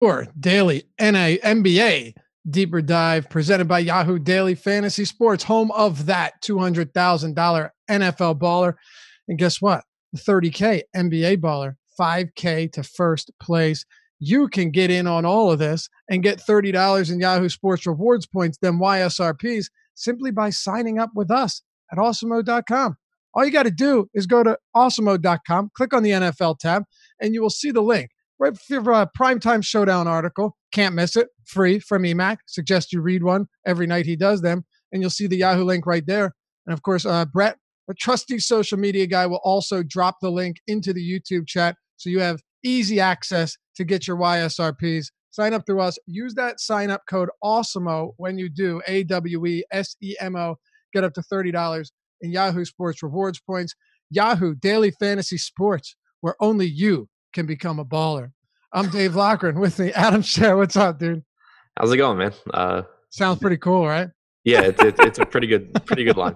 Your daily NBA deeper dive presented by Yahoo Daily Fantasy Sports, home of that $200,000 NFL baller. And guess what? The 30K NBA baller, 5K to first place. You can get in on all of this and get $30 in Yahoo Sports rewards points, then YSRPs, simply by signing up with us at awesomemode.com. All you got to do is go to awesomemode.com, click on the NFL tab, and you will see the link right for your primetime showdown article. Can't miss it. Free from EMAC. Suggest you read one every night he does them. And you'll see the Yahoo link right there. And of course, Brett, a trusty social media guy, will also drop the link into the YouTube chat. So you have easy access to get your YSRPs. Sign up through us. Use that sign up code AWESEMO when you do. AWESEMO. Get up to $30 in Yahoo Sports rewards points. Yahoo Daily Fantasy Sports, where only you can become a baller. I'm Dave Lochran. With me, Adam Scher. What's up, dude? How's it going, man? Sounds pretty cool, right? Yeah, it's a pretty good line.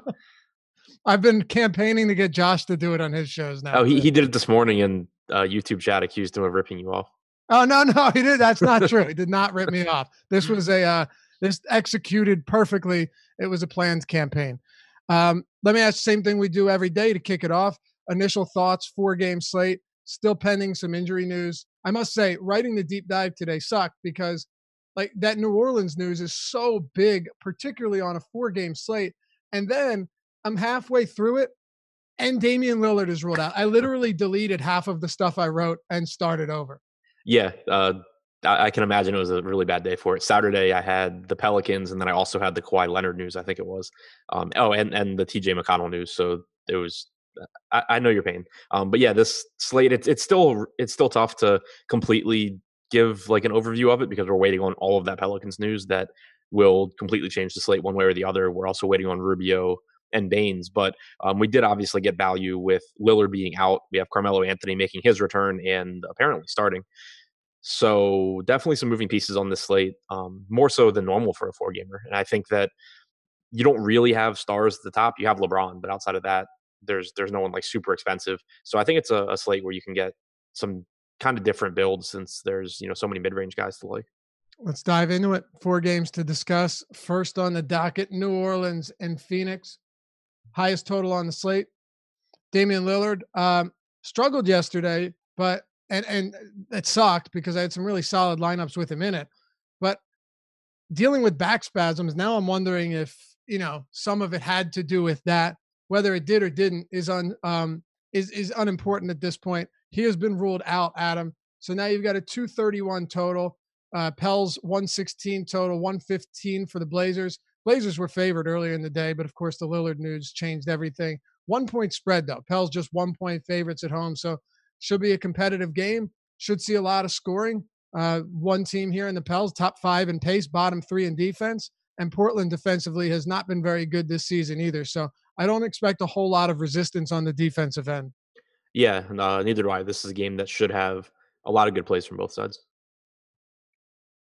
I've been campaigning to get Josh to do it on his shows now. Oh, he did it this morning, and YouTube chat accused him of ripping you off. Oh, no, he did. That's not true. He did not rip me off. This was this executed perfectly. It was a planned campaign. Let me ask the same thing we do every day to kick it off. Initial thoughts, 4-game slate. Still pending some injury news. I must say, writing the deep dive today sucked because like that New Orleans news is so big, particularly on a 4-game slate. And then I'm halfway through it and Damian Lillard is ruled out. I literally deleted half of the stuff I wrote and started over. Yeah, I can imagine it was a really bad day for it. Saturday, I had the Pelicans, and then I also had the Kawhi Leonard news, I think it was. And the TJ McConnell news. So it was I know your pain. But yeah, this slate, it's still tough to completely give like an overview of it because we're waiting on all of that Pelicans news that will completely change the slate one way or the other. We're also waiting on Rubio and Baines, but we did obviously get value with Lillard being out. We have Carmelo Anthony making his return and apparently starting. So definitely some moving pieces on this slate, more so than normal for a 4-gamer. And I think that you don't really have stars at the top. You have LeBron, but outside of that, there's no one like super expensive. So I think it's a slate where you can get some kind of different builds since there's so many mid-range guys to like. Let's dive into it. 4 games to discuss. First on the docket, New Orleans and Phoenix. Highest total on the slate. Damian Lillard struggled yesterday, but and it sucked because I had some really solid lineups with him in it. But dealing with back spasms, now I'm wondering if some of it had to do with that. Whether it did or didn't is unimportant at this point. He has been ruled out, Adam. So now you've got a 231 total. Pels 116 total, 115 for the Blazers. Blazers were favored earlier in the day, but of course the Lillard news changed everything. 1-point spread though. Pels just 1-point favorites at home, so should be a competitive game. Should see a lot of scoring. One team here in the Pels, top 5 in pace, bottom 3 in defense, and Portland defensively has not been very good this season either. So I don't expect a whole lot of resistance on the defensive end. Yeah, neither do I. This is a game that should have a lot of good plays from both sides.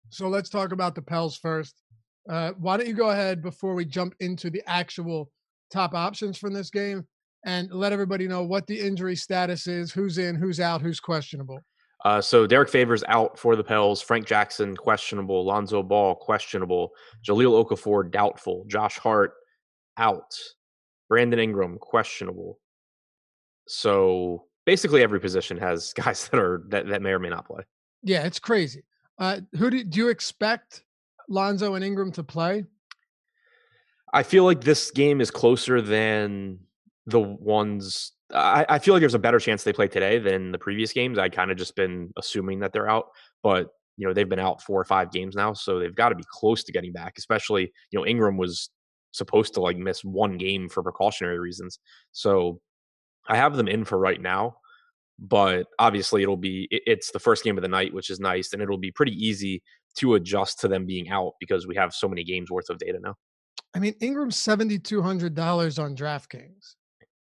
So let's talk about the Pels first. Why don't you go ahead before we jump into the actual top options from this game and let everybody know what the injury status is, who's in, who's out, who's questionable. So Derek Favors out for the Pels. Frank Jackson, questionable. Lonzo Ball, questionable. Jahlil Okafor, doubtful. Josh Hart, out. Brandon Ingram, questionable. So basically every position has guys that may or may not play. Yeah, it's crazy. Who do you expect Lonzo and Ingram to play? I feel like this game is closer than the ones. I feel like there's a better chance they play today than the previous games. I kind of just been assuming that they're out, but they've been out 4 or 5 games now, so they've got to be close to getting back. Especially Ingram was supposed to like miss 1 game for precautionary reasons, so I have them in for right now. But obviously it's the first game of the night, which is nice, and it'll be pretty easy to adjust to them being out because we have so many games worth of data now. I mean, Ingram's $7,200 on DraftKings.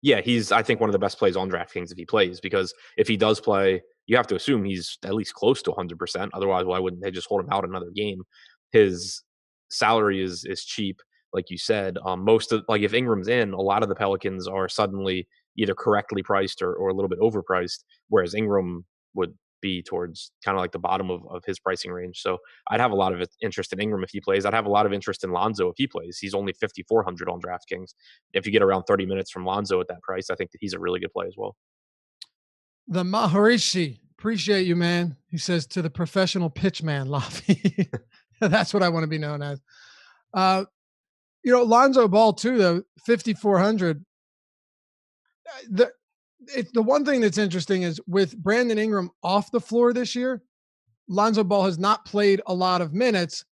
Yeah, he's, I think, one of the best plays on DraftKings if he plays, because if he does play, you have to assume he's at least close to 100%. Otherwise, why wouldn't they just hold him out another game? His salary is cheap, like you said. If Ingram's in, a lot of the Pelicans are suddenly either correctly priced or a little bit overpriced, whereas Ingram would be towards kind of like the bottom of his pricing range. So I'd have a lot of interest in Ingram if he plays. I'd have a lot of interest in Lonzo if he plays. He's only 5,400 on DraftKings. If you get around 30 minutes from Lonzo at that price, I think that he's a really good play as well. The Maharishi, appreciate you, man. He says to the professional pitch man, Laffy. That's what I want to be known as. Lonzo Ball too, though, 5,400. The one thing that's interesting is with Brandon Ingram off the floor this year, Lonzo Ball has not played a lot of minutes,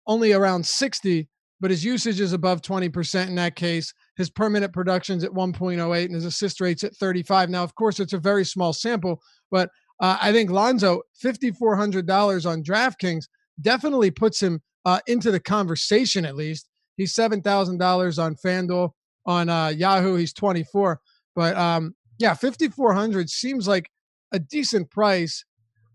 only around 60, but his usage is above 20% in that case. His per minute production's at 1.08 and his assist rate's at 35. Now, of course, it's a very small sample, but I think Lonzo, $5,400 on DraftKings definitely puts him into the conversation at least. He's $7,000 on FanDuel. On Yahoo, he's 24. But 5,400 seems like a decent price.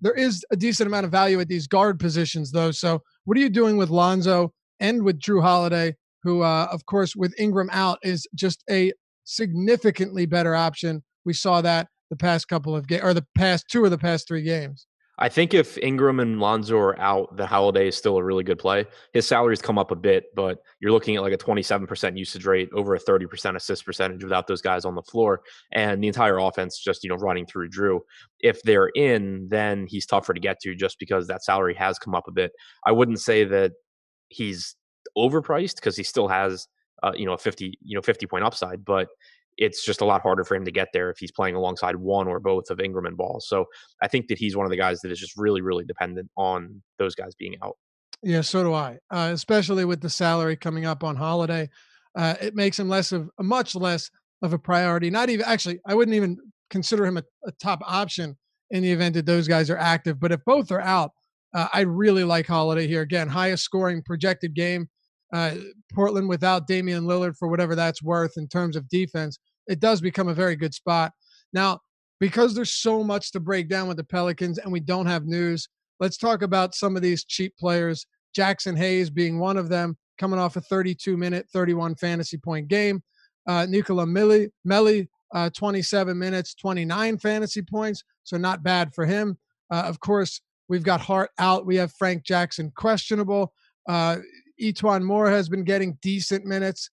There is a decent amount of value at these guard positions, though. So what are you doing with Lonzo and with Drew Holiday, who, of course, with Ingram out, is just a significantly better option? We saw that the past couple of games, or the past two of the past three games. I think if Ingram and Lonzo are out, the Holiday is still a really good play. His salary's come up a bit, but you're looking at like a 27% usage rate, over a 30% assist percentage without those guys on the floor, and the entire offense just running through Drew. If they're in, then he's tougher to get to just because that salary has come up a bit. I wouldn't say that he's overpriced because he still has a 50 point upside, but it's just a lot harder for him to get there if he's playing alongside one or both of Ingram and Ball. So I think that he's one of the guys that is just really, really dependent on those guys being out. Yeah, so do I. Especially with the salary coming up on Holiday, it makes him much less of a priority. Not even actually, I wouldn't even consider him a top option in the event that those guys are active. But if both are out, I really like Holiday here. Again, highest scoring projected game. Portland without Damian Lillard, for whatever that's worth in terms of defense, it does become a very good spot. Now, because there's so much to break down with the Pelicans and we don't have news, let's talk about some of these cheap players. Jackson Hayes being one of them, coming off a 32-minute, 31 fantasy point game. Nikola Melli, 27 minutes, 29 fantasy points, so not bad for him. Of course, we've got Hart out. We have Frank Jackson questionable. Etuan Moore has been getting decent minutes.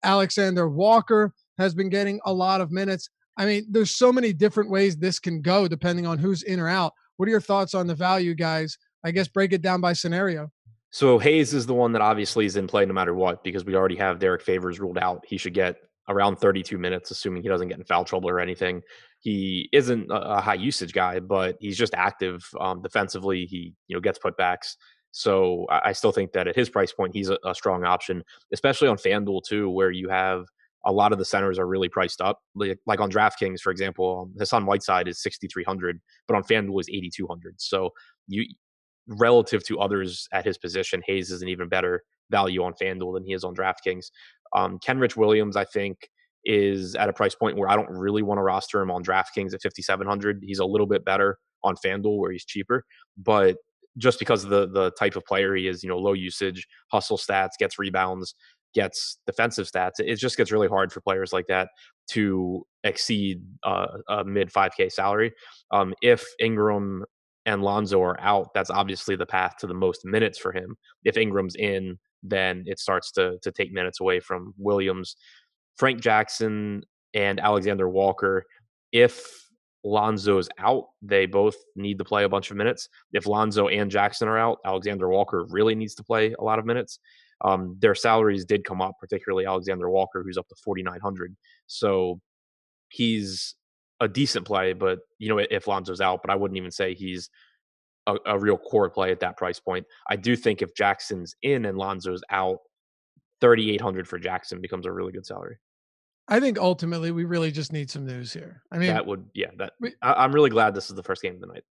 Alexander Walker has been getting a lot of minutes. I mean, there's so many different ways this can go depending on who's in or out. What are your thoughts on the value, guys? I guess break it down by scenario. So Hayes is the one that obviously is in play no matter what, because we already have Derek Favors ruled out. He should get around 32 minutes, assuming he doesn't get in foul trouble or anything. He isn't a high usage guy, but he's just active defensively. He gets putbacks. So I still think that at his price point, he's a strong option, especially on FanDuel too, where you have a lot of the centers are really priced up. Like on DraftKings, for example, Hassan Whiteside is 6,300, but on FanDuel is 8,200. So relative to others at his position, Hayes is an even better value on FanDuel than he is on DraftKings. Kenrich Williams, I think, is at a price point where I don't really want to roster him on DraftKings at 5,700. He's a little bit better on FanDuel where he's cheaper, but just because of the type of player he is, low usage, hustle stats, gets rebounds, gets defensive stats, it just gets really hard for players like that to exceed a mid 5K salary. If Ingram and Lonzo are out, that's obviously the path to the most minutes for him. If Ingram's in, then it starts to take minutes away from Williams. Frank Jackson and Alexander Walker, if Lonzo's out, they both need to play a bunch of minutes. If Lonzo and Jackson are out, Alexander Walker really needs to play a lot of minutes. Their salaries did come up, particularly Alexander Walker, who's up to 4,900. So he's a decent play, but if Lonzo's out, but I wouldn't even say he's a real core play at that price point. I do think if Jackson's in and Lonzo's out, 3,800 for Jackson becomes a really good salary. I think ultimately we really just need some news here. I mean, I'm really glad this is the first game of the night.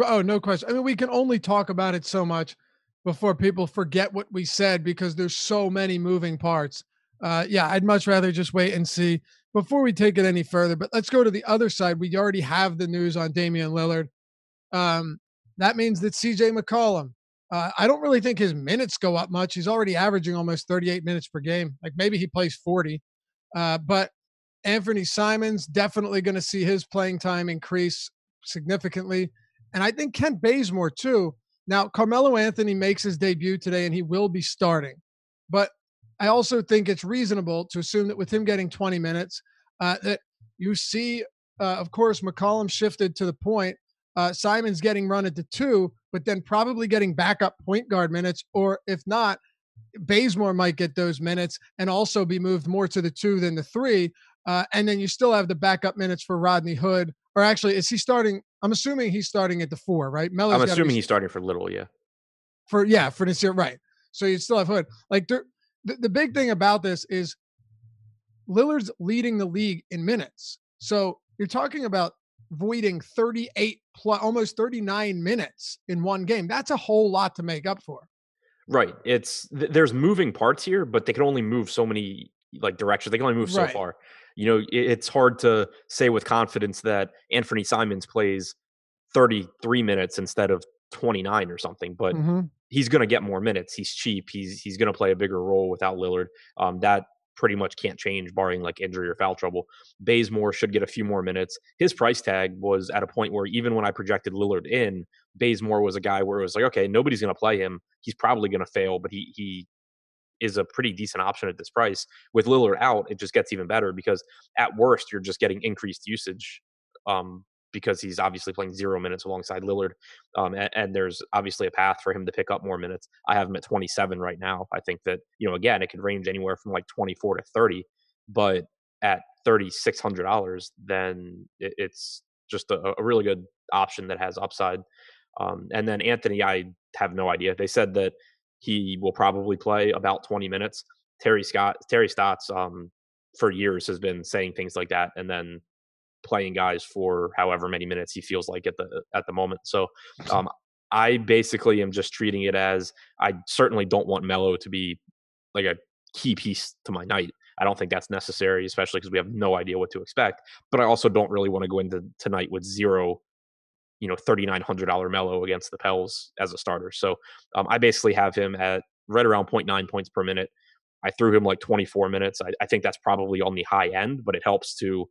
Oh, no question. I mean, we can only talk about it so much before people forget what we said because there's so many moving parts. I'd much rather just wait and see before we take it any further. But let's go to the other side. We already have the news on Damian Lillard. That means that CJ McCollum, I don't really think his minutes go up much. He's already averaging almost 38 minutes per game. Like maybe he plays 40. But Anthony Simons definitely going to see his playing time increase significantly. And I think Kent Bazemore too. Now, Carmelo Anthony makes his debut today and he will be starting. But I also think it's reasonable to assume that with him getting 20 minutes, that you see, of course, McCollum shifted to the point. Simon's getting run at the two, but then probably getting backup point guard minutes. Or if not, Bazemore might get those minutes and also be moved more to the two than the three. And then you still have the backup minutes for Rodney Hood. Or actually, is he starting? I'm assuming he's starting at the four, right? I'm Melo's got to be assuming he's starting for Little, yeah. for this year, right? So you still have Hood. Like the big thing about this is Lillard's leading the league in minutes. So you're talking about voiding 38 plus almost 39 minutes in one game. That's a whole lot to make up for. Right. There's moving parts here, but they can only move so many like directions. They can only move so Right. far. It's hard to say with confidence that Anthony Simons plays 33 minutes instead of 29 or something, but he's going to get more minutes. He's cheap. He's going to play a bigger role without Lillard. That pretty much can't change barring like injury or foul trouble. Bazemore should get a few more minutes. His price tag was at a point where even when I projected Lillard in, Bazemore was a guy where it was like, okay, nobody's going to play him. He's probably going to fail, but he is a pretty decent option at this price. With Lillard out, it just gets even better because at worst, you're just getting increased usage because he's obviously playing 0 minutes alongside Lillard. And there's obviously a path for him to pick up more minutes. I have him at 27 right now. I think that, again, it could range anywhere from like 24 to 30, but at $3,600, then it's just a really good option that has upside. And then Anthony, I have no idea. They said that he will probably play about 20 minutes. Terry Stotts, for years has been saying things like that, and then playing guys for however many minutes he feels like at the moment. So I basically am just treating it as I certainly don't want Melo to be like a key piece to my night. I don't think that's necessary, especially because we have no idea what to expect. But I also don't really want to go into tonight with zero $3,900 Melo against the Pels as a starter. So I basically have him at right around 0.9 points per minute. I threw him like 24 minutes. I think that's probably on the high end, but it helps to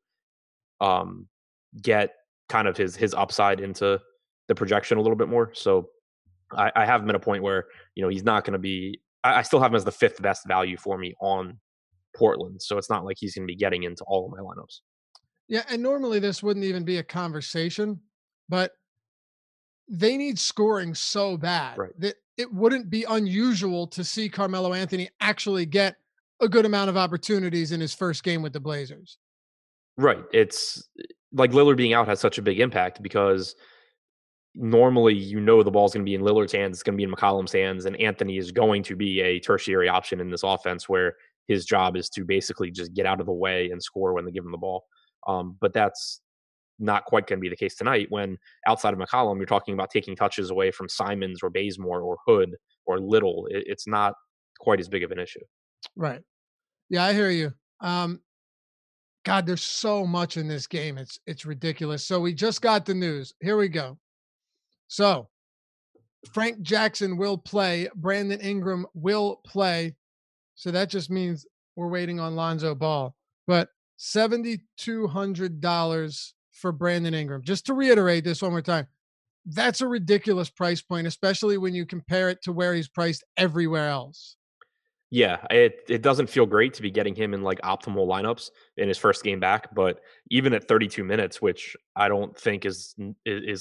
get kind of his upside into the projection a little bit more. So I have him at a point where, he's not going to be, I still have him as the fifth best value for me on Portland. So it's not like he's going to be getting into all of my lineups. Yeah. And normally this wouldn't even be a conversation, but they need scoring so bad that it wouldn't be unusual to see Carmelo Anthony actually get a good amount of opportunities in his first game with the Blazers. Right. It's like Lillard being out has such a big impact because normally the ball's going to be in Lillard's hands, it's going to be in McCollum's hands, and Anthony is going to be a tertiary option in this offense where his job is to basically just get out of the way and score when they give him the ball. But that's not quite going to be the case tonight when outside of McCollum, you're talking about taking touches away from Simons or Bazemore or Hood or Little. It's not quite as big of an issue. Right. Yeah, I hear you. God, there's so much in this game. It's ridiculous. So we just got the news. Here we go. So Frank Jackson will play. Brandon Ingram will play. So that just means we're waiting on Lonzo Ball. But $7,200 for Brandon Ingram. Just to reiterate this one more time, that's a ridiculous price point, especially when you compare it to where he's priced everywhere else. Yeah, it doesn't feel great to be getting him in like optimal lineups in his first game back, but even at 32 minutes, which I don't think is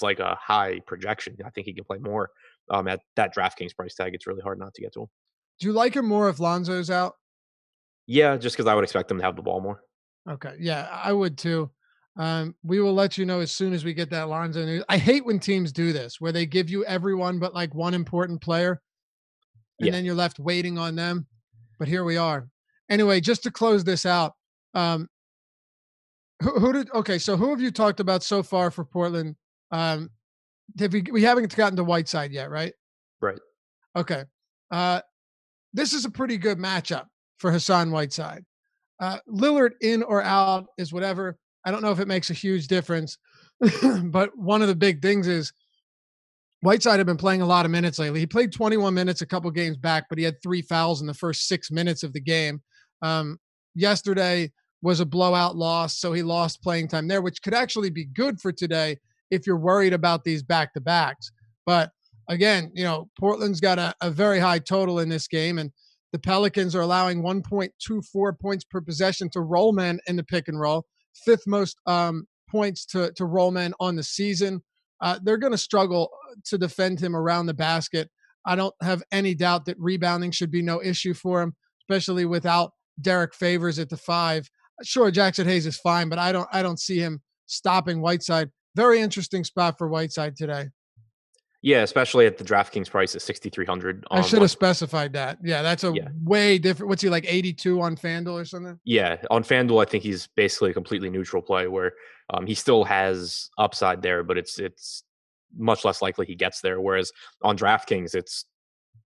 like a high projection, I think he can play more. At that DraftKings price tag, it's really hard not to get to him. Do you like him more if Lonzo's out? Yeah, just because I would expect him to have the ball more. Okay, yeah, I would too. We will let you know as soon as we get that Lonzo news. I hate when teams do this, where they give you everyone but like one important player, and then you're left waiting on them. But here we are. Anyway, just to close this out, so who have you talked about so far for Portland? We haven't gotten to Whiteside yet, right? Right. Okay. This is a pretty good matchup for Hassan Whiteside. Lillard in or out is whatever. I don't know if it makes a huge difference, but one of the big things is Whiteside had been playing a lot of minutes lately. He played 21 minutes a couple games back, but he had 3 fouls in the first 6 minutes of the game. Yesterday was a blowout loss, so he lost playing time there, which could actually be good for today if you're worried about these back-to-backs. But again, Portland's got a very high total in this game, and the Pelicans are allowing 1.24 points per possession to roll men in the pick and roll, fifth most points to roll men on the season. They're going to struggle to defend him around the basket. I don't have any doubt that rebounding should be no issue for him, especially without Derek Favors at the 5. Sure, Jackson Hayes is fine, but I don't see him stopping Whiteside. Very interesting spot for Whiteside today. Yeah, especially at the DraftKings price at 6,300. I should have specified that. Yeah, that's way different. What's he like, 82 on FanDuel or something? Yeah, on FanDuel, I think he's basically a completely neutral play where he still has upside there, but it's much less likely he gets there. Whereas on DraftKings, it's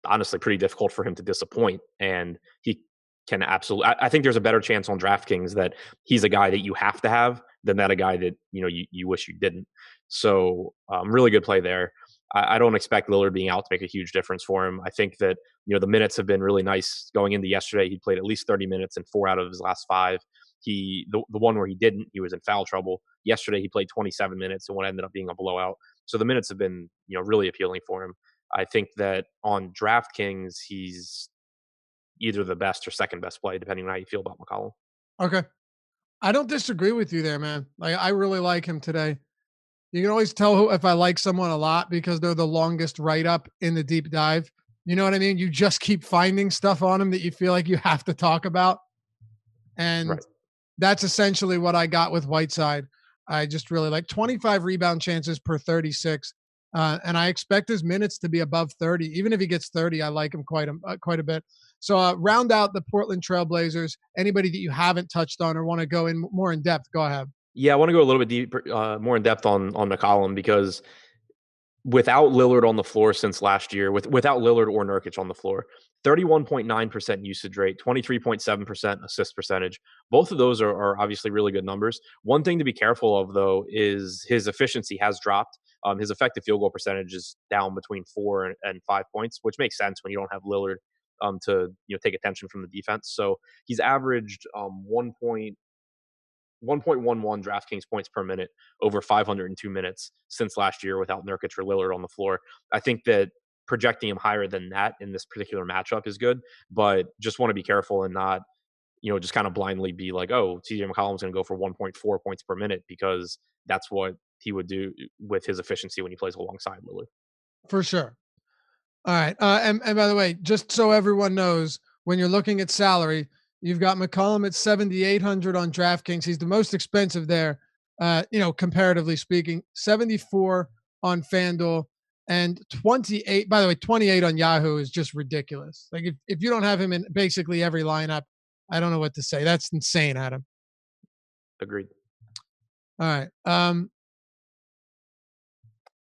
honestly pretty difficult for him to disappoint, and he can absolutely. I think there's a better chance on DraftKings that he's a guy that you have to have than that a guy that you wish you didn't. So really good play there. I don't expect Lillard being out to make a huge difference for him. I think that the minutes have been really nice going into yesterday. He played at least 30 minutes in 4 out of his last 5. The one where he didn't, he was in foul trouble. Yesterday he played 27 minutes in what ended up being a blowout. So the minutes have been really appealing for him. I think that on DraftKings he's either the best or second best play, depending on how you feel about McCollum. Okay, I don't disagree with you there, man. Like, I really like him today. You can always tell if I like someone a lot because they're the longest write-up in the deep dive. You know what I mean? You just keep finding stuff on them that you feel like you have to talk about. And That's essentially what I got with Whiteside. I just really like 25 rebound chances per 36. And I expect his minutes to be above 30. Even if he gets 30, I like him quite a bit. So round out the Portland Trailblazers. Anybody that you haven't touched on or want to go in more in depth, go ahead. Yeah, I want to go a little bit deeper, more in depth on McCollum, because without Lillard on the floor since last year, without Lillard or Nurkic on the floor, 31.9% usage rate, 23.7% assist percentage. Both of those are obviously really good numbers. One thing to be careful of, though, is his efficiency has dropped. His effective field goal percentage is down between 4 and 5 points, which makes sense when you don't have Lillard to take attention from the defense. So he's averaged 1.11 DraftKings points per minute over 502 minutes since last year without Nurkic or Lillard on the floor. I think that projecting him higher than that in this particular matchup is good, but just want to be careful and not, just kind of blindly be like, oh, TJ McCollum's going to go for 1.4 points per minute, because that's what he would do with his efficiency when he plays alongside Lillard. For sure. All right. And by the way, just so everyone knows, when you're looking at salary, you've got McCollum at 7,800 on DraftKings. He's the most expensive there, comparatively speaking. 74 on FanDuel and 28. By the way, 28 on Yahoo is just ridiculous. Like, if you don't have him in basically every lineup, I don't know what to say. That's insane, Adam. Agreed. All right.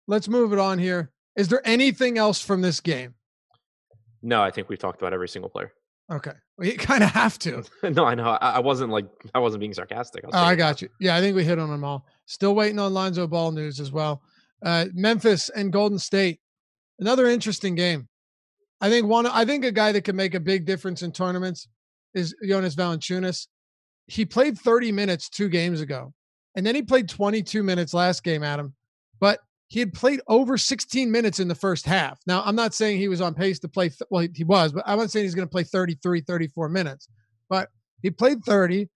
Let's move it on here. Is there anything else from this game? No, I think we've talked about every single player. Okay. Well, you kind of have to. No, I know. I wasn't being sarcastic. I got you. Yeah, I think we hit on them all. Still waiting on Lonzo Ball news as well. Memphis and Golden State. Another interesting game. I think a guy that could make a big difference in tournaments is Jonas Valanciunas. He played 30 minutes 2 games ago, and then he played 22 minutes last game, Adam. But he had played over 16 minutes in the first half. Now, I'm not saying he was on pace to play. Well, he was, but I'm not saying he's going to play 33, 34 minutes. But he played 30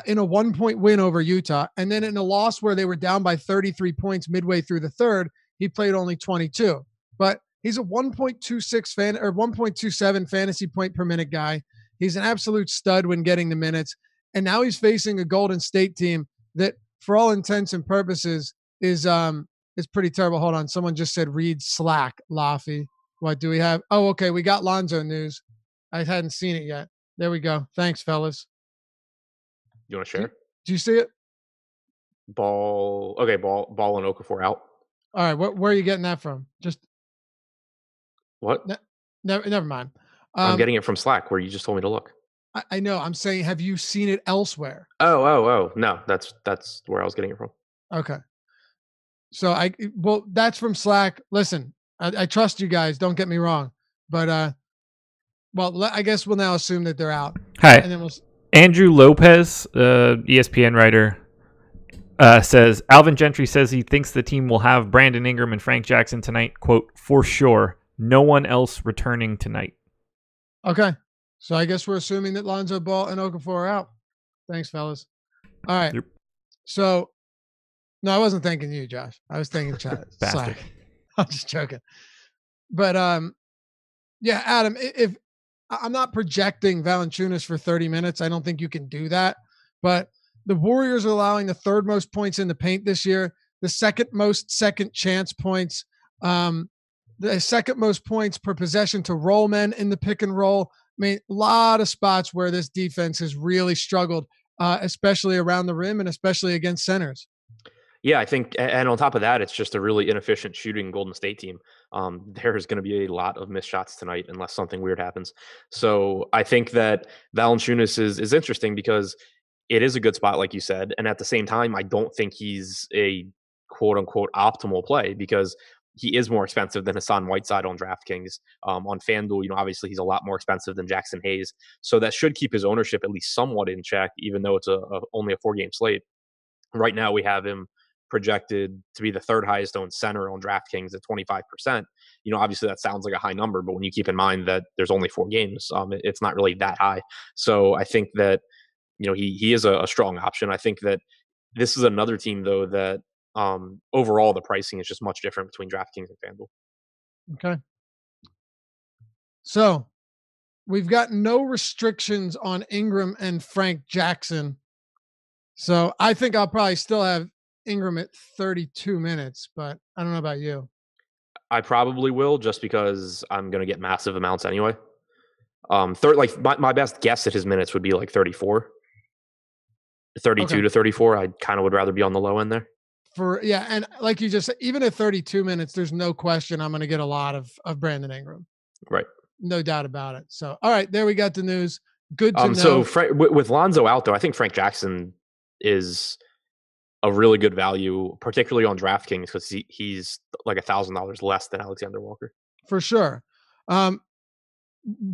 in a 1-point win over Utah. And then in a loss where they were down by 33 points midway through the third, he played only 22. But he's a 1.26 or 1.27 fantasy point per minute guy. He's an absolute stud when getting the minutes. And now he's facing a Golden State team that, for all intents and purposes, is pretty terrible. Hold on. Someone just said read Slack, Laffy. What do we have? Oh, okay. We got Lonzo news. I hadn't seen it yet. There we go. Thanks, fellas. You want to share? Do you see it? Ball and Okafor out. All right. Where are you getting that from? Just what? Never mind. I'm getting it from Slack, where you just told me to look. I know. I'm saying, have you seen it elsewhere? Oh. No, that's where I was getting it from. Okay. So that's from Slack. Listen, I trust you guys. Don't get me wrong, but I guess we'll now assume that they're out. Hi, and then Andrew Lopez, ESPN writer, says Alvin Gentry says he thinks the team will have Brandon Ingram and Frank Jackson tonight. Quote, for sure. No one else returning tonight. Okay. So I guess we're assuming that Lonzo Ball and Okafor are out. Thanks, fellas. All right. Yep. So, no, I wasn't thanking you, Josh. I was thanking Chad. Bastard. I'm just joking. But yeah, Adam, if I'm not projecting Valanciunas for 30 minutes, I don't think you can do that. But the Warriors are allowing the third most points in the paint this year, the second most second chance points, the second most points per possession to roll men in the pick and roll. I mean, a lot of spots where this defense has really struggled, especially around the rim and especially against centers. Yeah, I think, and on top of that, it's just a really inefficient shooting Golden State team. There's going to be a lot of missed shots tonight unless something weird happens. So I think that Valanciunas is interesting because it is a good spot, like you said, and at the same time, I don't think he's a quote unquote optimal play because he is more expensive than Hassan Whiteside on DraftKings. On FanDuel, obviously he's a lot more expensive than Jackson Hayes, so that should keep his ownership at least somewhat in check, even though it's only a 4-game slate. Right now, we have him projected to be the third highest owned center on DraftKings at 25%. Obviously that sounds like a high number, but when you keep in mind that there's only 4 games, it's not really that high. So I think that, he is a strong option. I think that this is another team though that overall the pricing is just much different between DraftKings and FanDuel. Okay. So we've got no restrictions on Ingram and Frank Jackson. So I think I'll probably still have Ingram at 32 minutes, but I don't know about you. I probably will just because I'm going to get massive amounts anyway. My best guess at his minutes would be like 34, 32 to 34. I kind of would rather be on the low end there. And like you just said, even at 32 minutes, there's no question I'm going to get a lot of Brandon Ingram. Right. No doubt about it. So, all right, there we got the news. Good to know. So with Lonzo out, though, I think Frank Jackson is a really good value, particularly on DraftKings, because he's like $1,000 less than Alexander Walker. For sure.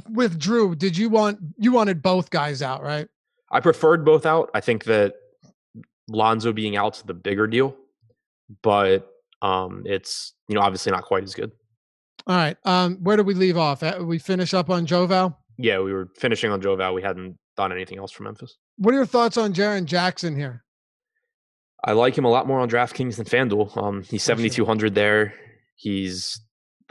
With Drew, you wanted both guys out, right? I preferred both out. I think that Lonzo being out's the bigger deal, but it's obviously not quite as good. All right. Where did we leave off? We finish up on Joval? Yeah, we were finishing on Joval. We hadn't done anything else for Memphis. What are your thoughts on Jaren Jackson here? I like him a lot more on DraftKings than FanDuel. He's 7,200 there. He's,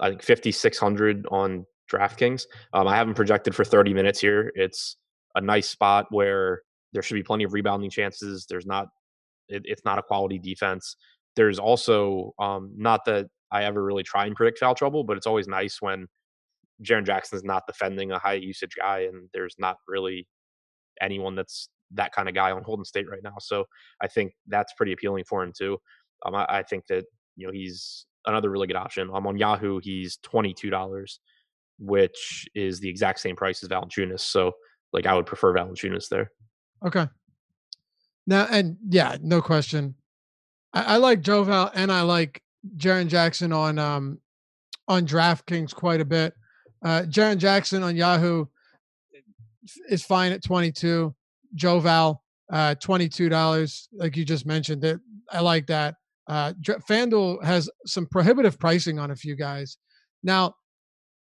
I think, 5,600 on DraftKings. I have him projected for 30 minutes here. It's a nice spot where there should be plenty of rebounding chances. It's not a quality defense. There's also, not that I ever really try and predict foul trouble, but it's always nice when Jaren Jackson is not defending a high usage guy and there's not really anyone that's that kind of guy on Golden State right now. So I think that's pretty appealing for him too. I think that, he's another really good option. On Yahoo, he's $22, which is the exact same price as Valanciunas. So I would prefer Valanciunas there. Okay. Now, and yeah, no question. I like Joval and I like Jaren Jackson on DraftKings quite a bit. Jaren Jackson on Yahoo is fine at 22. Joval, $22, like you just mentioned. I like that. FanDuel has some prohibitive pricing on a few guys. Now,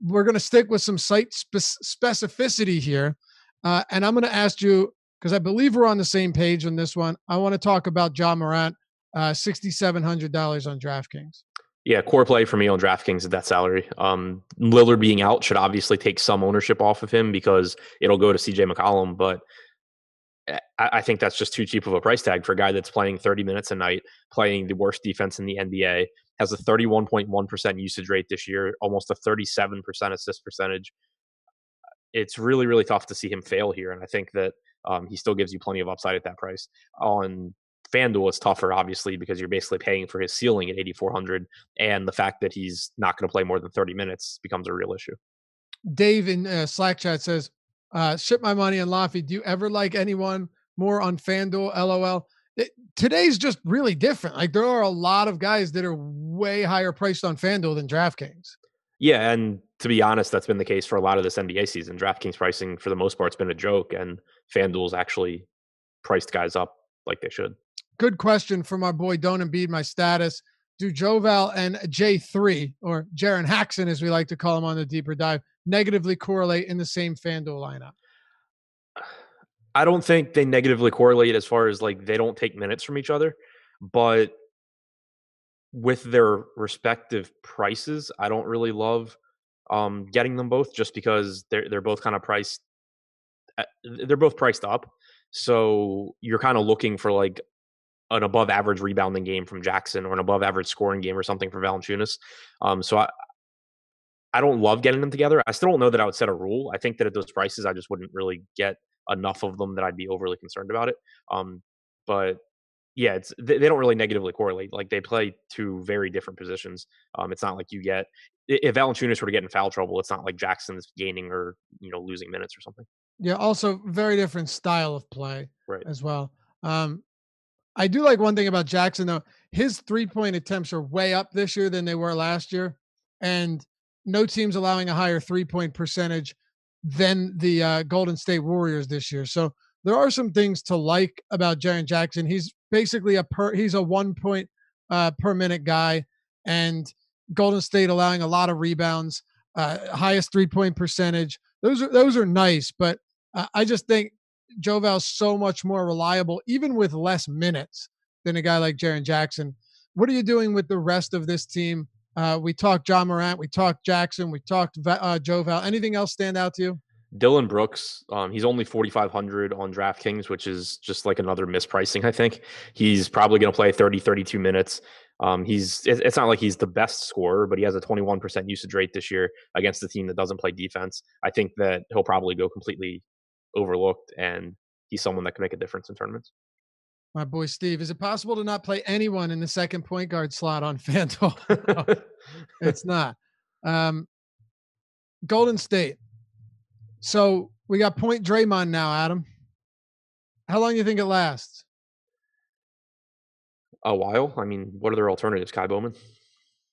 we're going to stick with some site specificity here. And I'm going to ask you, because I believe we're on the same page on this one. I want to talk about Ja Morant, $6,700 on DraftKings. Yeah, core play for me on DraftKings at that salary. Lillard being out should obviously take some ownership off of him because it'll go to CJ McCollum, but I think that's just too cheap of a price tag for a guy that's playing 30 minutes a night, playing the worst defense in the NBA, has a 31.1% usage rate this year, almost a 37% assist percentage. It's really, really tough to see him fail here, and I think that he still gives you plenty of upside at that price. On FanDuel, it's tougher, obviously, because you're basically paying for his ceiling at 8,400, and the fact that he's not going to play more than 30 minutes becomes a real issue. Dave in Slack chat says, ship my money on Laffy. Do you ever like anyone more on FanDuel? LOL. Today's just really different. Like there are a lot of guys that are way higher priced on FanDuel than DraftKings. Yeah, and to be honest, that's been the case for a lot of this NBA season. DraftKings pricing, for the most part, has been a joke, and FanDuel's actually priced guys up like they should. Good question from our boy Don't Embiid My Status. Do Joval and J3, or Jaren Jackson, as we like to call him on the deeper dive, negatively correlate in the same FanDuel lineup? I don't think they negatively correlate as far as like they don't take minutes from each other, but with their respective prices, I don't really love getting them both just because they're both kind of priced. They're both priced up, so you're kind of looking for like an above average rebounding game from Jackson or an above average scoring game or something for Valanciunas. So I don't love getting them together. I still don't know that I would set a rule. I think that at those prices, I just wouldn't really get enough of them that I'd be overly concerned about it. But yeah, they don't really negatively correlate. Like they play two very different positions. It's not like you get if Valanciunas were to get in foul trouble, it's not like Jackson's gaining or losing minutes or something. Yeah, also very different style of play Right. as well. I do like one thing about Jackson, though. His 3-point attempts are way up this year than they were last year. And no team's allowing a higher 3-point percentage than the Golden State Warriors this year. So there are some things to like about Jaren Jackson. He's basically he's a 1 point per minute guy, and Golden State allowing a lot of rebounds, highest 3-point percentage. Those are nice, but I just think Joval's so much more reliable, even with less minutes, than a guy like Jaren Jackson. What are you doing with the rest of this team? We talked John Morant, we talked Jackson, we talked Joval. Anything else stand out to you? Dylan Brooks, he's only 4,500 on DraftKings, which is just like another mispricing, I think. He's probably going to play 30, 32 minutes. It's not like he's the best scorer, but he has a 21% usage rate this year against a team that doesn't play defense. I think that he'll probably go completely overlooked, and he's someone that can make a difference in tournaments. My boy Steve, is it possible to not play anyone in the second point guard slot on FanDuel? No, it's not. Golden State. So we got point Draymond now, Adam. How long do you think it lasts? A while. I mean, what are their alternatives? Kai Bowman?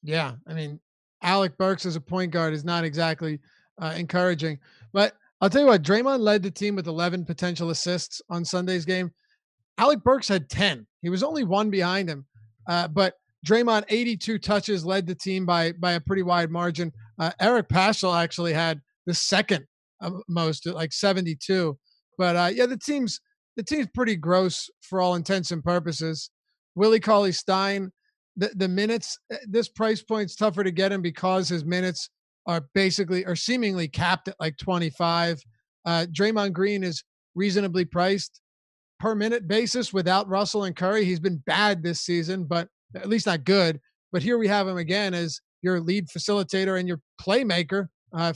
Yeah, I mean, Alec Burks as a point guard is not exactly encouraging. But I'll tell you what, Draymond led the team with 11 potential assists on Sunday's game. Alec Burks had 10. He was only one behind him. But Draymond, 82 touches, led the team by a pretty wide margin. Eric Paschal actually had the second most, like 72. But yeah, the team's pretty gross for all intents and purposes. Willie Cauley-Stein, the minutes, this price point's tougher to get him because his minutes are seemingly capped at like 25. Draymond Green is reasonably priced per minute basis without Russell and Curry. He's been bad this season, but at least not good. But here we have him again as your lead facilitator and your playmaker,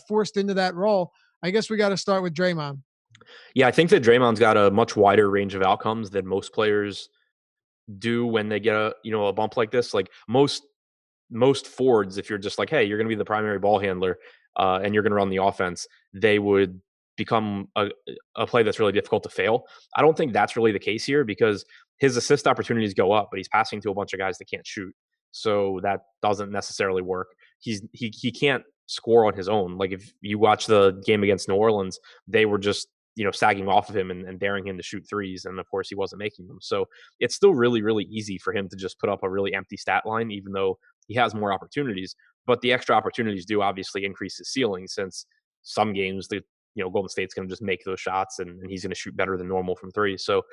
forced into that role. I guess we got to start with Draymond. Yeah, I think that Draymond's got a much wider range of outcomes than most players do when they get a bump like this. Like most forwards, if you're just like, hey, you're going to be the primary ball handler and you're going to run the offense, they would become a play that's really difficult to fail. I don't think that's really the case here because his assist opportunities go up, but he's passing to a bunch of guys that can't shoot. So that doesn't necessarily work. He can't score on his own. Like if you watch the game against New Orleans, they were just sagging off of him and daring him to shoot threes. And of course he wasn't making them. So it's still really, really easy for him to just put up a really empty stat line, even though he has more opportunities. But the extra opportunities do obviously increase his ceiling since some games Golden State's going to just make those shots and he's going to shoot better than normal from three. So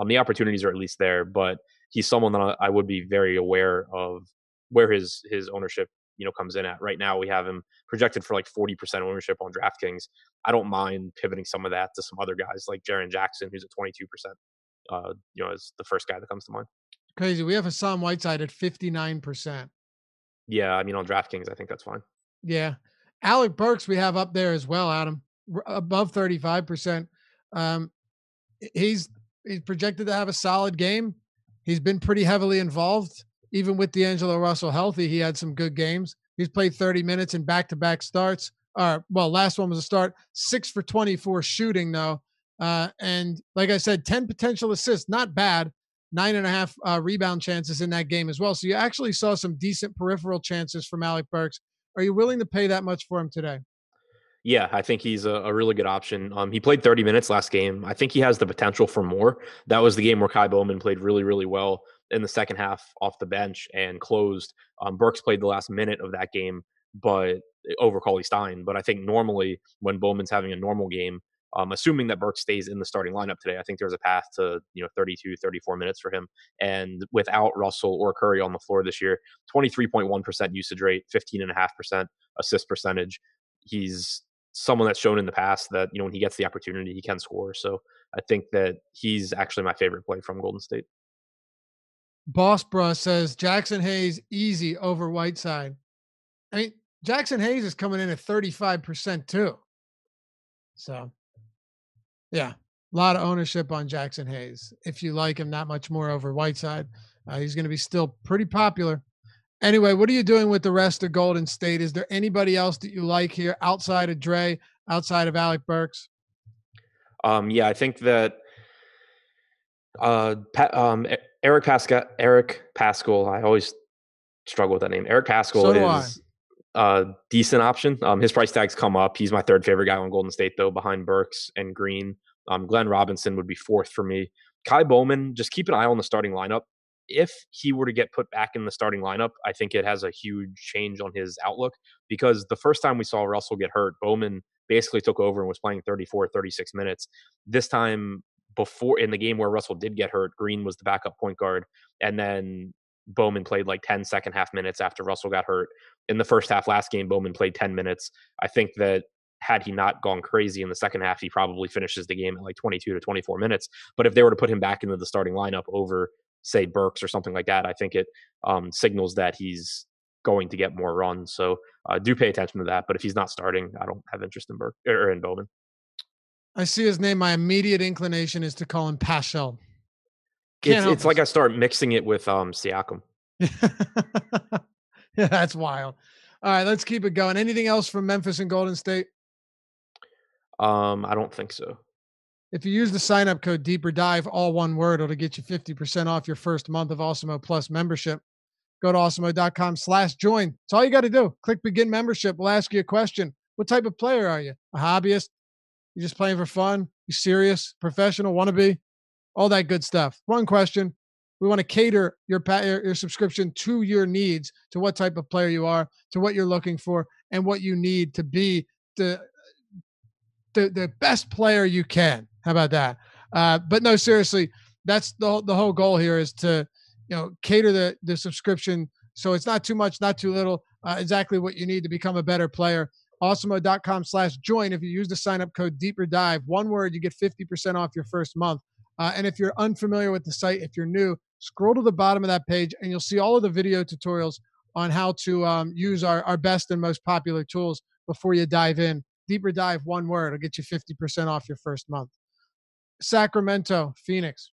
the opportunities are at least there, but he's someone that I would be very aware of where his ownership, comes in at. Right now we have him projected for like 40% ownership on DraftKings. I don't mind pivoting some of that to some other guys like Jaren Jackson, who's at 22%, as the first guy that comes to mind. Crazy. We have Hassan Whiteside at 59%. Yeah. I mean, on DraftKings, I think that's fine. Yeah. Alec Burks, we have up there as well, Adam, above 35%. He's projected to have a solid game. He's been pretty heavily involved. Even with D'Angelo Russell healthy, he had some good games. He's played 30 minutes in back-to-back starts. Last one was a start. 6 for 24 shooting, though. And like I said, 10 potential assists. Not bad. 9.5 rebound chances in that game as well. So you actually saw some decent peripheral chances from Alec Burks. Are you willing to pay that much for him today? Yeah, I think he's a really good option. He played 30 minutes last game. I think he has the potential for more. That was the game where Kai Bowman played really, really well in the second half off the bench and closed. Burks played the last minute of that game, but over Cauley Stein. But I think normally when Bowman's having a normal game, assuming that Burks stays in the starting lineup today, I think there's a path to 32, 34 minutes for him. And without Russell or Curry on the floor this year, 23.1% usage rate, 15.5% assist percentage. He's someone that's shown in the past that when he gets the opportunity, he can score. So I think that he's actually my favorite play from Golden State. Boss Bra says Jackson Hayes easy over Whiteside. I mean, Jackson Hayes is coming in at 35% too. So, yeah, a lot of ownership on Jackson Hayes. If you like him, not much more over Whiteside. He's going to be still pretty popular. Anyway, what are you doing with the rest of Golden State? Is there anybody else that you like here outside of Dre, outside of Alec Burks? Yeah, I think that Eric Paschall. I always struggle with that name. Eric Paschall is a decent option. His price tags come up. He's my third favorite guy on Golden State, though, behind Burks and Green. Glenn Robinson would be fourth for me. Kai Bowman, just keep an eye on the starting lineup. If he were to get put back in the starting lineup, I think it has a huge change on his outlook, because the first time we saw Russell get hurt, Bowman basically took over and was playing 34, 36 minutes. This time, before in the game where Russell did get hurt, Green was the backup point guard, and then Bowman played like 10 second half minutes after Russell got hurt. In the first half last game, Bowman played 10 minutes. I think that had he not gone crazy in the second half, he probably finishes the game at like 22 to 24 minutes. But if they were to put him back into the starting lineup over, say, Burks or something like that, I think it signals that he's going to get more runs. So do pay attention to that. But if he's not starting, I don't have interest in Burke or in Bowman. I see his name. My immediate inclination is to call him Paschall. It's like I start mixing it with Siakam. Yeah, that's wild. All right, let's keep it going. Anything else from Memphis and Golden State? I don't think so. If you use the sign-up code Deeper Dive, all one word, it'll get you 50% off your first month of Awesemo Plus membership. Go to awesemo.com/join. That's all you got to do. Click begin membership. We'll ask you a question. What type of player are you? A hobbyist? You just playing for fun? You serious? Professional? Wannabe? All that good stuff. One question. We want to cater your subscription to your needs, to what type of player you are, to what you're looking for, and what you need to be the best player you can. How about that? But no, seriously, that's the whole goal here, is to cater the subscription so it's not too much, not too little, exactly what you need to become a better player. Awesemo.com/join. If you use the sign-up code Deeper Dive, one word, you get 50% off your first month. And if you're unfamiliar with the site, if you're new, scroll to the bottom of that page and you'll see all of the video tutorials on how to use our best and most popular tools before you dive in. Deeper Dive, one word, will get you 50% off your first month. Sacramento, Phoenix.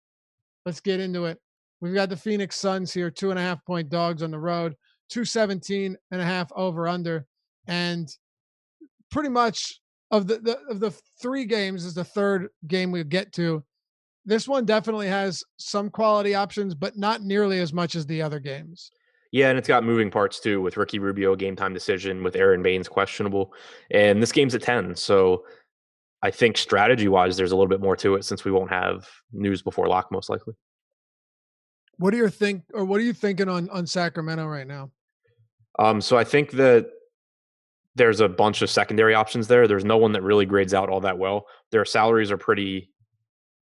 Let's get into it. We've got the Phoenix Suns here, 2.5-point dogs on the road, 217.5 over under. And pretty much of the three games is the third game we'll get to. This one definitely has some quality options, but not nearly as much as the other games. Yeah, and it's got moving parts too, with Ricky Rubio game time decision, with Aaron Baines questionable, and this game's at 10. So I think strategy-wise, there's a little bit more to it, since we won't have news before lock, most likely. What are you thinking on Sacramento right now? So I think that there's a bunch of secondary options there. There's no one that really grades out all that well. Their salaries are pretty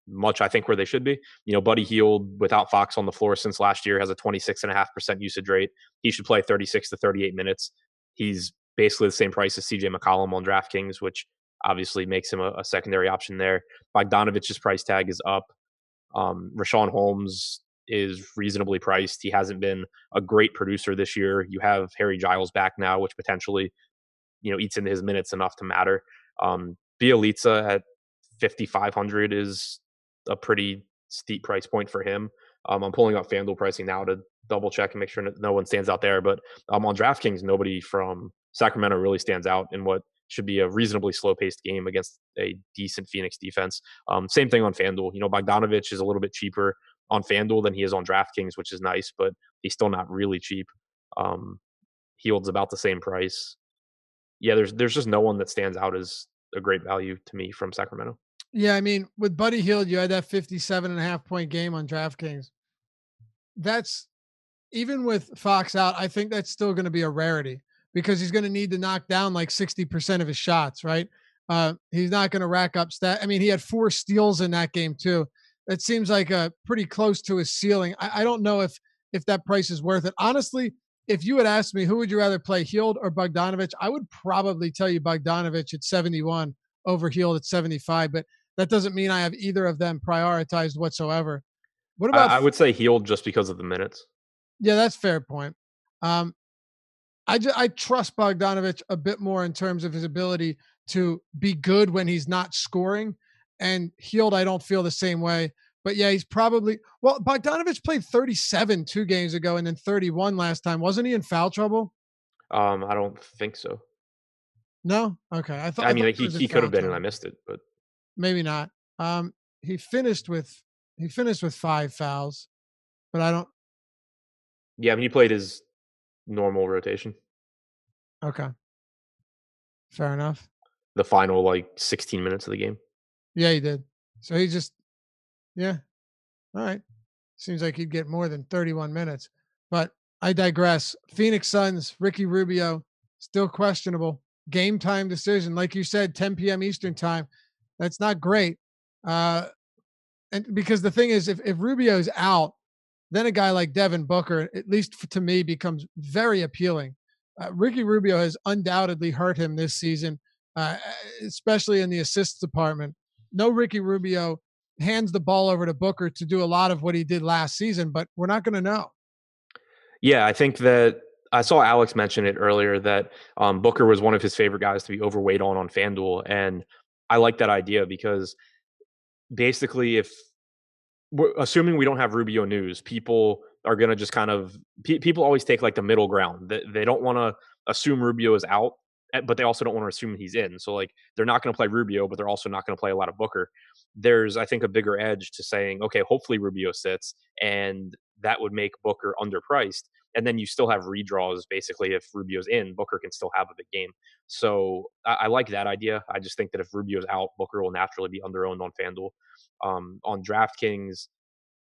much, I think, where they should be. Buddy Hield, without Fox on the floor since last year, has a 26.5% usage rate. He should play 36 to 38 minutes. He's basically the same price as CJ McCollum on DraftKings, which obviously makes him a secondary option there. Bogdanovic's price tag is up. Rashawn Holmes is reasonably priced. He hasn't been a great producer this year. You have Harry Giles back now, which potentially, eats into his minutes enough to matter. Bielitsa at 5,500 is a pretty steep price point for him. I'm pulling up FanDuel pricing now to double check and make sure no one stands out there. But on DraftKings, nobody from Sacramento really stands out in what should be a reasonably slow-paced game against a decent Phoenix defense. Same thing on FanDuel. Bogdanovich is a little bit cheaper on FanDuel than he is on DraftKings, which is nice, but he's still not really cheap. Hield's about the same price. Yeah, there's just no one that stands out as a great value to me from Sacramento. Yeah, I mean, with Buddy Hield, you had that 57.5 point game on DraftKings. That's even with Fox out, I think that's still going to be a rarity because he's going to need to knock down like 60% of his shots, right? He's not going to rack up stat. I mean, he had 4 steals in that game too. That seems like pretty close to his ceiling. I don't know if that price is worth it. Honestly, if you had asked me who would you rather play, Hield or Bogdanovich, I would probably tell you Bogdanovich at 71 over Hield at 75, but that doesn't mean I have either of them prioritized whatsoever. What about I would say Hield just because of the minutes. Yeah, that's a fair point. Um, I trust Bogdanovich a bit more in terms of his ability to be good when he's not scoring. And Hield, I don't feel the same way. But yeah, he's probably Bogdanovich played 37 2 games ago and then 31 last time. Wasn't he in foul trouble? I don't think so. No? Okay. I I mean, thought he could have been and I missed it, but maybe not. He finished with 5 fouls, but I don't. yeah, I mean, he played his normal rotation. Okay. Fair enough. The final like 16 minutes of the game. Yeah, he did. So he just, yeah. All right. Seems like he'd get more than 31 minutes. But I digress. Phoenix Suns, Ricky Rubio, still questionable. Game time decision. Like you said, 10 p.m. Eastern time. That's not great. And because the thing is, if Rubio's out, then a guy like Devin Booker, at least to me, becomes very appealing. Ricky Rubio has undoubtedly hurt him this season, especially in the assists department. No Ricky Rubio hands the ball over to Booker to do a lot of what he did last season, but we're not going to know. Yeah, I think that I saw Alex mention it earlier that Booker was one of his favorite guys to be overweight on FanDuel. And I like that idea because basically if we're assuming we don't have Rubio news, people are going to just kind of people always take like the middle ground. They don't want to assume Rubio is out, but they also don't want to assume he's in. So like they're not going to play Rubio, but they're also not going to play a lot of Booker. There's I think a bigger edge to saying, okay, hopefully Rubio sits, and that would make Booker underpriced. And then you still have redraws basically if Rubio's in, Booker can still have a big game. So I like that idea. I just think that if Rubio's out, Booker will naturally be underowned on FanDuel. On DraftKings,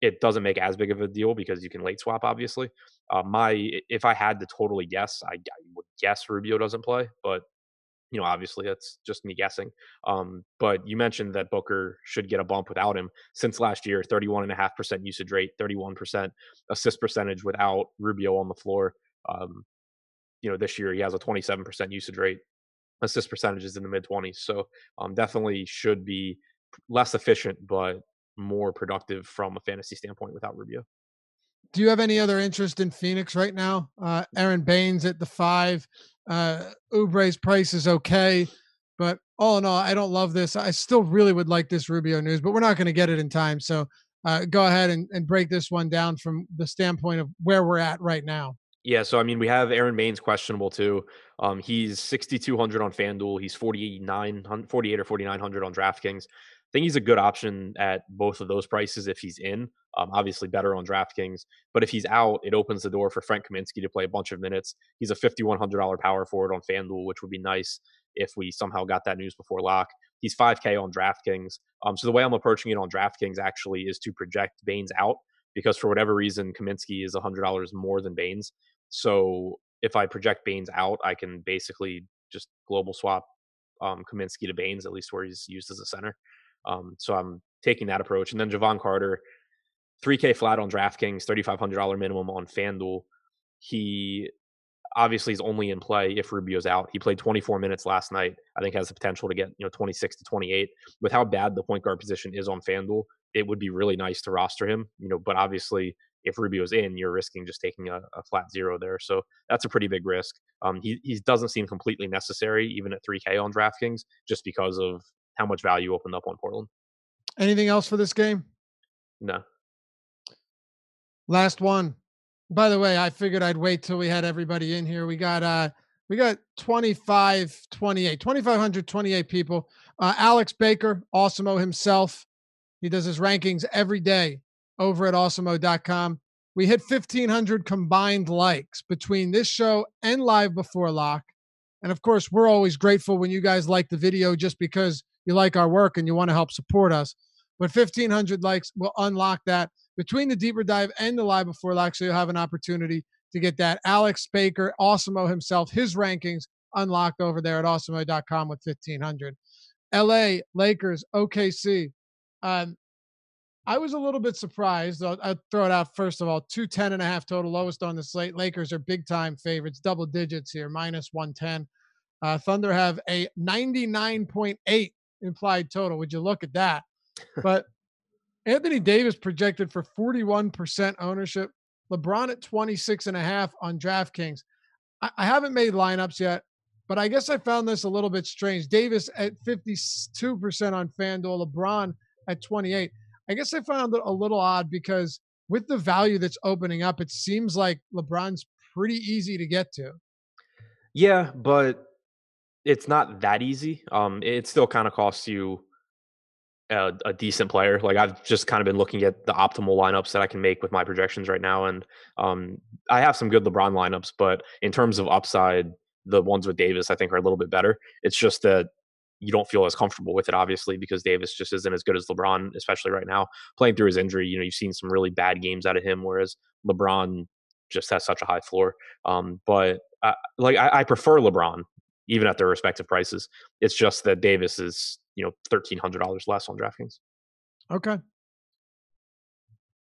it doesn't make as big of a deal because you can late swap, obviously. If I had to totally guess, I would guess Rubio doesn't play, but obviously that's just me guessing. But you mentioned that Booker should get a bump without him. Since last year, 31.5% usage rate, 31% assist percentage without Rubio on the floor. This year he has a 27% usage rate. Assist percentage is in the mid 20s. So definitely should be less efficient, but more productive from a fantasy standpoint without Rubio. Do you have any other interest in Phoenix right now? Aaron Baines at the 5. Oubre's price is okay, but all in all, I don't love this. I still really would like this Rubio news, but we're not going to get it in time. So go ahead and break this one down from the standpoint of where we're at right now. Yeah, so I mean, we have Aaron Baines questionable too. He's 6,200 on FanDuel. He's 48 or 4,900 on DraftKings. I think he's a good option at both of those prices if he's in. Obviously better on DraftKings, but if he's out, it opens the door for Frank Kaminsky to play a bunch of minutes. He's a $5,100 power forward on FanDuel, which would be nice if we somehow got that news before lock. He's 5K on DraftKings. So the way I'm approaching it on DraftKings actually is to project Baines out because for whatever reason, Kaminsky is $100 more than Baines. So if I project Baines out, I can basically just global swap Kaminsky to Baines, at least where he's used as a center. So I'm taking that approach. And then Javon Carter, 3K flat on DraftKings, $3,500 minimum on FanDuel. He obviously is only in play if Rubio's out. He played 24 minutes last night. I think has the potential to get 26 to 28. With how bad the point guard position is on FanDuel, it would be really nice to roster him. But obviously if Rubio's in, you're risking just taking a flat zero there. So that's a pretty big risk. He doesn't seem completely necessary even at 3K on DraftKings just because of how much value opened up on Portland. Anything else for this game? No. Last one. By the way, I figured I'd wait till we had everybody in here. We got 2,528 people. Alex Baker, Awesemo himself. He does his rankings every day over at awesemo.com. We hit 1,500 combined likes between this show and live before lock. And of course, we're always grateful when you guys like the video just because you like our work and you want to help support us. But 1,500 likes will unlock that. Between the deeper dive and the live before lock, so you'll have an opportunity to get that. Alex Baker, Awesemo himself, his rankings unlocked over there at awesemo.com with 1,500. LA, Lakers, OKC. I was a little bit surprised. I'll throw it out first of all. 210.5 total, lowest on the slate. Lakers are big time favorites, double digits here, minus 110. Thunder have a 99.8 implied total. Would you look at that? But Anthony Davis projected for 41% ownership. LeBron at 26.5 on DraftKings. I haven't made lineups yet, but I guess I found this a little bit strange. Davis at 52% on FanDuel, LeBron at 28. I guess I found it a little odd because with the value that's opening up, it seems like LeBron's pretty easy to get to. Yeah, but it's not that easy. It still kind of costs you a decent player. Like I've just kind of been looking at the optimal lineups that I can make with my projections right now, and I have some good LeBron lineups, but in terms of upside, the ones with Davis I think are a little bit better. It's just that you don't feel as comfortable with it, obviously, because Davis just isn't as good as LeBron, especially right now. Playing through his injury, you've seen some really bad games out of him, whereas LeBron just has such a high floor. But I prefer LeBron, even at their respective prices. It's just that Davis is, $1,300 less on DraftKings. Okay.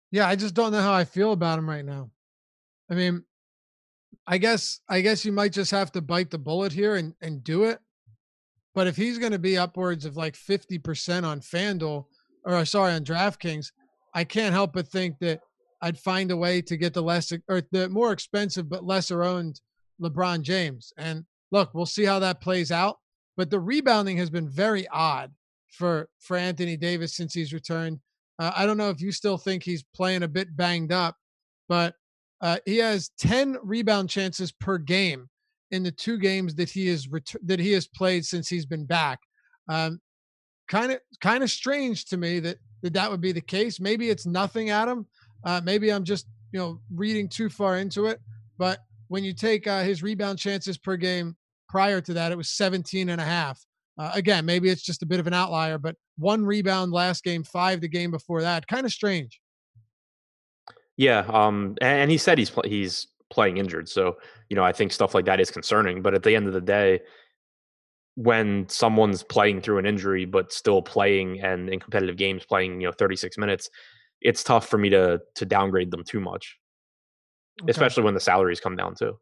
Yeah, I just don't know how I feel about him right now. I mean, I guess you might just have to bite the bullet here and do it. But if he's going to be upwards of like 50% on FanDuel, on DraftKings, I can't help but think that I'd find a way to get the more expensive but lesser owned LeBron James. And look, we'll see how that plays out. But the rebounding has been very odd for Anthony Davis since he's returned. I don't know if you still think he's playing a bit banged up, but he has 10 rebound chances per game in the 2 games that he has played since he's been back. Kind of strange to me that would be the case. Maybe it's nothing, Adam. Maybe I'm just reading too far into it. But when you take his rebound chances per game prior to that, it was 17.5. Again, maybe it's just a bit of an outlier, but 1 rebound last game, 5 the game before that. Kind of strange. Yeah, and he said he's playing injured, so I think stuff like that is concerning. But at the end of the day, when someone's playing through an injury but still playing and in competitive games playing 36 minutes, it's tough for me to downgrade them too much, especially when the salaries come down too.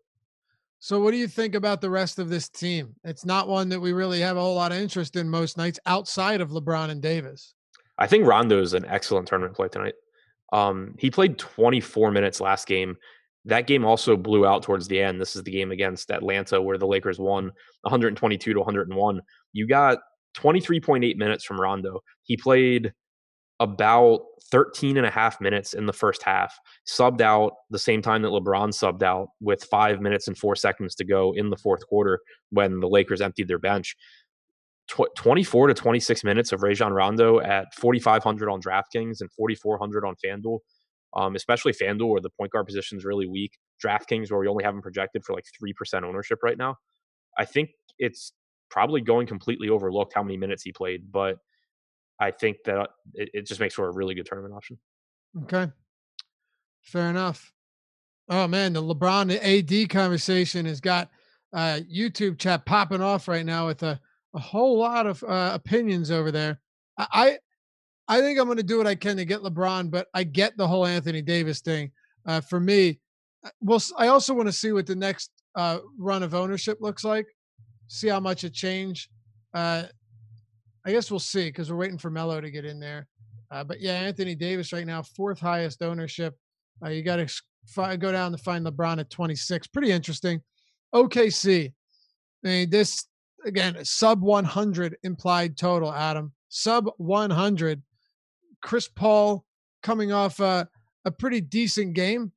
So what do you think about the rest of this team? It's not one that we really have a whole lot of interest in most nights outside of LeBron and Davis. I think Rondo is an excellent tournament play tonight. He played 24 minutes last game. That game also blew out towards the end. This is the game against Atlanta where the Lakers won 122 to 101. You got 23.8 minutes from Rondo. He played about 13 and a half minutes in the first half, subbed out the same time that LeBron subbed out with 5 minutes and 4 seconds to go in the fourth quarter when the Lakers emptied their bench. 24 to 26 minutes of Rajon Rondo at 4,500 on DraftKings and 4,400 on FanDuel, especially FanDuel where the point guard position is really weak. DraftKings where we only have him projected for like 3% ownership right now. I think it's probably going completely overlooked how many minutes he played, but I think that it just makes for a really good tournament option. Okay. Fair enough. Oh, man, the LeBron AD conversation has got YouTube chat popping off right now with a whole lot of opinions over there. I think I'm going to do what I can to get LeBron, but I get the whole Anthony Davis thing. For me, I also want to see what the next run of ownership looks like, see how much it changed. I guess we'll see because we're waiting for Melo to get in there. But yeah, Anthony Davis right now, 4th highest ownership. You got to go down to find LeBron at 26. Pretty interesting. OKC. I mean, this, again, sub 100 implied total, Adam. Sub 100. Chris Paul coming off a pretty decent game,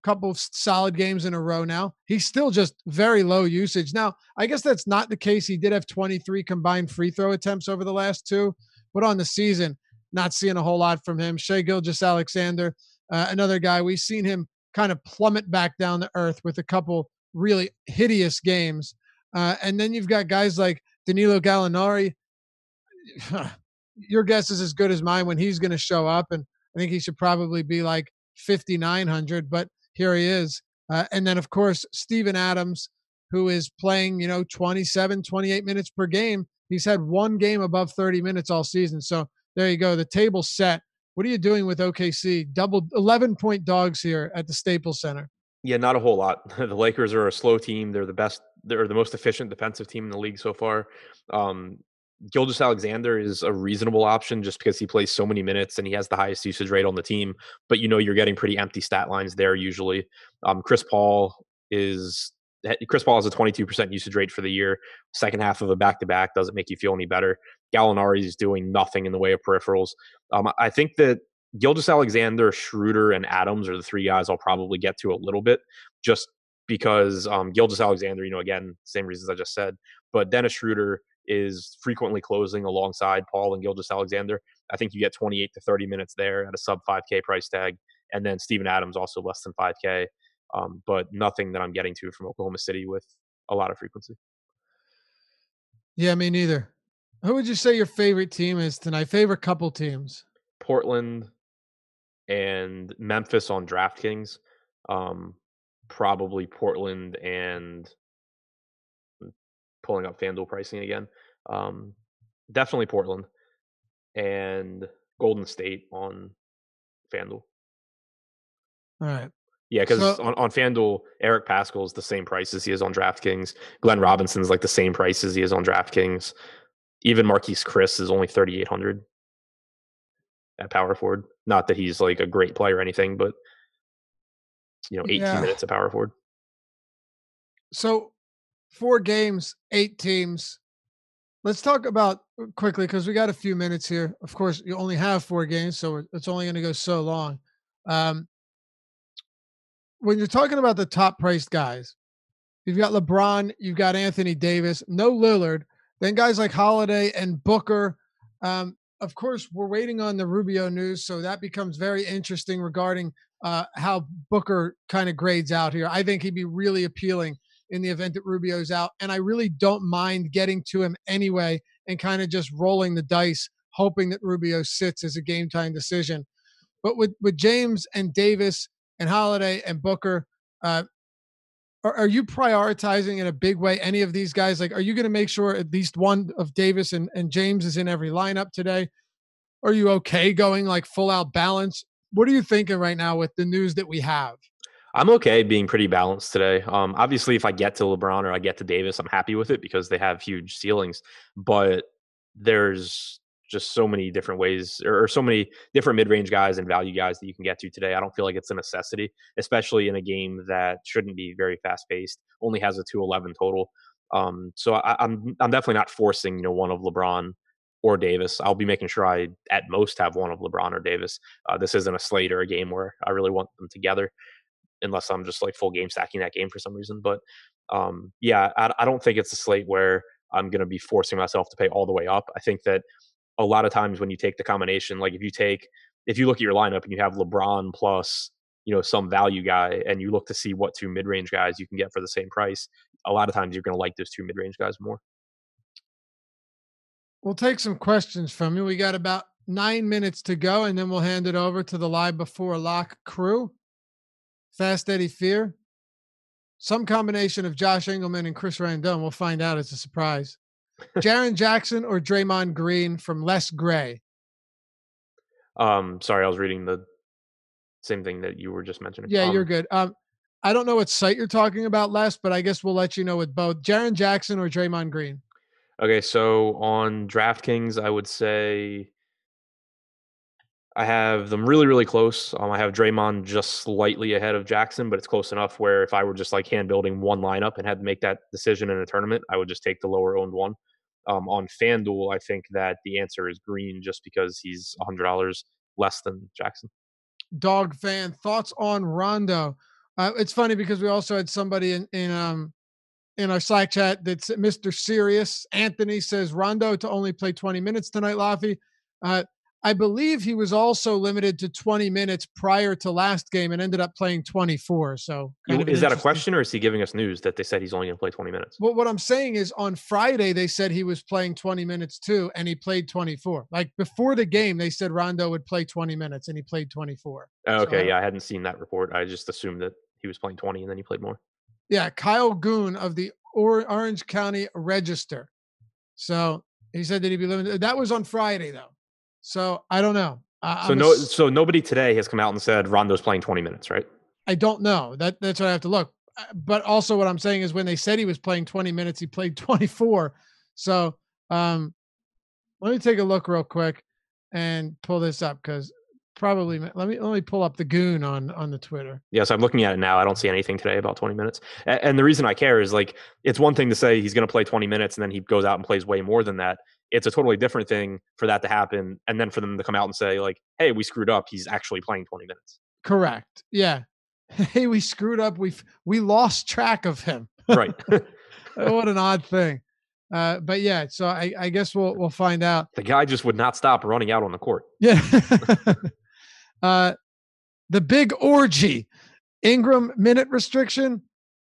couple of solid games in a row now. He's still just very low usage. Now, I guess that's not the case. He did have 23 combined free throw attempts over the last 2, but on the season, not seeing a whole lot from him. Shai Gilgeous-Alexander, another guy, we've seen him kind of plummet back down to earth with a couple really hideous games. And then you've got guys like Danilo Gallinari. Your guess is as good as mine when he's going to show up. And I think he should probably be like 5,900, but here he is. And then, of course, Steven Adams, who is playing, 27, 28 minutes per game. He's had one game above 30 minutes all season. So there you go. The table's set. What are you doing with OKC? Double 11-point dogs here at the Staples Center. Yeah, not a whole lot. The Lakers are a slow team. They're the best. They're the most efficient defensive team in the league so far. Gilgeous Alexander is a reasonable option just because he plays so many minutes and he has the highest usage rate on the team. But you're getting pretty empty stat lines there usually. Chris Paul has a 22% usage rate for the year. Second half of a back-to-back doesn't make you feel any better. Gallinari is doing nothing in the way of peripherals. I think that Gilgeous Alexander, Schroeder, and Adams are the three guys I'll probably get to a little bit just because Gilgeous Alexander, again, same reasons I just said. But Dennis Schroeder is frequently closing alongside Paul and Gilgeous Alexander. I think you get 28 to 30 minutes there at a sub 5K price tag. And then Steven Adams also less than 5K, but nothing that I'm getting to from Oklahoma City with a lot of frequency. Yeah, me neither. Who would you say your favorite team is tonight? Favorite couple teams? Portland and Memphis on DraftKings. Probably Portland and pulling up FanDuel pricing again. Definitely Portland and Golden State on FanDuel. All right. Yeah, because on FanDuel, Eric Pascal is the same price as he is on DraftKings. Glenn Robinson's like the same price as he is on DraftKings. Even Marquise Chris is only 3,800 at power forward. Not that he's like a great player or anything, but 18 minutes at power forward. So 4 games, 8 teams. Let's talk about quickly because we got a few minutes here. Of course, you only have 4 games, so it's only going to go so long. When you're talking about the top priced guys, you've got LeBron, you've got Anthony Davis, no Lillard, then guys like Holiday and Booker. Of course, we're waiting on the Rubio news, so that becomes very interesting regarding how Booker kind of grades out here. I think he'd be really appealing in the event that Rubio's out, and I really don't mind getting to him anyway and kind of just rolling the dice, hoping that Rubio sits as a game time decision. But with James and Davis and Holiday and Booker, are you prioritizing in a big way any of these guys? Like, are you going to make sure at least one of Davis and James is in every lineup today? Are you okay going like full out balance? What are you thinking right now with the news that we have? I'm okay being pretty balanced today. Obviously, if I get to LeBron or I get to Davis, I'm happy with it because they have huge ceilings. But there's just so many different ways or so many different mid-range guys and value guys that you can get to today. I don't feel like it's a necessity, especially in a game that shouldn't be very fast-paced, only has a 211 total. So I'm definitely not forcing one of LeBron or Davis. I'll be making sure I at most have one of LeBron or Davis. This isn't a slate or a game where I really want them together, unless I'm just like full game stacking that game for some reason. But I don't think it's a slate where I'm going to be forcing myself to pay all the way up. I think that a lot of times when you take the combination, like if you look at your lineup and you have LeBron plus, some value guy and you look to see what 2 mid-range guys you can get for the same price, a lot of times you're going to like those 2 mid-range guys more. We'll take some questions from you. We got about 9 minutes to go, and then we'll hand it over to the Live Before Lock crew. Fast Eddie Fear. Some combination of Josh Engelman and Chris Randone. We'll find out. It's a surprise. Jaren Jackson or Draymond Green from Les Gray? Sorry, I was reading the same thing that you were just mentioning. Yeah, you're good. I don't know what site you're talking about, Les, but I guess we'll let you know with both. Jaren Jackson or Draymond Green? Okay, so on DraftKings, I would say I have them really, really close. I have Draymond just slightly ahead of Jackson, but it's close enough where if I were just like hand building one lineup and had to make that decision in a tournament, I would just take the lower owned one. On FanDuel, I think that the answer is Green just because he's $100 less than Jackson. Dog fan, thoughts on Rondo? It's funny because we also had somebody in our Slack chat that's Mr. Serious. Anthony says Rondo to only play 20 minutes tonight, Laffy. I believe he was also limited to 20 minutes prior to last game and ended up playing 24. So is that a question, or is he giving us news that they said he's only going to play 20 minutes? Well, what I'm saying is on Friday, they said he was playing 20 minutes too, and he played 24. Like before the game, they said Rondo would play 20 minutes and he played 24. Okay. So, I hadn't seen that report. I just assumed that he was playing 20 and then he played more. Yeah. Kyle Goon of the Orange County Register. So he said that he'd be limited. That was on Friday though. So I don't know. So nobody today has come out and said Rondo's playing 20 minutes, right? I don't know. That's what I have to look. But also what I'm saying is when they said he was playing 20 minutes, he played 24. So let me take a look real quick and pull this up because probably let me pull up the Goon on the Twitter. Yes, I'm looking at it now. I don't see anything today about 20 minutes. And the reason I care is like it's one thing to say he's going to play 20 minutes and then he goes out and plays way more than that. It's a totally different thing for that to happen and then for them to come out and say like, hey, we screwed up. He's actually playing 20 minutes. Correct. Yeah. Hey, we screwed up. We lost track of him. Right. What an odd thing. But yeah, so I guess we'll find out. The guy just would not stop running out on the court. Yeah. The big orgy. Ingram minute restriction?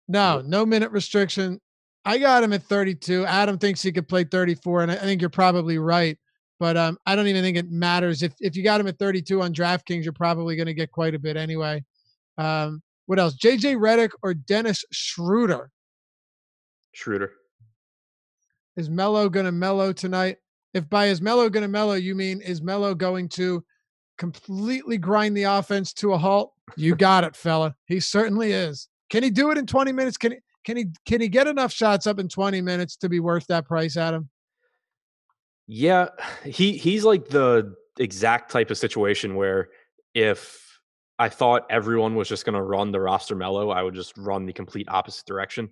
No minute restriction. I got him at 32. Adam thinks he could play 34, and I think you're probably right. But I don't even think it matters. If you got him at 32 on DraftKings, you're probably going to get quite a bit anyway. What else? JJ Redick or Dennis Schroeder? Schroeder. Is Melo going to mellow tonight? If by is Melo going to mellow, you mean is Melo going to completely grind the offense to a halt? You got it, fella. He certainly is. Can he do it in 20 minutes? Can he get enough shots up in 20 minutes to be worth that price, Adam? Yeah, he's like the exact type of situation where if I thought everyone was just going to run the roster Melo, I would just run the complete opposite direction.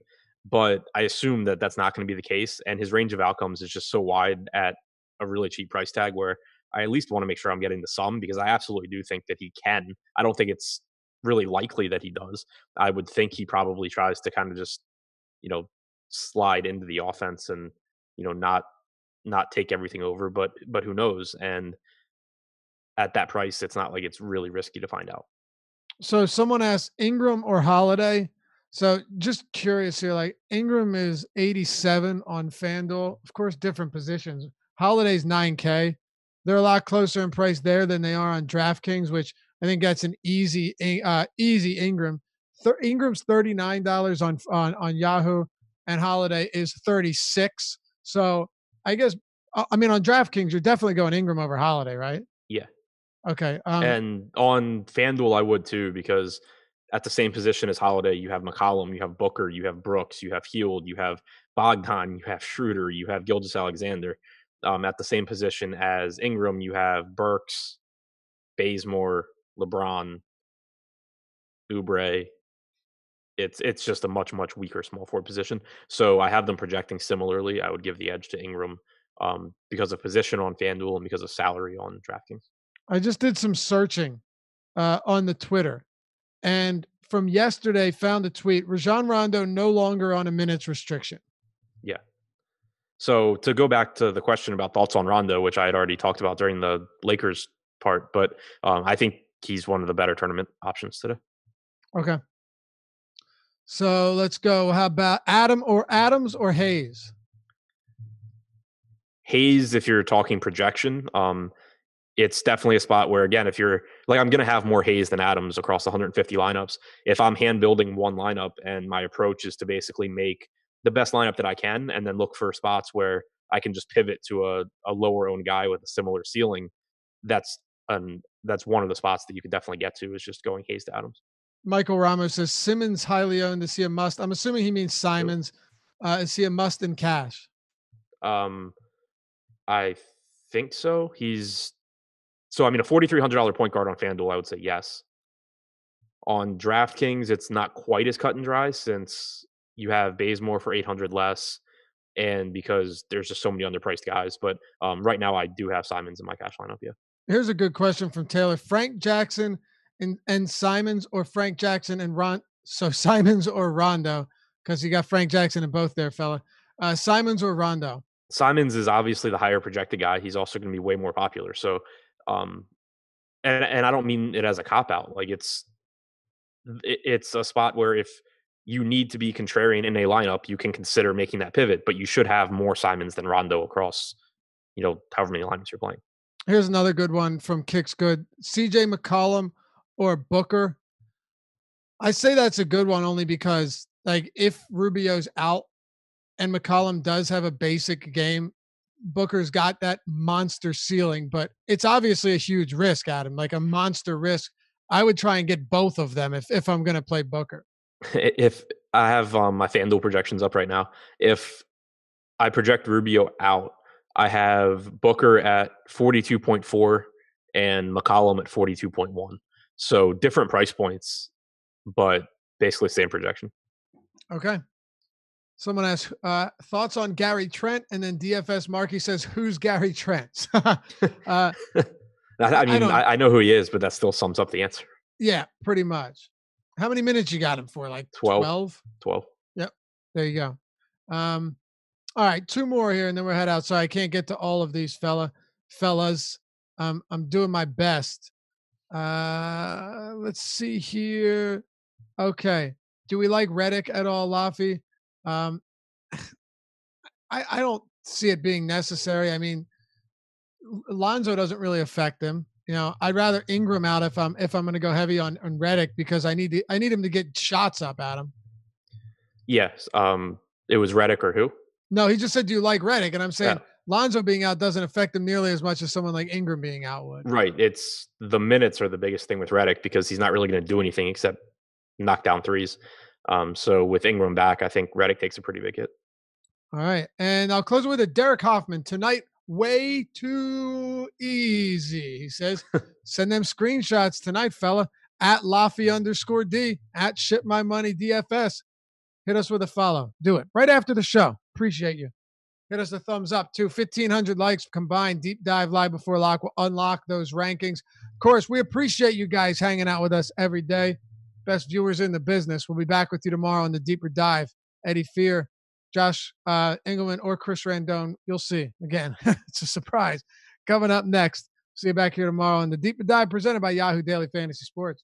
But I assume that that's not going to be the case. And his range of outcomes is just so wide at a really cheap price tag where I at least want to make sure I'm getting the sum because I absolutely do think that he can. I don't think it's really likely that he does. I would think he probably tries to kind of just, slide into the offense and, not take everything over, but who knows? And at that price, it's not like it's really risky to find out. So someone asked Ingram or Holiday. So just curious here, like Ingram is 87 on FanDuel. Of course, different positions. Holiday's 9K. They're a lot closer in price there than they are on DraftKings, which I think that's an easy Ingram. Ingram's $39 on Yahoo, and Holiday is $36. So I guess on DraftKings, you're definitely going Ingram over Holiday, right? Yeah. Okay. And on FanDuel, I would too, because at the same position as Holiday, you have McCollum, you have Booker, you have Brooks, you have Hield, you have Bogdan, you have Schroeder, you have Gilgeous-Alexander. At the same position as Ingram, you have Burks, Bazemore, LeBron, Oubre. It's just a much, much weaker small forward position. So I have them projecting similarly. I would give the edge to Ingram because of position on FanDuel and because of salary on DraftKings. I just did some searching on the Twitter. And from yesterday, found a tweet, Rajon Rondo no longer on a minutes restriction. Yeah. So to go back to the question about thoughts on Rondo, which I had already talked about during the Lakers part, but I think he's one of the better tournament options today. Okay. So let's go. How about Adams or Hayes? Hayes, if you're talking projection, it's definitely a spot where, again, if you're like, I'm going to have more Hayes than Adams across 150 lineups. If I'm hand building one lineup and my approach is to basically make the best lineup that I can and then look for spots where I can just pivot to a lower owned guy with a similar ceiling, that's one of the spots that you could definitely get to is just going Hayes to Adams. Michael Ramos says Simmons highly owned. Is he a must? I'm assuming he means Simons. Is he a must in cash? I think so. A $4,300 point guard on FanDuel, I would say yes. On DraftKings, it's not quite as cut and dry since you have Bazemore for $800 less, and because there's just so many underpriced guys. But right now, I do have Simons in my cash lineup. Yeah. Here's a good question from Taylor: Frank Jackson and Simons, or Frank Jackson and Simons or Rondo, because you got Frank Jackson in both there, fella. Simons or Rondo? Simons is obviously the higher projected guy. He's also going to be way more popular. So And I don't mean it as a cop out. Like it's a spot where if you need to be contrarian in a lineup, you can consider making that pivot, but you should have more Simons than Rondo across, however many lineups you're playing. Here's another good one from Kicks Good. CJ McCollum or Booker. I say that's a good one only because, like, if Rubio's out and McCollum does have a basic game, Booker's got that monster ceiling, but it's obviously a huge risk, Adam, like a monster risk. I would try and get both of them if I'm going to play Booker. If I have my FanDuel projections up right now, if I project Rubio out, I have Booker at 42.4 and McCollum at 42.1. So different price points, but basically same projection. Okay. Someone asks thoughts on Gary Trent, and then DFS Marky says, "Who's Gary Trent?" I know who he is, but that still sums up the answer. Yeah, pretty much. How many minutes you got him for? Like 12? 12. Yep. There you go. All right, 2 more here, and then we'll head out. So I can't get to all of these fellas. I'm doing my best. Let's see here. Okay. Do we like Redick at all, Laffy? I don't see it being necessary. I mean, Lonzo doesn't really affect him. I'd rather Ingram out if I'm going to go heavy on Redick because I need him to get shots up at him. Yes. It was Redick or who? No, he just said, "Do you like Redick?" And I'm saying Lonzo being out doesn't affect him nearly as much as someone like Ingram being out would. Right. It's the minutes are the biggest thing with Redick because he's not really going to do anything except knock down threes. So with Ingram back, I think Redick takes a pretty big hit. All right. And I'll close with a Derek Hoffman tonight. Way too easy. He says, send them screenshots tonight, fella, at Laffy_D, at Ship My Money DFS. Hit us with a follow. Do it right after the show. Appreciate you. Hit us a thumbs up too. 1,500 likes combined. Deep dive live before lock will unlock those rankings. Of course, we appreciate you guys hanging out with us every day. Best viewers in the business. We'll be back with you tomorrow on the deeper dive. Eddie Fear, Josh Engelman, or Chris Randone. You'll see. Again, it's a surprise. Coming up next. See you back here tomorrow on the deeper dive presented by Yahoo Daily Fantasy Sports.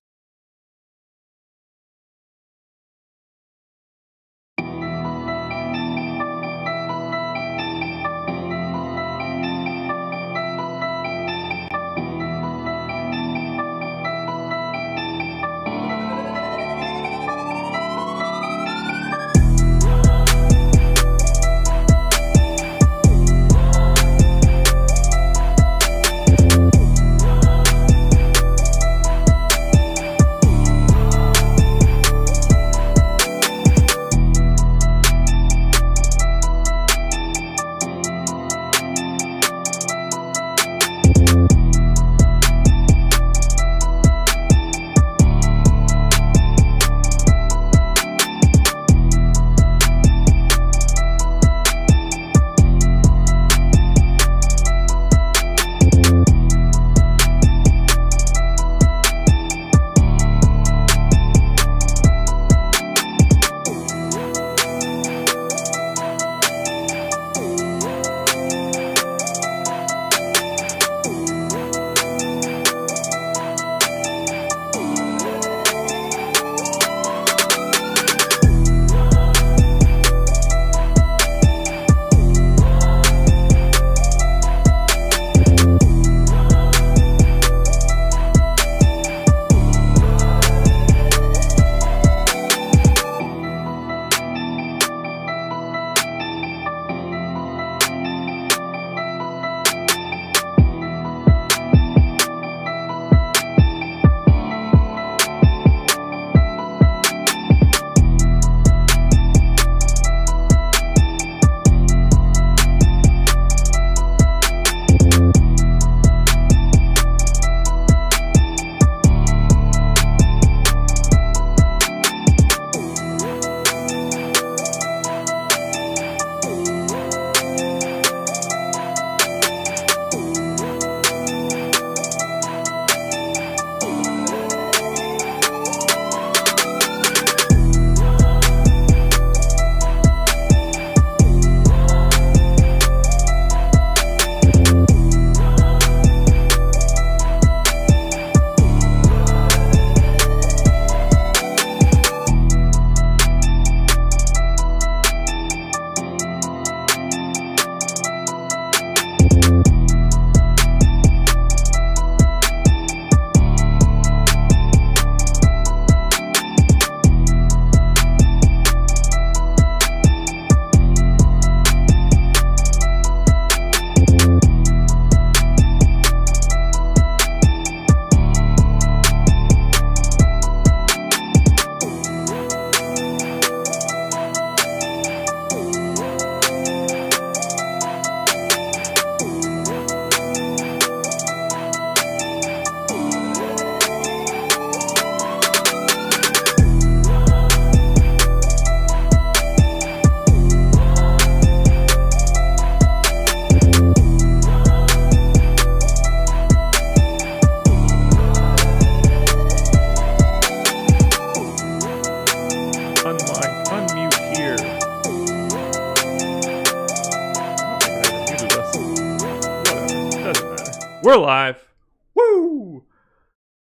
We're live. Woo!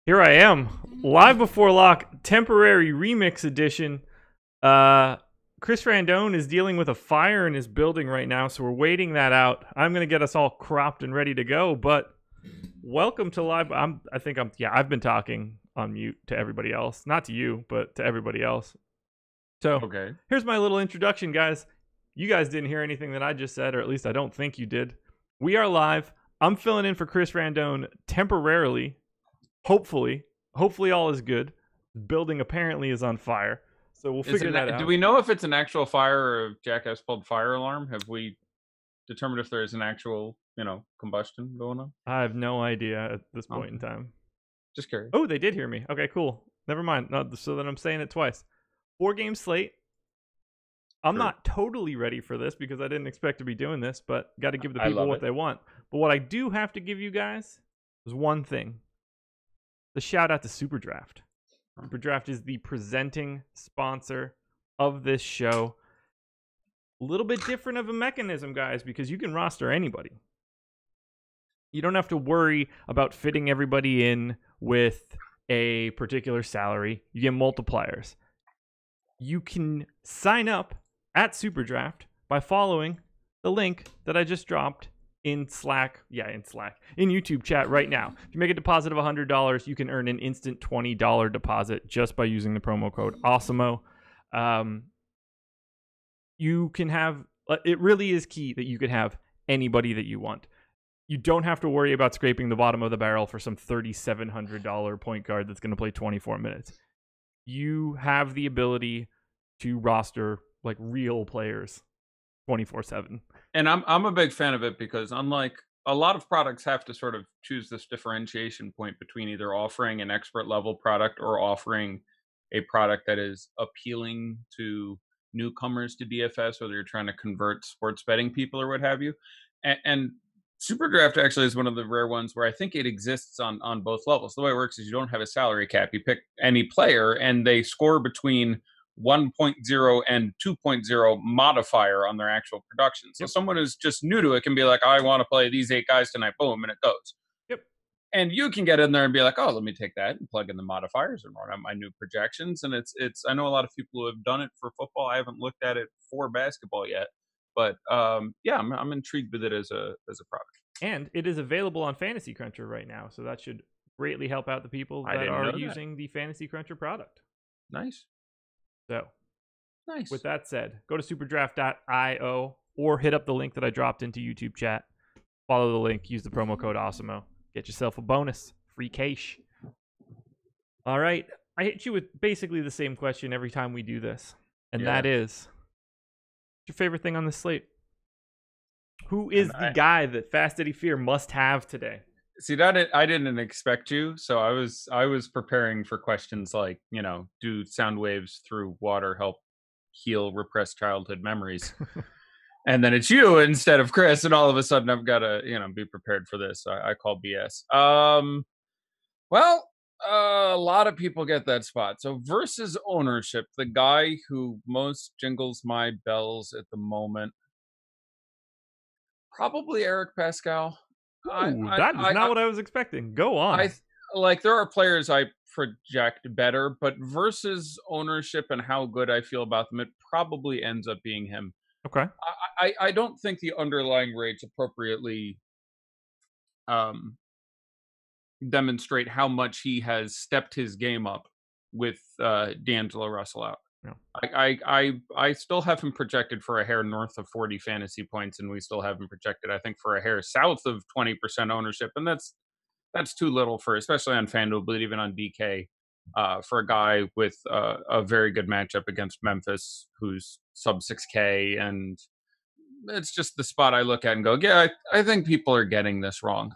Here I am, live before lock, temporary remix edition. Chris Randone is dealing with a fire in his building right now, so we're waiting that out. I'm gonna get us all cropped and ready to go. But welcome to live. I've been talking on mute to everybody else, not to you, but to everybody else. So okay, here's my little introduction, guys. You guys didn't hear anything that I just said, or at least I don't think you did. We are live. I'm filling in for Chris Randone temporarily. Hopefully all is good. The building apparently is on fire, so we'll figure that out. Do we know if it's an actual fire or if Jackass pulled fire alarm? Have we determined if there is an actual, combustion going on? I have no idea at this point in time. Just curious. Oh, they did hear me. Okay, cool. Never mind. No, so then I'm saying it twice. 4-game slate. I'm not totally ready for this because I didn't expect to be doing this, but got to give the people what they want. But what I do have to give you guys is one thing. The shout out to Super Draft. Super Draft is the presenting sponsor of this show. A little bit different of a mechanism, guys, because you can roster anybody. You don't have to worry about fitting everybody in with a particular salary. You get multipliers. You can sign up at Super Draft by following the link that I just dropped in Slack. In YouTube chat right now. If you make a deposit of $100, you can earn an instant $20 deposit just by using the promo code AWESOMO. You can have, it really is key that you can have anybody that you want. You don't have to worry about scraping the bottom of the barrel for some $3,700 point guard that's going to play 24 minutes. You have the ability to roster like real players 24/7. And I'm a big fan of it because unlike a lot of products have to sort of choose this differentiation point between either offering an expert level product or offering a product that is appealing to newcomers to DFS, whether you're trying to convert sports betting people or what have you. And Super Draft actually is one of the rare ones where I think it exists on both levels. The way it works is you don't have a salary cap. You pick any player and they score between 1.0 and 2.0 modifier on their actual production. So someone who's just new to it can be like, I want to play these 8 guys tonight, boom, and it goes. Yep. And you can get in there and be like, oh, let me take that and plug in the modifiers and run out my new projections. And it's I know a lot of people who have done it for football. I haven't looked at it for basketball yet. But I'm intrigued with it as a product. And it is available on Fantasy Cruncher right now, so that should greatly help out the people that are using the Fantasy Cruncher product. Nice. So, nice. With that said, go to superdraft.io or hit up the link that I dropped into YouTube chat. Follow the link, use the promo code AWESOMO. Get yourself a bonus, free cash. All right, I hit you with basically the same question every time we do this, and that is, what's your favorite thing on the slate? Who is the guy that Fast Eddie Fear must have today? See, that I didn't expect you, so I was preparing for questions like, do sound waves through water help heal repressed childhood memories? And then it's you instead of Chris, and all of a sudden I've got to, be prepared for this. I call BS. Well, a lot of people get that spot. So versus ownership, the guy who most jingles my bells at the moment, probably Eric Pascal. That is not what I was expecting. Go on. There are players I project better, but versus ownership and how good I feel about them, it probably ends up being him. Okay. I don't think the underlying rates appropriately demonstrate how much he has stepped his game up with D'Angelo Russell out. Yeah. I still have him projected for a hair north of 40 fantasy points, and we still have him projected, I think, for a hair south of 20% ownership, and that's too little for, especially on FanDuel, but even on DK, for a guy with a very good matchup against Memphis, who's sub 6K, and it's just the spot I look at and go, yeah, I think people are getting this wrong.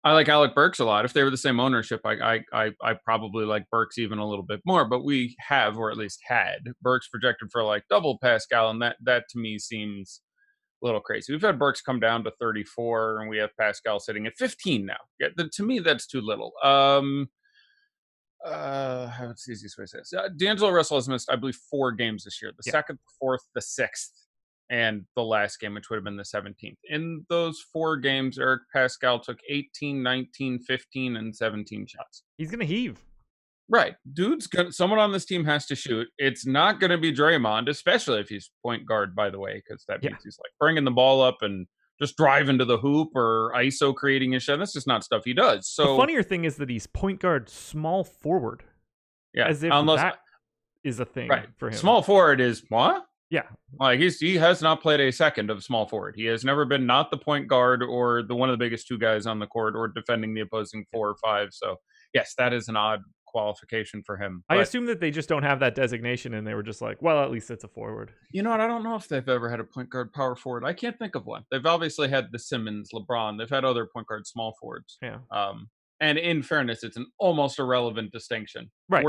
I like Alec Burks a lot. If they were the same ownership, I probably like Burks even a little bit more. But we have, or at least had, Burks projected for like double Pascal, and that to me seems a little crazy. We've had Burks come down to 34, and we have Pascal sitting at 15 now. Yeah, to me, that's too little. What's the easiest way to say this? D'Angelo Russell has missed, I believe, 4 games this year. The second, the 4th, the 6th. and the last game, which would have been the 17th. In those 4 games, Eric Pascal took 18, 19, 15, and 17 shots. He's going to heave. Right. Someone on this team has to shoot. It's not going to be Draymond, especially if he's point guard, by the way, because that means he's like bringing the ball up and just driving to the hoop or ISO creating a shot. That's just not stuff he does. So the funnier thing is that he's point guard, small forward. Yeah. As if that is a thing for him. Small forward is what? Yeah. Like he has not played a second of small forward. He has never been not the point guard or the one of the biggest 2 guys on the court or defending the opposing 4 or 5. So yes, that is an odd qualification for him. I assume that they just don't have that designation and they were just like, well, at least it's a forward. You know what? I don't know if they've ever had a point guard power forward. I can't think of one. They've obviously had the Simmons, LeBron. They've had other point guard small forwards. Yeah. And in fairness, it's an almost irrelevant distinction. Right.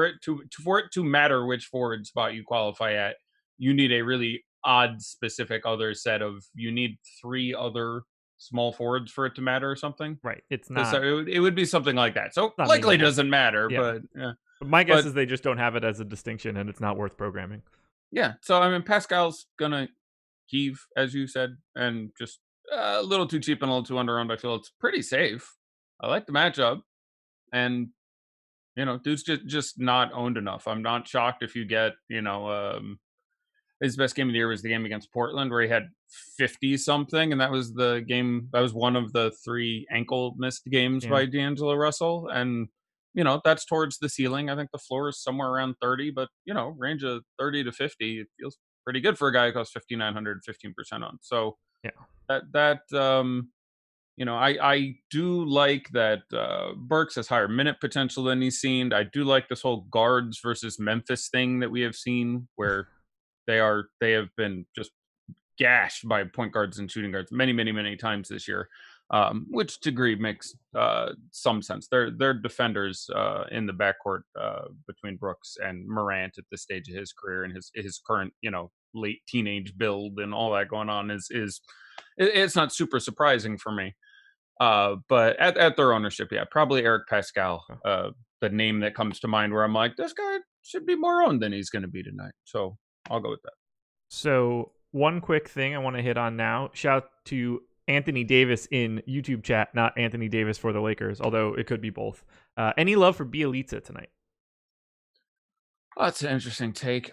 For it to matter which forward spot you qualify at, you need a really odd specific other set of, you need 3 other small forwards for it to matter or something. Right. It's not. So it would be something like that. So likely doesn't matter, but my guess is they just don't have it as a distinction and it's not worth programming. Yeah. So, I mean, Pascal's going to heave, as you said, and just a little too cheap and a little too underowned. I feel it's pretty safe. I like the matchup. And, dude's just not owned enough. I'm not shocked if you get, his best game of the year was the game against Portland where he had 50 something. And that was the game. That was one of the 3 ankle missed games by D'Angelo Russell. And, that's towards the ceiling. I think the floor is somewhere around 30, but, range of 30 to 50, it feels pretty good for a guy who costs 5,900, 15% on. So I do like that Burks has higher minute potential than he's seen. I do like this whole guards versus Memphis thing that we have seen where they have been just gashed by point guards and shooting guards many, many, many times this year, which degree makes some sense. They're defenders in the backcourt between Brooks and Morant at this stage of his career and his current, late teenage build and all that going on is it's not super surprising for me. But at their ownership, probably Eric Pascal, the name that comes to mind where I'm like, this guy should be more owned than he's going to be tonight. So I'll go with that. So one quick thing I want to hit on now. Shout to Anthony Davis in YouTube chat, not Anthony Davis for the Lakers, although it could be both. Any love for Bielitsa tonight? That's an interesting take.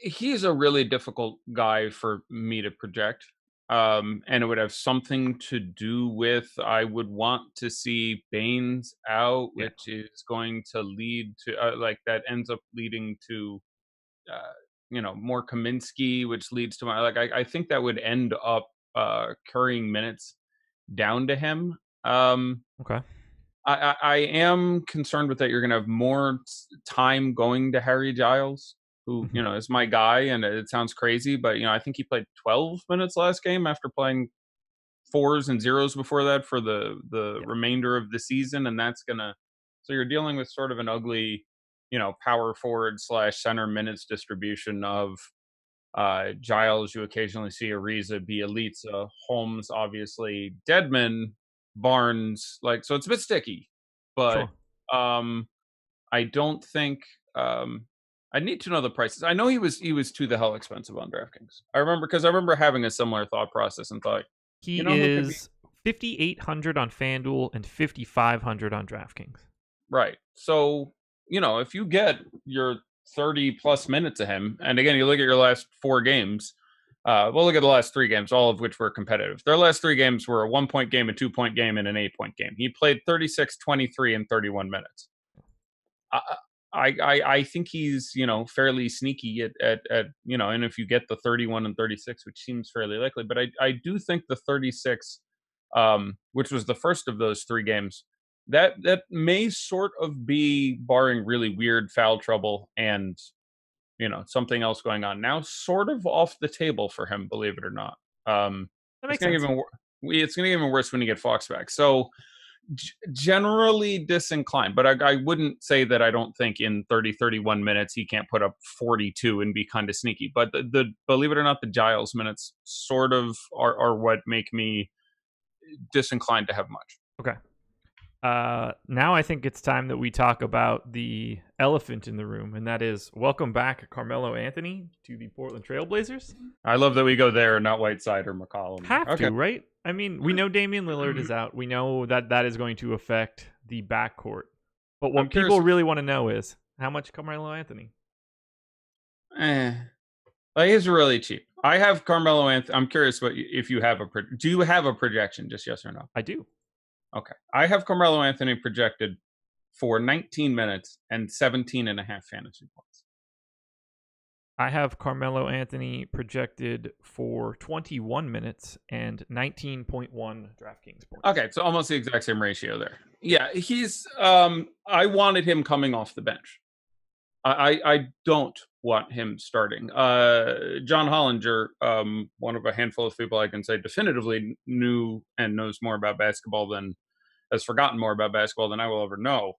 He's a really difficult guy for me to project. And it would have something to do with, I would want to see Baines out, which is going to lead to that ends up leading to, more Kaminsky, which leads to I think that would end up carrying minutes down to him. Okay. I am concerned with that. You're going to have more time going to Harry Giles, who, is my guy, and it sounds crazy, but, I think he played 12 minutes last game after playing 4s and 0s before that for the remainder of the season. And that's so you're dealing with sort of an ugly, power forward / center minutes distribution of Giles. You occasionally see Ariza, Bielitsa, Holmes, obviously, Dedmon, Barnes, so it's a bit sticky, but I don't think, I need to know the prices. I know he was to the hell expensive on DraftKings. I remember having a similar thought process and thought he is 5,800 on FanDuel and 5,500 on DraftKings. Right. So, if you get your 30 plus minutes of him, and again, you look at your last 4 games, look at the last 3 games, all of which were competitive. Their last 3 games were a 1-point game, a 2-point game, and an 8-point game. He played 36, 23, and 31 minutes. I think he's, fairly sneaky at and if you get the 31 and 36, which seems fairly likely, but I do think the 36, which was the first of those 3 games, that may sort of be, barring really weird foul trouble and, something else going on now, sort of off the table for him, believe it or not. That makes sense. It's going to get even worse when you get Fox back. So, generally disinclined, but I wouldn't say that I don't think in 30-31 minutes he can't put up 42 and be kind of sneaky, but the believe it or not, the Giles minutes sort of are what make me disinclined to have much. Okay. Now I think it's time that we talk about the elephant in the room, and that is welcome back Carmelo Anthony to the Portland Trailblazers. I love that we go there, not Whiteside or McCollum. Have to, right? I mean, we know Damian Lillard is out. We know that is going to affect the backcourt. But what people really want to know is how much Carmelo Anthony? Like, he's really cheap. I have Carmelo Anthony. I'm curious if you have do you have a projection? Just yes or no? I do. Okay. I have Carmelo Anthony projected for 19 minutes and 17 and a half fantasy points. I have Carmelo Anthony projected for 21 minutes and 19.1 DraftKings points. Okay, so almost the exact same ratio there. Yeah, he's I wanted him coming off the bench. I don't want him starting. John Hollinger, one of a handful of people I can say definitively knew and knows more about basketball has forgotten more about basketball than I will ever know,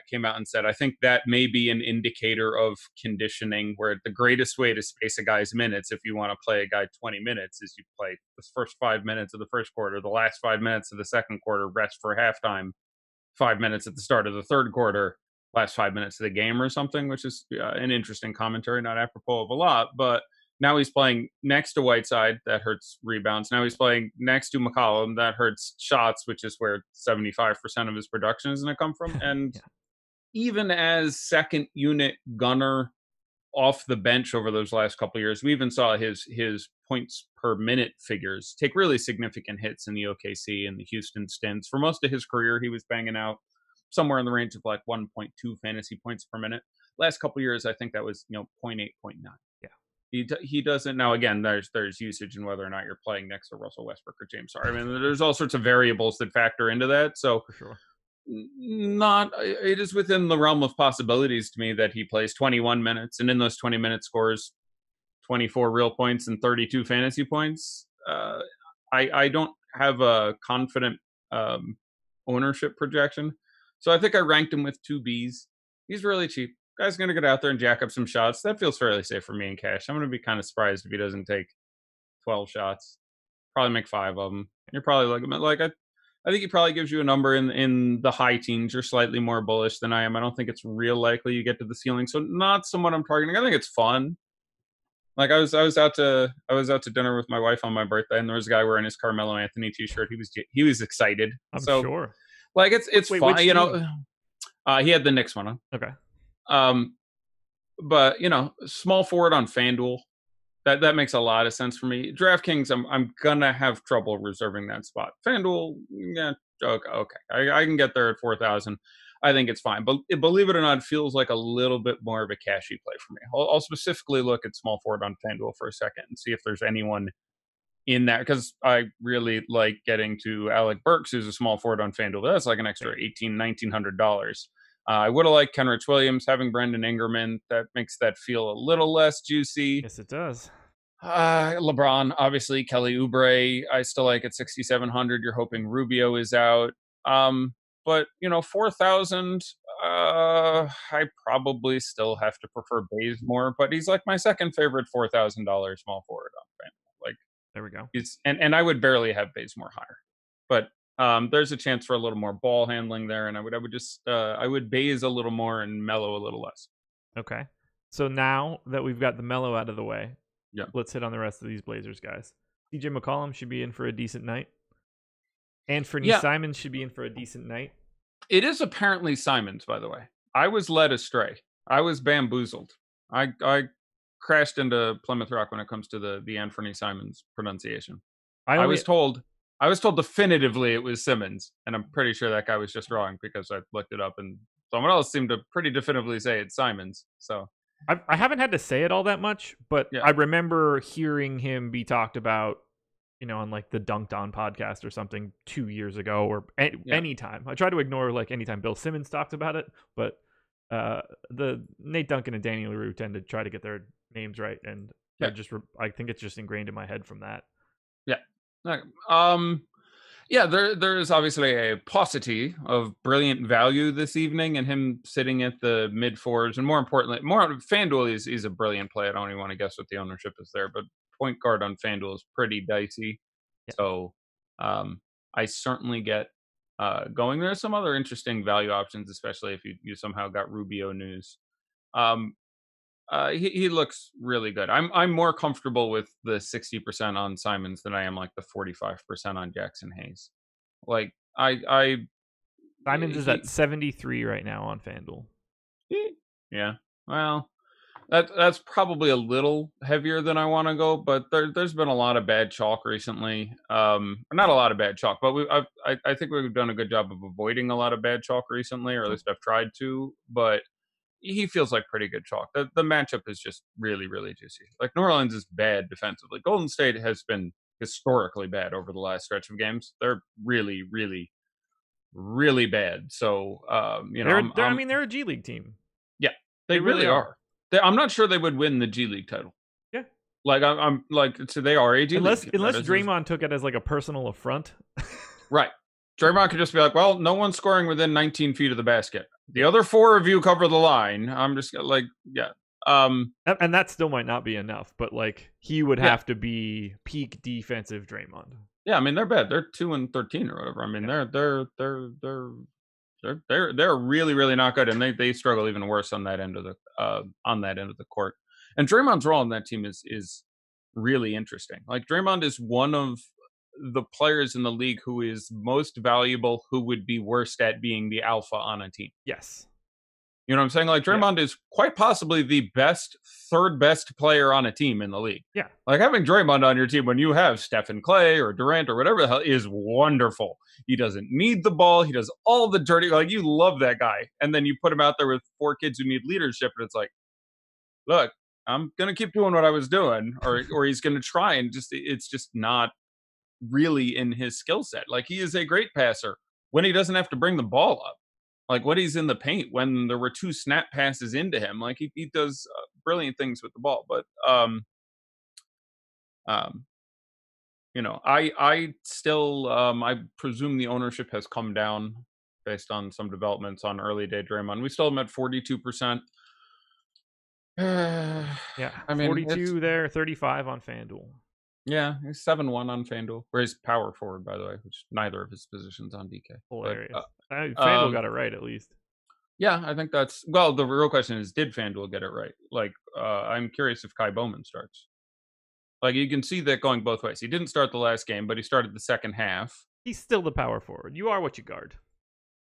came out and said, I think that may be an indicator of conditioning, where the greatest way to space a guy's minutes, if you want to play a guy 20 minutes, is you play the first 5 minutes of the first quarter, the last 5 minutes of the second quarter, rest for halftime, 5 minutes at the start of the third quarter, last 5 minutes of the game or something, which is an interesting commentary, not apropos of a lot. But now he's playing next to Whiteside. That hurts rebounds. Now he's playing next to McCollum. That hurts shots, which is where 75% of his production is going to come from. And even as second unit gunner off the bench over those last couple of years, we even saw his points per minute figures take really significant hits in the OKC and the Houston stints. For most of his career, he was banging out somewhere in the range of like 1.2 fantasy points per minute. Last couple of years, I think that was 0.8, 0.9. Yeah, he doesn't. Now again, there's usage in whether or not you're playing next to Russell Westbrook or James Harden. I mean, there's all sorts of variables that factor into that. So for sure, it is within the realm of possibilities to me that he plays 21 minutes and in those 20 minutes scores 24 real points and 32 fantasy points. I don't have a confident ownership projection. So I think I ranked him with 2 Bs. He's really cheap. Guy's going to get out there and jack up some shots. That feels fairly safe for me in cash. I'm going to be kind of surprised if he doesn't take 12 shots. Probably make 5 of them. You're probably looking at I think he probably gives you a number in the high teens. You're slightly more bullish than I am. I don't think it's real likely you get to the ceiling. So not someone I'm targeting. I think it's fun. Like I was out to dinner with my wife on my birthday, and there was a guy wearing his Carmelo Anthony t-shirt. He was excited. I'm sure. Like it's fun, he had the Knicks one on. Okay. But small forward on FanDuel, that makes a lot of sense for me. DraftKings, I'm gonna have trouble reserving that spot. FanDuel, yeah, okay. I can get there at 4,000. I think it's fine. But believe it or not, it feels like a little bit more of a cashy play for me. I'll specifically look at small forward on FanDuel for a second and see if there's anyone in that, because I really like getting to Alec Burks, who's a small forward on FanDuel. That's like an extra $1,900. I would have liked Kenrich Williams. Having Brandon Ingram, that makes that feel a little less juicy. Yes, it does. LeBron, obviously. Kelly Oubre, I still like at 6,700. You're hoping Rubio is out. But 4,000, I probably still have to prefer Bazemore, but he's like my second favorite $4,000 small forward on FanDuel. There we go. And I would barely have Bazemore higher, but there's a chance for a little more ball handling there, and I would Baze a little more and Melo a little less. Okay, so now that we've got the Melo out of the way, let's hit on the rest of these Blazers guys. TJ McCollum should be in for a decent night. Anthony Simons should be in for a decent night. It is apparently Simons, by the way. I was led astray. I was bamboozled. I crashed into Plymouth Rock when it comes to the Anthony Simons pronunciation. I was told definitively it was Simmons, and I'm pretty sure that guy was just wrong because I looked it up and someone else seemed to pretty definitively say it's Simons. So I haven't had to say it all that much, but I remember hearing him be talked about, on like the Dunked On podcast or something 2 years ago, or anytime. I try to ignore anytime Bill Simmons talked about it, but the Nate Duncan and Danny LaRue tend to try to get their names right, and I think it's just ingrained in my head from that. There is obviously a paucity of brilliant value this evening, and him sitting at the mid fours, and more importantly, FanDuel is a brilliant play. I don't even want to guess what the ownership is there, but point guard on FanDuel is pretty dicey. So I certainly get going. There's some other interesting value options, especially if you somehow got Rubio news. He looks really good. I'm more comfortable with the 60% on Simons than I am like the 45% on Jackson Hayes. Like Simons is at 73 right now on FanDuel. Yeah, well, that's probably a little heavier than I want to go, but there's been a lot of bad chalk recently. Not a lot of bad chalk, but I think we've done a good job of avoiding a lot of bad chalk recently, or at least I've tried to. But he feels like pretty good chalk. The matchup is just really, really juicy. Like New Orleans is bad defensively. Golden State has been historically bad over the last stretch of games. They're really, really, really bad. So they're a G League team. Yeah, they really are. I'm not sure they would win the G League title. Yeah, like I'm like, so they are a G League. Unless Draymond took it as like a personal affront. Right. Draymond could just be like, well, no one's scoring within 19 feet of the basket. The other 4 of you cover the line. I'm just like, yeah. And that still might not be enough, but like he would have to be peak defensive Draymond. Yeah, I mean they're bad. They're 2-13 or whatever. I mean they're really, really not good, and they struggle even worse on that end of the court. And Draymond's role on that team is really interesting. Like Draymond is one of the players in the league who is most valuable, who would be worst at being the alpha on a team. Yes. You know what I'm saying? Like Draymond is quite possibly the third best player on a team in the league. Yeah. Like having Draymond on your team when you have Stephen Clay or Durant or whatever the hell is wonderful. He doesn't need the ball. He does all the dirty, like you love that guy. And then you put him out there with 4 kids who need leadership. And it's like, look, I'm going to keep doing what I was doing, or he's going to try. And it's just not really in his skill set. Like he is a great passer when he doesn't have to bring the ball up. Like when he's in the paint, when there were 2 snap passes into him, like he does brilliant things with the ball. But I still I presume the ownership has come down based on some developments on early day Draymond. We still have him at 42%. Yeah, I mean 42 there, 35 on FanDuel. Yeah, he's 7-1 on FanDuel. Or he's power forward, by the way, which neither of his positions on DK. Hilarious. FanDuel got it right, at least. Yeah, I think that's... Well, the real question is, did FanDuel get it right? Like, I'm curious if Kai Bowman starts. Like, you can see that going both ways. He didn't start the last game, but he started the second half. He's still the power forward. You are what you guard.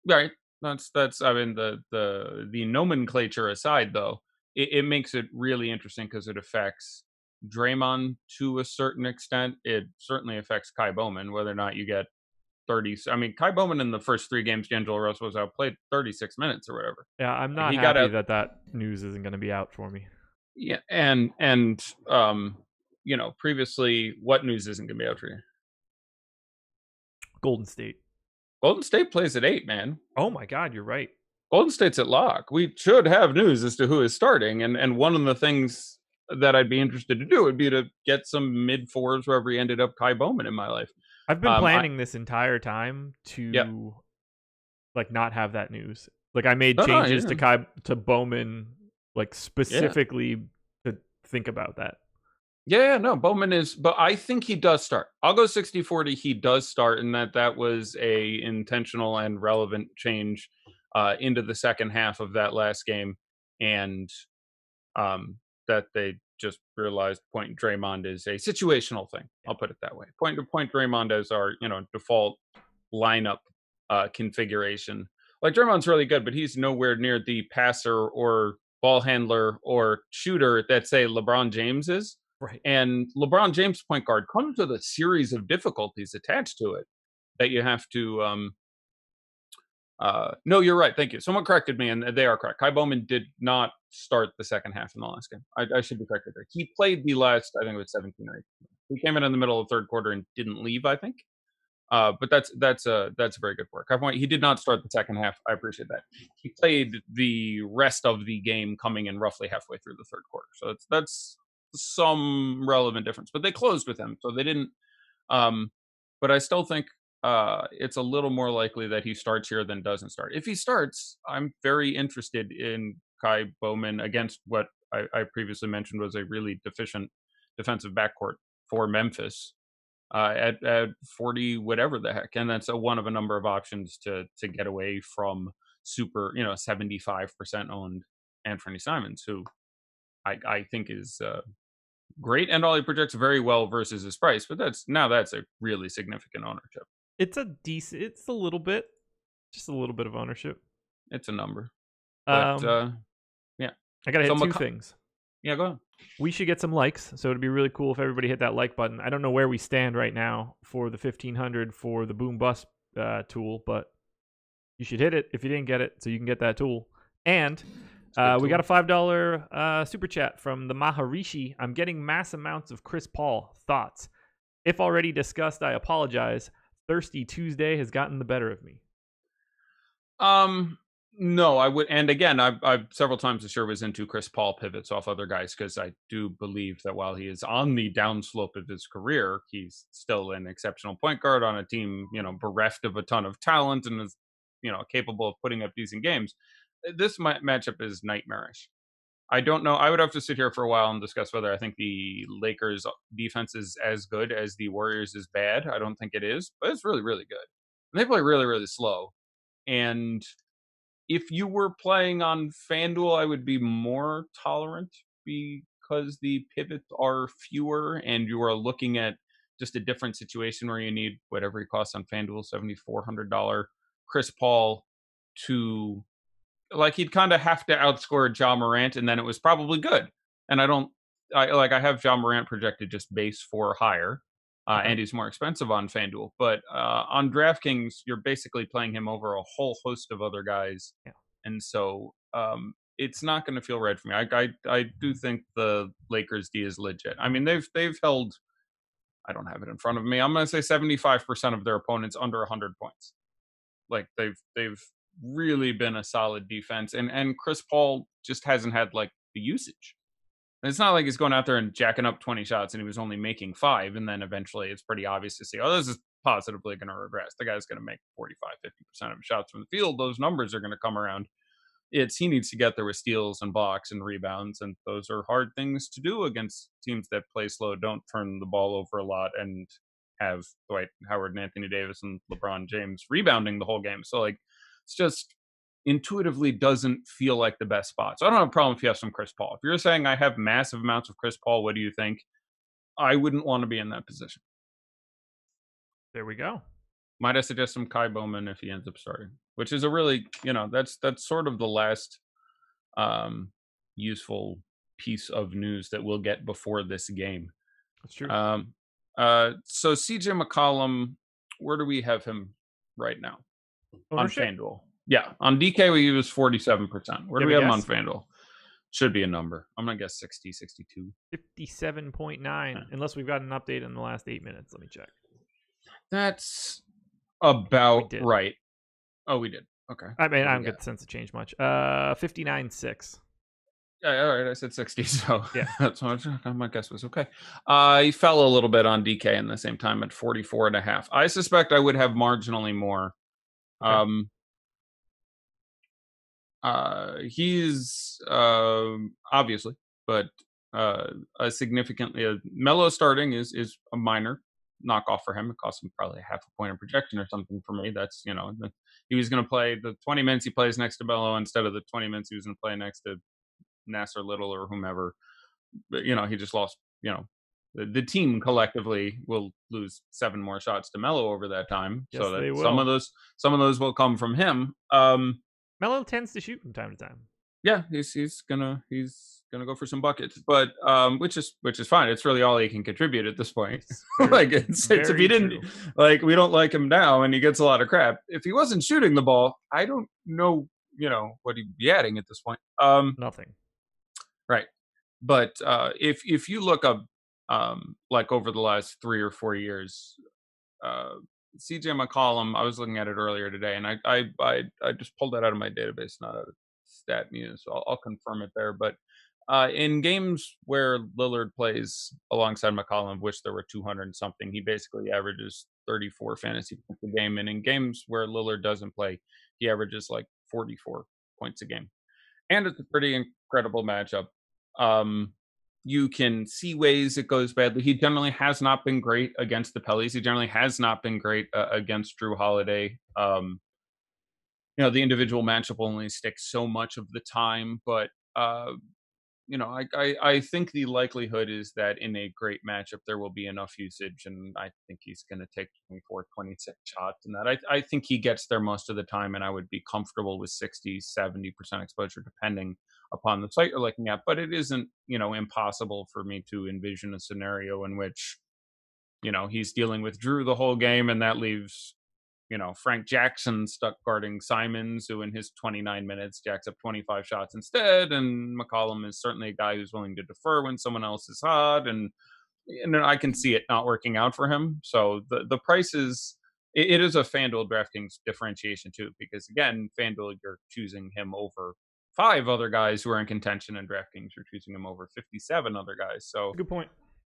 Right. That's. I mean, the nomenclature aside, though, it makes it really interesting because it affects Draymond to a certain extent. It certainly affects Kai Bowman, whether or not you get 30. I mean, Kai Bowman in the first 3 games, D'Angelo Russell was out, played 36 minutes or whatever. Yeah, I'm not happy that news isn't going to be out for me. Yeah, and previously, what news isn't going to be out for you? Golden State. Golden State plays at 8, man. Oh my God, you're right. Golden State's at lock. We should have news as to who is starting, and one of the things that I'd be interested to do would be to get some mid-4s wherever he ended up Kai Bowman in my life. I've been planning this entire time to not have that news. Like I made changes to Bowman like specifically to think about that. Yeah, no, Bowman is, but I think he does start. I'll go 60-40. He does start, and that was a intentional and relevant change into the second half of that last game, and that they just realized point Draymond is a situational thing. I'll put it that way. Point Draymond as our default lineup configuration. Like Draymond's really good, but he's nowhere near the passer or ball handler or shooter that say LeBron James is. Right. And LeBron James point guard comes with a series of difficulties attached to it that you have to no, you're right. Thank you. Someone corrected me, and they are correct. Kai Bowman did not start the second half in the last game. I should be corrected there. He played the last, I think it was 17 or 18. He came in the middle of the third quarter and didn't leave, I think. But that's very good work. He did not start the second half. I appreciate that. He played the rest of the game coming in roughly halfway through the third quarter. So that's some relevant difference. But they closed with him, so they didn't. But I still think it's a little more likely that he starts here than doesn't start. If he starts, I'm very interested in Kai Bowman against what I previously mentioned was a really deficient defensive backcourt for Memphis. at 40 whatever the heck, and that's one of a number of options to get away from super 75% owned Anthony Simons, who I think is great, and Ollie projects very well versus his price, but that's a really significant ownership. It's a little bit, just a little bit of ownership. It's a number, but yeah. I gotta hit two things. Yeah, go ahead. We should get some likes, so it'd be really cool if everybody hit that like button. I don't know where we stand right now for the 1500 for the Boom Bust tool, but you should hit it if you didn't get it, so you can get that tool. And we got a $5 super chat from the Maharishi. I'm getting mass amounts of Chris Paul. Thoughts? If already discussed, I apologize. Thirsty Tuesday has gotten the better of me. No, I would. And again, I've several times this year was into Chris Paul pivots off other guys, because I do believe that while he is on the downslope of his career, he's still an exceptional point guard on a team, bereft of a ton of talent and is, capable of putting up decent games. This matchup is nightmarish. I don't know. I would have to sit here for a while and discuss whether I think the Lakers defense is as good as the Warriors is bad. I don't think it is, but it's really, really good. And they play really, really slow. And if you were playing on FanDuel, I would be more tolerant because the pivots are fewer and you are looking at just a different situation where you need whatever he costs on FanDuel, $7,400 Chris Paul to, like, he'd kind of have to outscore Ja Morant, and then it was probably good. And I have Ja Morant projected just base 4 higher. And he's more expensive on FanDuel. But on DraftKings, you're basically playing him over a whole host of other guys. Yeah. And so it's not going to feel right for me. I do think the Lakers D is legit. I mean, they've held, I don't have it in front of me, I'm going to say 75% of their opponents under 100 points. Like, they've really been a solid defense. And Chris Paul just hasn't had, like, the usage. It's not like he's going out there and jacking up 20 shots and he was only making 5. And then eventually it's pretty obvious to see, this is positively going to regress. The guy's going to make 45, 50% of his shots from the field. Those numbers are going to come around. He needs to get there with steals and blocks and rebounds. And those are hard things to do against teams that play slow, don't turn the ball over a lot, and have Dwight Howard and Anthony Davis and LeBron James rebounding the whole game. So, like, it's just intuitively doesn't feel like the best spot. So I don't have a problem if you have some Chris Paul. If you're saying I have massive amounts of Chris Paul, what do you think? I wouldn't want to be in that position. There we go. Might I suggest some Kai Bowman if he ends up starting, which is a really, that's sort of the last useful piece of news that we'll get before this game. That's true. So CJ McCollum, where do we have him right now? Ownership? On FanDuel? Yeah, on DK we use 47%. Where do we have him on FanDuel? Should be a number. I'm gonna guess 60, 62. 57.9, unless we've got an update in the last 8 minutes. Let me check. That's about right. Oh, we did. Okay. I mean, I don't get the sense to change much. 59.6. Yeah, all right. I said 60, so yeah, that's what my guess was. Okay. He fell a little bit on DK in the same time at 44.5. I suspect I would have marginally more. Okay. He's obviously, but a significantly Melo starting is a minor knockoff for him. It cost him probably half a point of projection or something for me. That's he was going to play the 20 minutes he plays next to Melo instead of the 20 minutes he was going to play next to Nasser Little or whomever. But he just lost. The team collectively will lose 7 more shots to Melo over that time. Yes, so that they will. some of those will come from him. Melo tends to shoot from time to time. Yeah, he's gonna go for some buckets, but which is fine. It's really all he can contribute at this point. It's if he didn't true. We don't like him now, and he gets a lot of crap. If he wasn't shooting the ball, I don't know, what he'd be adding at this point. Nothing. Right, but if you look up over the last 3 or 4 years, CJ McCollum, I was looking at it earlier today, and I just pulled that out of my database, not out of Stat News. So I'll confirm it there. But in games where Lillard plays alongside McCollum, of which there were 200 and something, he basically averages 34 fantasy points a game. And in games where Lillard doesn't play, he averages 44 points a game. And it's a pretty incredible matchup. You can see ways it goes badly. He generally has not been great against the Pellies. He generally has not been great against Drew Holiday. The individual matchup only sticks so much of the time, but I think the likelihood is that in a great matchup there will be enough usage, and I think he's going to take 24, 26 shots, and that I think he gets there most of the time, and I would be comfortable with 60-70% exposure depending upon the site you're looking at. But it isn't impossible for me to envision a scenario in which he's dealing with Drew the whole game, and that leaves Frank Jackson stuck guarding Simons, who in his 29 minutes jacks up 25 shots instead. And McCollum is certainly a guy who's willing to defer when someone else is hot. And I can see it not working out for him. So the price is, it is a FanDuel DraftKings differentiation too, because again, FanDuel, you're choosing him over 5 other guys who are in contention, and DraftKings, you're choosing him over 57 other guys. So good point.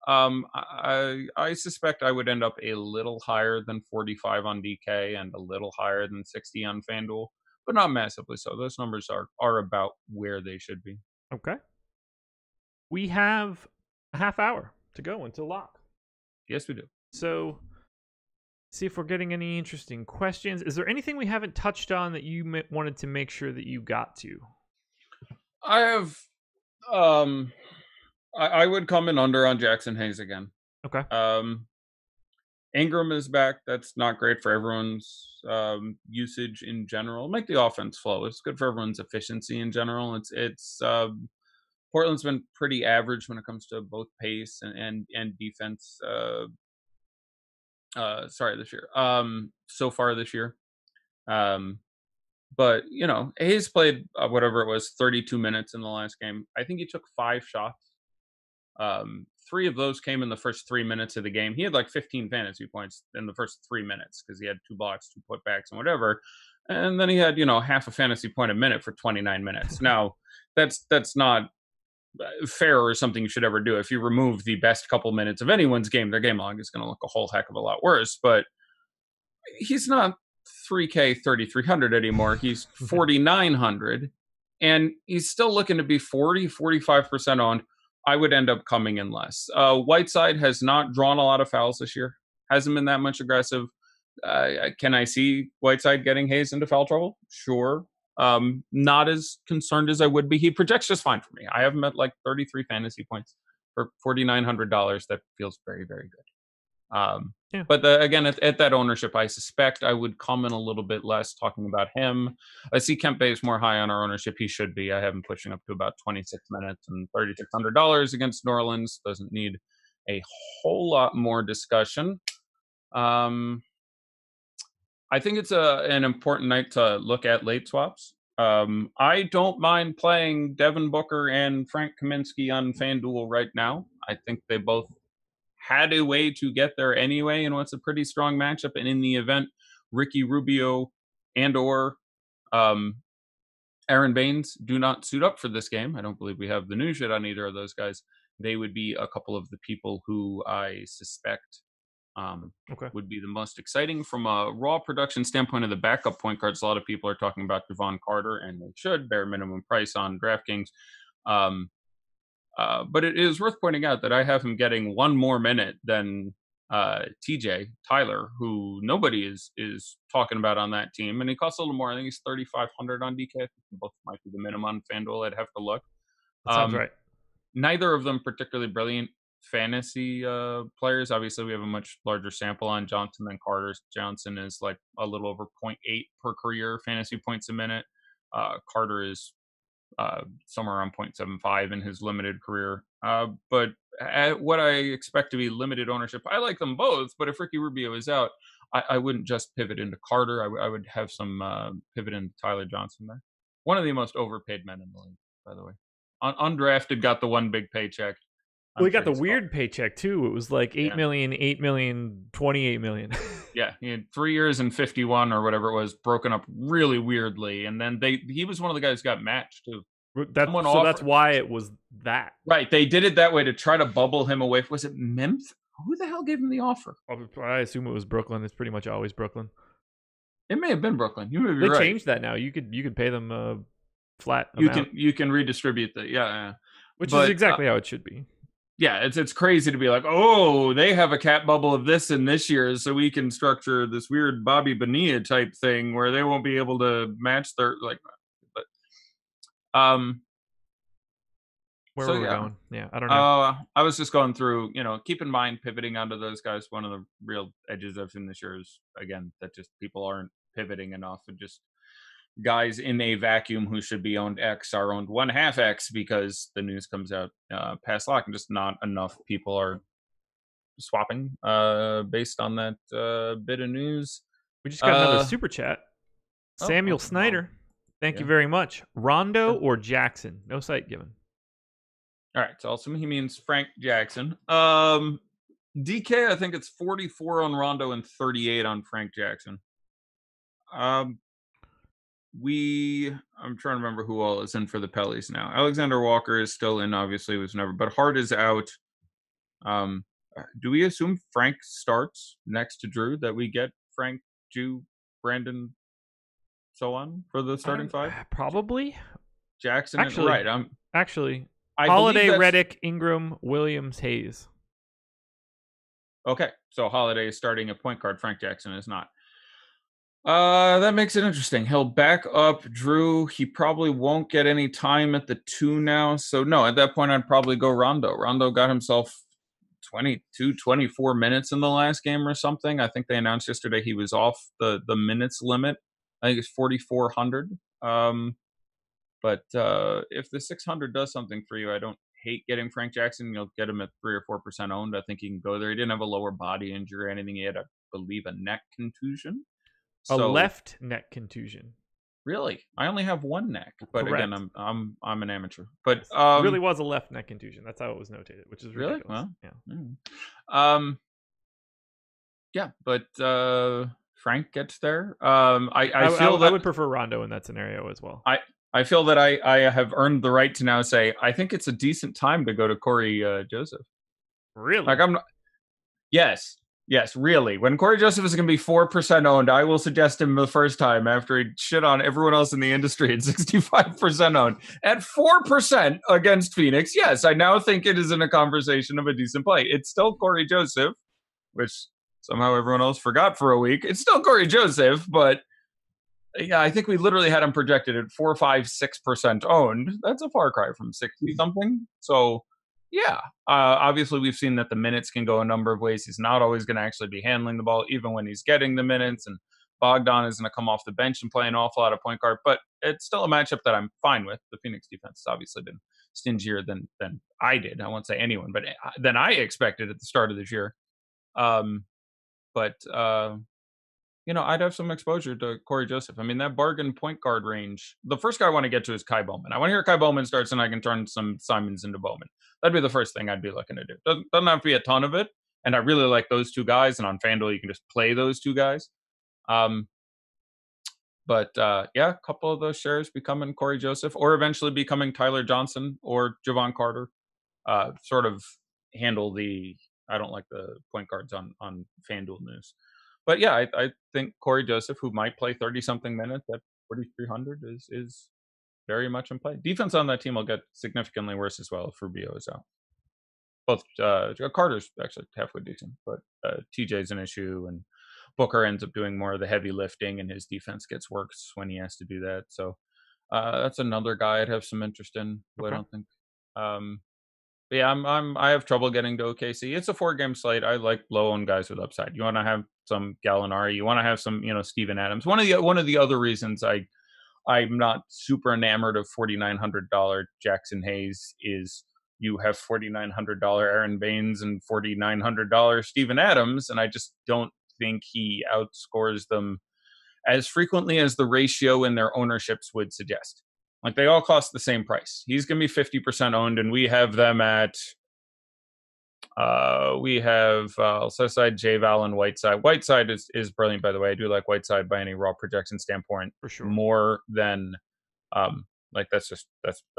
I suspect I would end up a little higher than 45 on DK and a little higher than 60 on FanDuel, but not massively so. Those numbers are about where they should be. Okay. We have a half hour to go until lock. Yes, we do. So, see if we're getting any interesting questions. Is there anything we haven't touched on that you wanted to make sure that you got to? I have, I would come in under on Jackson Hayes again. Okay. Ingram is back. That's not great for everyone's usage in general. Make the offense flow. It's good for everyone's efficiency in general. It's Portland's been pretty average when it comes to both pace and defense. This year. So far this year. But Hayes played whatever it was, 32 minutes in the last game. I think he took 5 shots. 3 of those came in the first 3 minutes of the game. He had like 15 fantasy points in the first 3 minutes because he had 2 blocks, 2 putbacks, and whatever. And then he had half a fantasy point a minute for 29 minutes. Now that's not fair or something you should ever do. If you remove the best couple minutes of anyone's game, their game log is going to look a whole heck of a lot worse. But he's not 3K 3,300 anymore. He's 4,900, and he's still looking to be 45% owned. I would end up coming in less. Whiteside has not drawn a lot of fouls this year. Hasn't been that much aggressive. Can I see Whiteside getting Hayes into foul trouble? Sure. Not as concerned as I would be. He projects just fine for me. I have him at like 33 fantasy points for $4,900. That feels very, very good. But again, at that ownership, I suspect I would come in a little bit less talking about him. I see Kempe is more high on our ownership. He should be. I have him pushing up to about 26 minutes and $3,600 against New Orleans. Doesn't need a whole lot more discussion. I think it's an important night to look at late swaps. I don't mind playing Devin Booker and Frank Kaminsky on FanDuel right now. I think they both had a way to get there anyway in what's a pretty strong matchup. And in the event Ricky Rubio and or Aaron Baines do not suit up for this game, I don't believe we have the news yet on either of those guys. They would be a couple of the people who I suspect would be the most exciting from a raw production standpoint of the backup point guards. A lot of people are talking about Devon Carter, and they should, bare minimum price on DraftKings. But it is worth pointing out that I have him getting 1 more minute than TJ Tyler, who nobody is talking about on that team, and he costs a little more. I think he's 3,500 on DK. I think both might be the minimum on FanDuel. I'd have to look. That sounds right. Neither of them particularly brilliant fantasy players. Obviously, we have a much larger sample on Johnson than Carter. Johnson is like a little over 0.8 per career fantasy points a minute. Carter is somewhere around 0.75 in his limited career. But at what I expect to be limited ownership, I like them both. But if Ricky Rubio is out, I wouldn't just pivot into Carter. I would have some pivot into Tyler Johnson there. One of the most overpaid men in the league, by the way. Undrafted, got the 1 big paycheck. Well, he got the weird paycheck too. It was like 8 million, 8 million, 28 million. Yeah, he had 3 years and 51 or whatever it was, broken up really weirdly, and then he was one of the guys who got matched too. That's why it was that. Right, they did it that way to try to bubble him away. Was it Memphis? Who the hell gave him the offer? I assume it was Brooklyn. It's pretty much always Brooklyn. It may have been Brooklyn. You may be right. They changed that now. You could pay them flat. You can redistribute that. Yeah. Which is exactly how it should be. Yeah, it's crazy to be like, oh, they have a cap bubble of this in this year, so we can structure this weird Bobby Bonilla type thing where they won't be able to match their like. But where so were we yeah, going? Yeah, I don't know. I was just going through, keep in mind pivoting onto those guys. One of the real edges I've seen this year is again that just people aren't pivoting enough, and just guys in a vacuum who should be owned X are owned 1/2 X because the news comes out past lock, and just not enough people are swapping based on that bit of news. We just got another super chat. Samuel Snyder, thank you very much. Rondo or Jackson? No site given. All right, so also he means Frank Jackson. DK, I think it's 44 on Rondo and 38 on Frank Jackson. I'm trying to remember who all is in for the Pellies now. Alexander Walker is still in, obviously, was never, but Hart is out. Do we assume Frank starts next to Drew, that we get Frank, Jew, Brandon, so on for the starting five? Probably. Jackson, actually, right. Actually, Holiday, Reddick, Ingram, Williams, Hayes. Okay, so Holiday is starting at point guard. Frank Jackson is not. That makes it interesting. He'll back up Drew. He probably won't get any time at the 2 now. So no, at that point, I'd probably go Rondo. Rondo got himself 24 minutes in the last game or something. I think they announced yesterday he was off the minutes limit. I think it's 4,400. But if the 600 does something for you, I don't hate getting Frank Jackson. You'll get him at 3 or 4% owned. I think he can go there. He didn't have a lower body injury or anything. He had, I believe, a neck contusion. A left neck contusion. Really? I only have one neck. But correct. Again, I'm an amateur. But it really was a left neck contusion. That's how it was notated, which is ridiculous. Really? Well, yeah. Yeah, but Frank gets there. I would prefer Rondo in that scenario as well. I feel that I have earned the right to now say I think it's a decent time to go to Corey Joseph. Really? Like I'm not. Yes, really. When Corey Joseph is going to be 4% owned, I will suggest him the first time after he shit on everyone else in the industry at 65% owned. At 4% against Phoenix, yes, I now think it is in a conversation of a decent play. It's still Corey Joseph, which somehow everyone else forgot for a week. It's still Corey Joseph, but yeah, I think we literally had him projected at 4, 5, 6% owned. That's a far cry from 60-something. So yeah, obviously we've seen that the minutes can go a number of ways. He's not always going to actually be handling the ball, even when he's getting the minutes. And Bogdan is going to come off the bench and play an awful lot of point guard. But it's still a matchup that I'm fine with. The Phoenix defense has obviously been stingier than I did. I won't say anyone, but than I expected at the start of this year. I'd have some exposure to Corey Joseph. I mean, that bargain point guard range, the first guy I want to get to is Kai Bowman. I want to hear Kai Bowman starts and I can turn some Simons into Bowman. That'd be the first thing I'd be looking to do. Doesn't have to be a ton of it. And I really like those two guys. And on FanDuel, you can just play those two guys. A couple of those shares becoming Corey Joseph or eventually becoming Tyler Johnson or Javon Carter. Sort of handle I don't like the point guards on FanDuel news. But yeah, I think Corey Joseph, who might play 30-something minutes at 4,300, is very much in play. Defense on that team will get significantly worse as well if Rubio is out. Both Carter's actually halfway decent, but TJ's an issue, and Booker ends up doing more of the heavy lifting, and his defense gets worse when he has to do that. So that's another guy I'd have some interest in. Who I don't think. But yeah, I have trouble getting to OKC. It's a 4-game slate. I like low-owned guys with upside. You want to have some Gallinari. You want to have some, Steven Adams. One of the other reasons I'm not super enamored of $4,900 Jackson Hayes is you have $4,900 Aaron Baines and $4,900 Steven Adams, and I just don't think he outscores them as frequently as the ratio in their ownerships would suggest. Like, they all cost the same price. He's going to be 50% owned, and we have them at Sesside, J-Val, and Whiteside. Whiteside is brilliant, by the way. I do like Whiteside by any raw projection standpoint. For sure. More than that's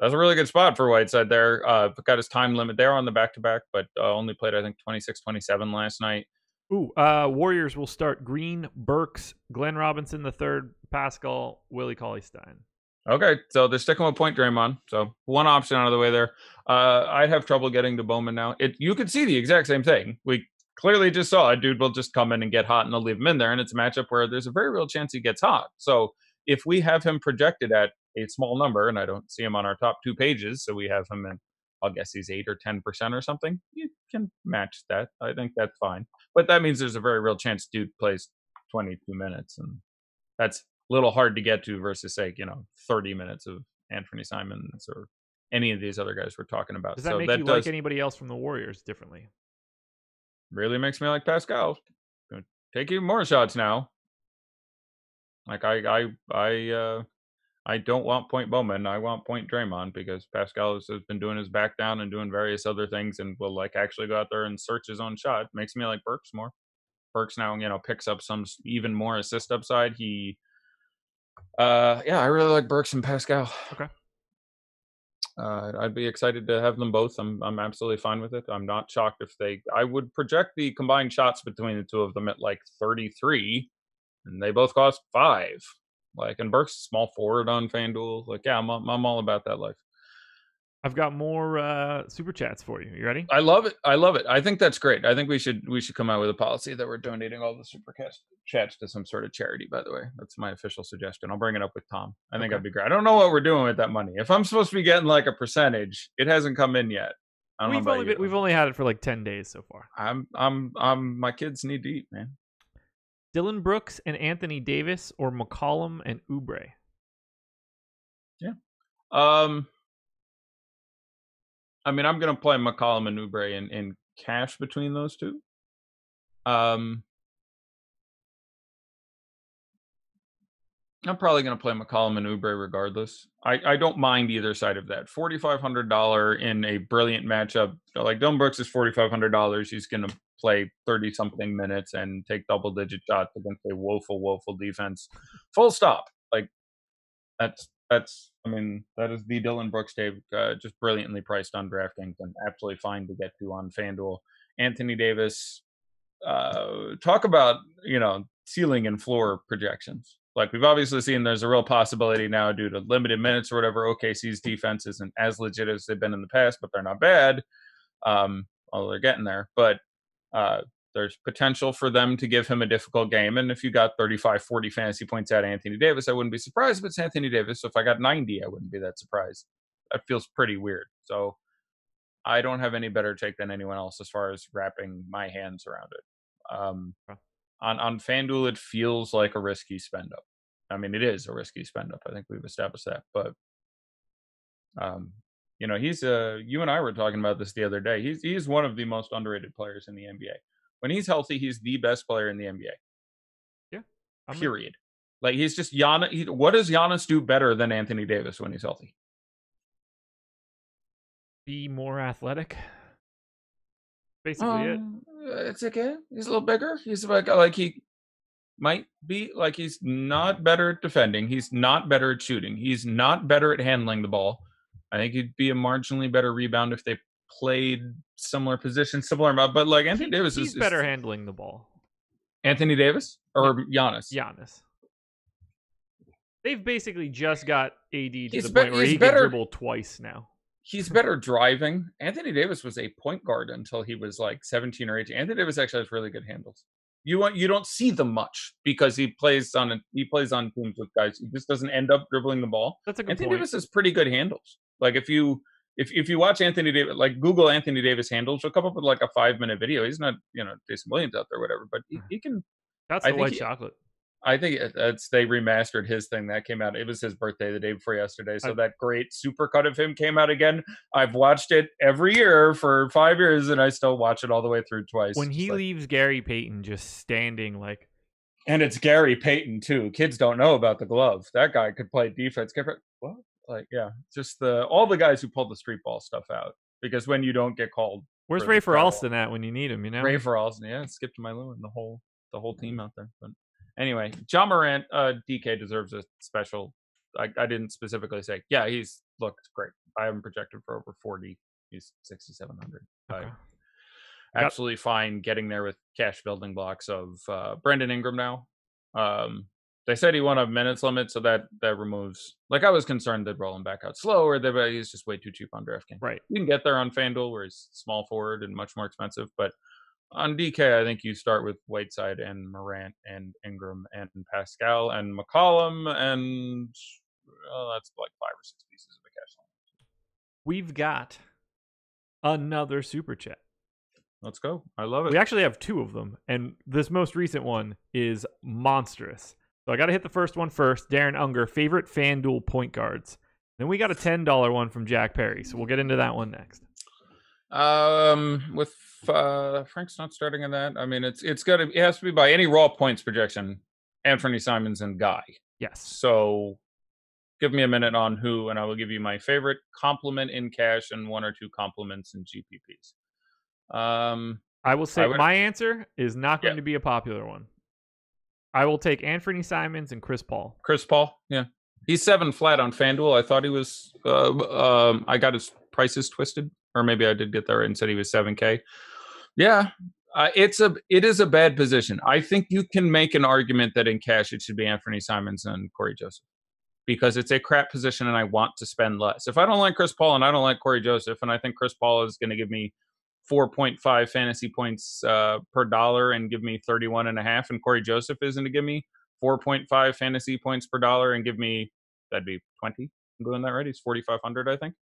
a really good spot for Whiteside there. Got his time limit there on the back-to-back, but only played, I think, 26-27 last night. Ooh, Warriors will start Green, Burks, Glenn Robinson III, Pascal, Willie Cauley-Stein. Okay, so they're sticking with point Draymond. So one option out of the way there. I have trouble getting to Bowman now. You could see the exact same thing. We clearly just saw a dude will just come in and get hot and they'll leave him in there. And it's a matchup where there's a very real chance he gets hot. So if we have him projected at a small number, and I don't see him on our top 2 pages, so we have him in, I'll guess he's 8 or 10% or something, you can match that. I think that's fine. But that means there's a very real chance dude plays 22 minutes. And that's a little hard to get to versus, say, 30 minutes of Anthony Simons or any of these other guys we're talking about. Does that make you like anybody else from the Warriors differently? Really makes me like Pascal. Gonna take even more shots now. Like I don't want point Bowman. I want point Draymond because Pascal has been doing his back down and doing various other things and will actually go out there and search his own shot. Makes me like Burks more. Burks now, picks up some even more assist upside. I really like Burks and Pascal. Okay. I'd be excited to have them both. I'm absolutely fine with it. I'm not shocked if I would project the combined shots between the two of them at 33, and they both cost 5. And Burks small forward on FanDuel. I'm all about that life. I've got more super chats for you. You ready? I love it. I think that's great. I think we should come out with a policy that we're donating all the super chats to some sort of charity, by the way. That's my official suggestion. I'll bring it up with Tom. I think that'd be great. I don't know what we're doing with that money. If I'm supposed to be getting a percentage, it hasn't come in yet. We've only had it for 10 days so far. My kids need to eat, man. Dylan Brooks and Anthony Davis or McCollum and Oubre? Yeah. I'm going to play McCollum and Oubre in cash between those two. I'm probably going to play McCollum and Oubre regardless. I don't mind either side of that. $4,500 in a brilliant matchup. Dylan Brooks is $4,500. He's going to play 30-something minutes and take double-digit shots against a woeful defense. Full stop. That is the Dylan Brooks Dave, just brilliantly priced on DraftKings and absolutely fine to get to on FanDuel. Anthony Davis, talk about, ceiling and floor projections. We've obviously seen there's a real possibility now due to limited minutes or whatever. OKC's defense isn't as legit as they've been in the past, but they're not bad. Although they're getting there. But there's potential for them to give him a difficult game. And if you got 35, 40 fantasy points out of Anthony Davis, I wouldn't be surprised if it's Anthony Davis. So if I got 90, I wouldn't be that surprised. That feels pretty weird. So I don't have any better take than anyone else as far as wrapping my hands around it. On FanDuel, it feels like a risky spend up. It is a risky spend up. I think we've established that. But, he's you and I were talking about this the other day. He's one of the most underrated players in the NBA. When he's healthy, he's the best player in the NBA. Yeah. Period. He's just Giannis. What does Giannis do better than Anthony Davis when he's healthy? Be more athletic. Basically it. It's okay. He's a little bigger. He's he might be he's not better at defending. He's not better at shooting. He's not better at handling the ball. I think he'd be a marginally better rebound if they played similar positions, similar amount. But Anthony Davis is better handling the ball. Anthony Davis or Giannis? Giannis. They've basically just got AD to the point where he can dribble twice now. He's better driving. Anthony Davis was a point guard until he was 17 or 18. Anthony Davis actually has really good handles. You don't see them much because he plays on teams with guys. He just doesn't end up dribbling the ball. That's a good Anthony point. Davis has pretty good handles. If you watch Anthony Davis, Google Anthony Davis handles, you'll come up with a 5-minute video. He's not Jason Williams out there or whatever, but he can. That's the white chocolate. I think they remastered his thing that came out. It was his birthday the day before yesterday. So that great supercut of him came out again. I've watched it every year for 5 years, and I still watch it all the way through twice. When he leaves Gary Payton just standing and it's Gary Payton too. Kids don't know about the glove. That guy could play defense. What? Just all the guys who pull the street ball stuff out. Because when you don't get called, where's Ray for Alston at when you need him? Ray for Alston, yeah, Skip to my Lewin, the whole team out there, but. Anyway, John Morant, DK deserves a special. I didn't specifically say. Yeah, he's looked great. I haven't projected for over 40. He's 6,700. Okay. Absolutely fine getting there with cash building blocks of Brandon Ingram now. They said he won't have minutes limit, so that removes. Like, I was concerned they'd roll him back out slow, or he's just way too cheap on DraftKings. Right. You can get there on FanDuel, where he's small forward and much more expensive. But on DK, I think you start with Whiteside and Morant and Ingram and Pascal and McCollum, and that's like 5 or 6 pieces of a cash line. We've got another super chat. Let's go. I love it. We actually have 2 of them, and this most recent one is monstrous. So I got to hit the first one first. Darren Unger, favorite FanDuel point guards. Then we got a $10 one from Jack Perry, so we'll get into that one next. With Frank's not starting in that. I mean, it has to be by any raw points projection. Anthony Simons and Guy. Yes. So give me a minute on who, and I will give you my favorite compliment in cash and 1 or 2 compliments in GPPs. I will say my answer is not going to be a popular one. I will take Anthony Simons and Chris Paul. Chris Paul, yeah. He's 7 flat on FanDuel. I thought he was, I got his prices twisted, or maybe I did get there and said he was 7K. Yeah, it is a bad position. I think you can make an argument that in cash it should be Anthony Simons and Corey Joseph, because it's a crap position and I want to spend less. If I don't like Chris Paul and I don't like Corey Joseph, and I think Chris Paul is going to give me 4.5 fantasy points per dollar and give me 31.5, and Corey Joseph is going to give me 4.5 fantasy points per dollar and give me, that'd be 20. I'm doing that right. He's 4,500, I think.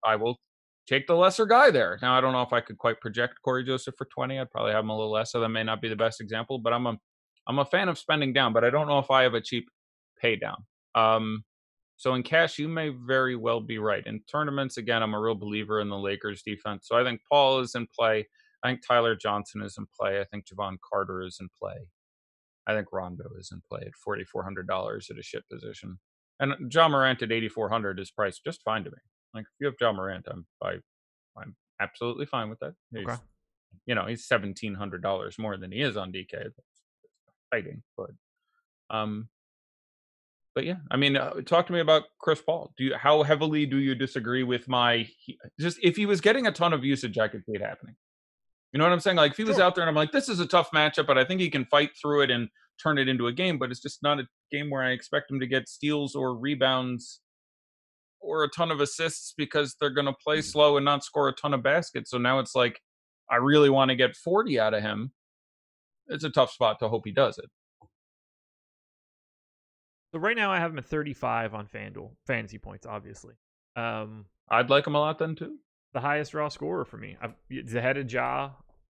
I will take the lesser guy there. Now, I don't know if I could quite project Corey Joseph for 20. I'd probably have him a little less, so that may not be the best example, but I'm a fan of spending down, but I don't know if I have a cheap pay down. So in cash, you may very well be right. In tournaments, again, I'm a real believer in the Lakers defense. So I think Paul is in play. I think Tyler Johnson is in play. I think Javon Carter is in play. I think Rondo is in play at $4,400 at a shit position. And John Morant at $8,400 is priced just fine to me. Like, if you have John Morant, I'm absolutely fine with that. He's, okay. He's $1,700 more than he is on DK. That's fighting, but yeah, I mean, talk to me about Chris Paul. How heavily do you disagree with if he was getting a ton of usage, I could see it happening. You know what I'm saying? Like, if he was out there and I'm like, this is a tough matchup, but I think he can fight through it and turn it into a game, but it's just not a game where I expect him to get steals or rebounds or a ton of assists, because they're going to play slow and not score a ton of baskets. So now it's like, I really want to get 40 out of him. It's a tough spot to hope he does it. So right now I have him at 35 on FanDuel. Fantasy points, obviously. I'd like him a lot then too. The highest raw scorer for me. He's ahead of Ja,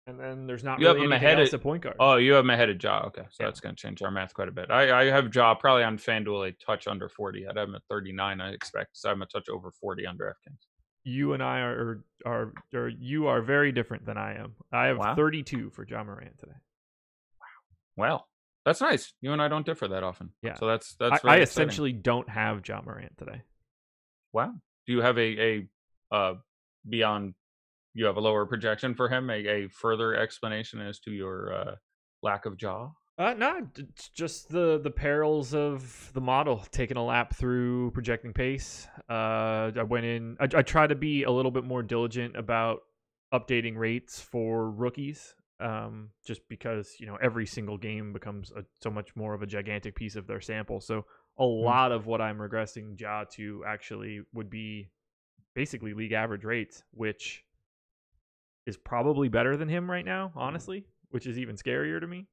and then there's not really anything else at point guard. Oh, you have him ahead of Ja. Okay, so yeah. That's going to change our math quite a bit. I have Ja probably on FanDuel a touch under 40. I'd have him at 39, I expect. So I'm a touch over 40 on DraftKings. You and I you are very different than I am. I have 32 for Ja Morant today. Wow. Well, that's nice. You and I don't differ that often. Yeah. So that's I essentially don't have Ja Morant today. Wow. Do you have a beyond? You have a lower projection for him? A further explanation as to your lack of Ja? No, it's just the perils of the model, taking a lap through projecting pace. I went in. I try to be a little bit more diligent about updating rates for rookies. Just because, every single game becomes so much more of a gigantic piece of their sample. So a lot of what I'm regressing Ja to actually would be basically league average rates, which is probably better than him right now, honestly, which is even scarier to me.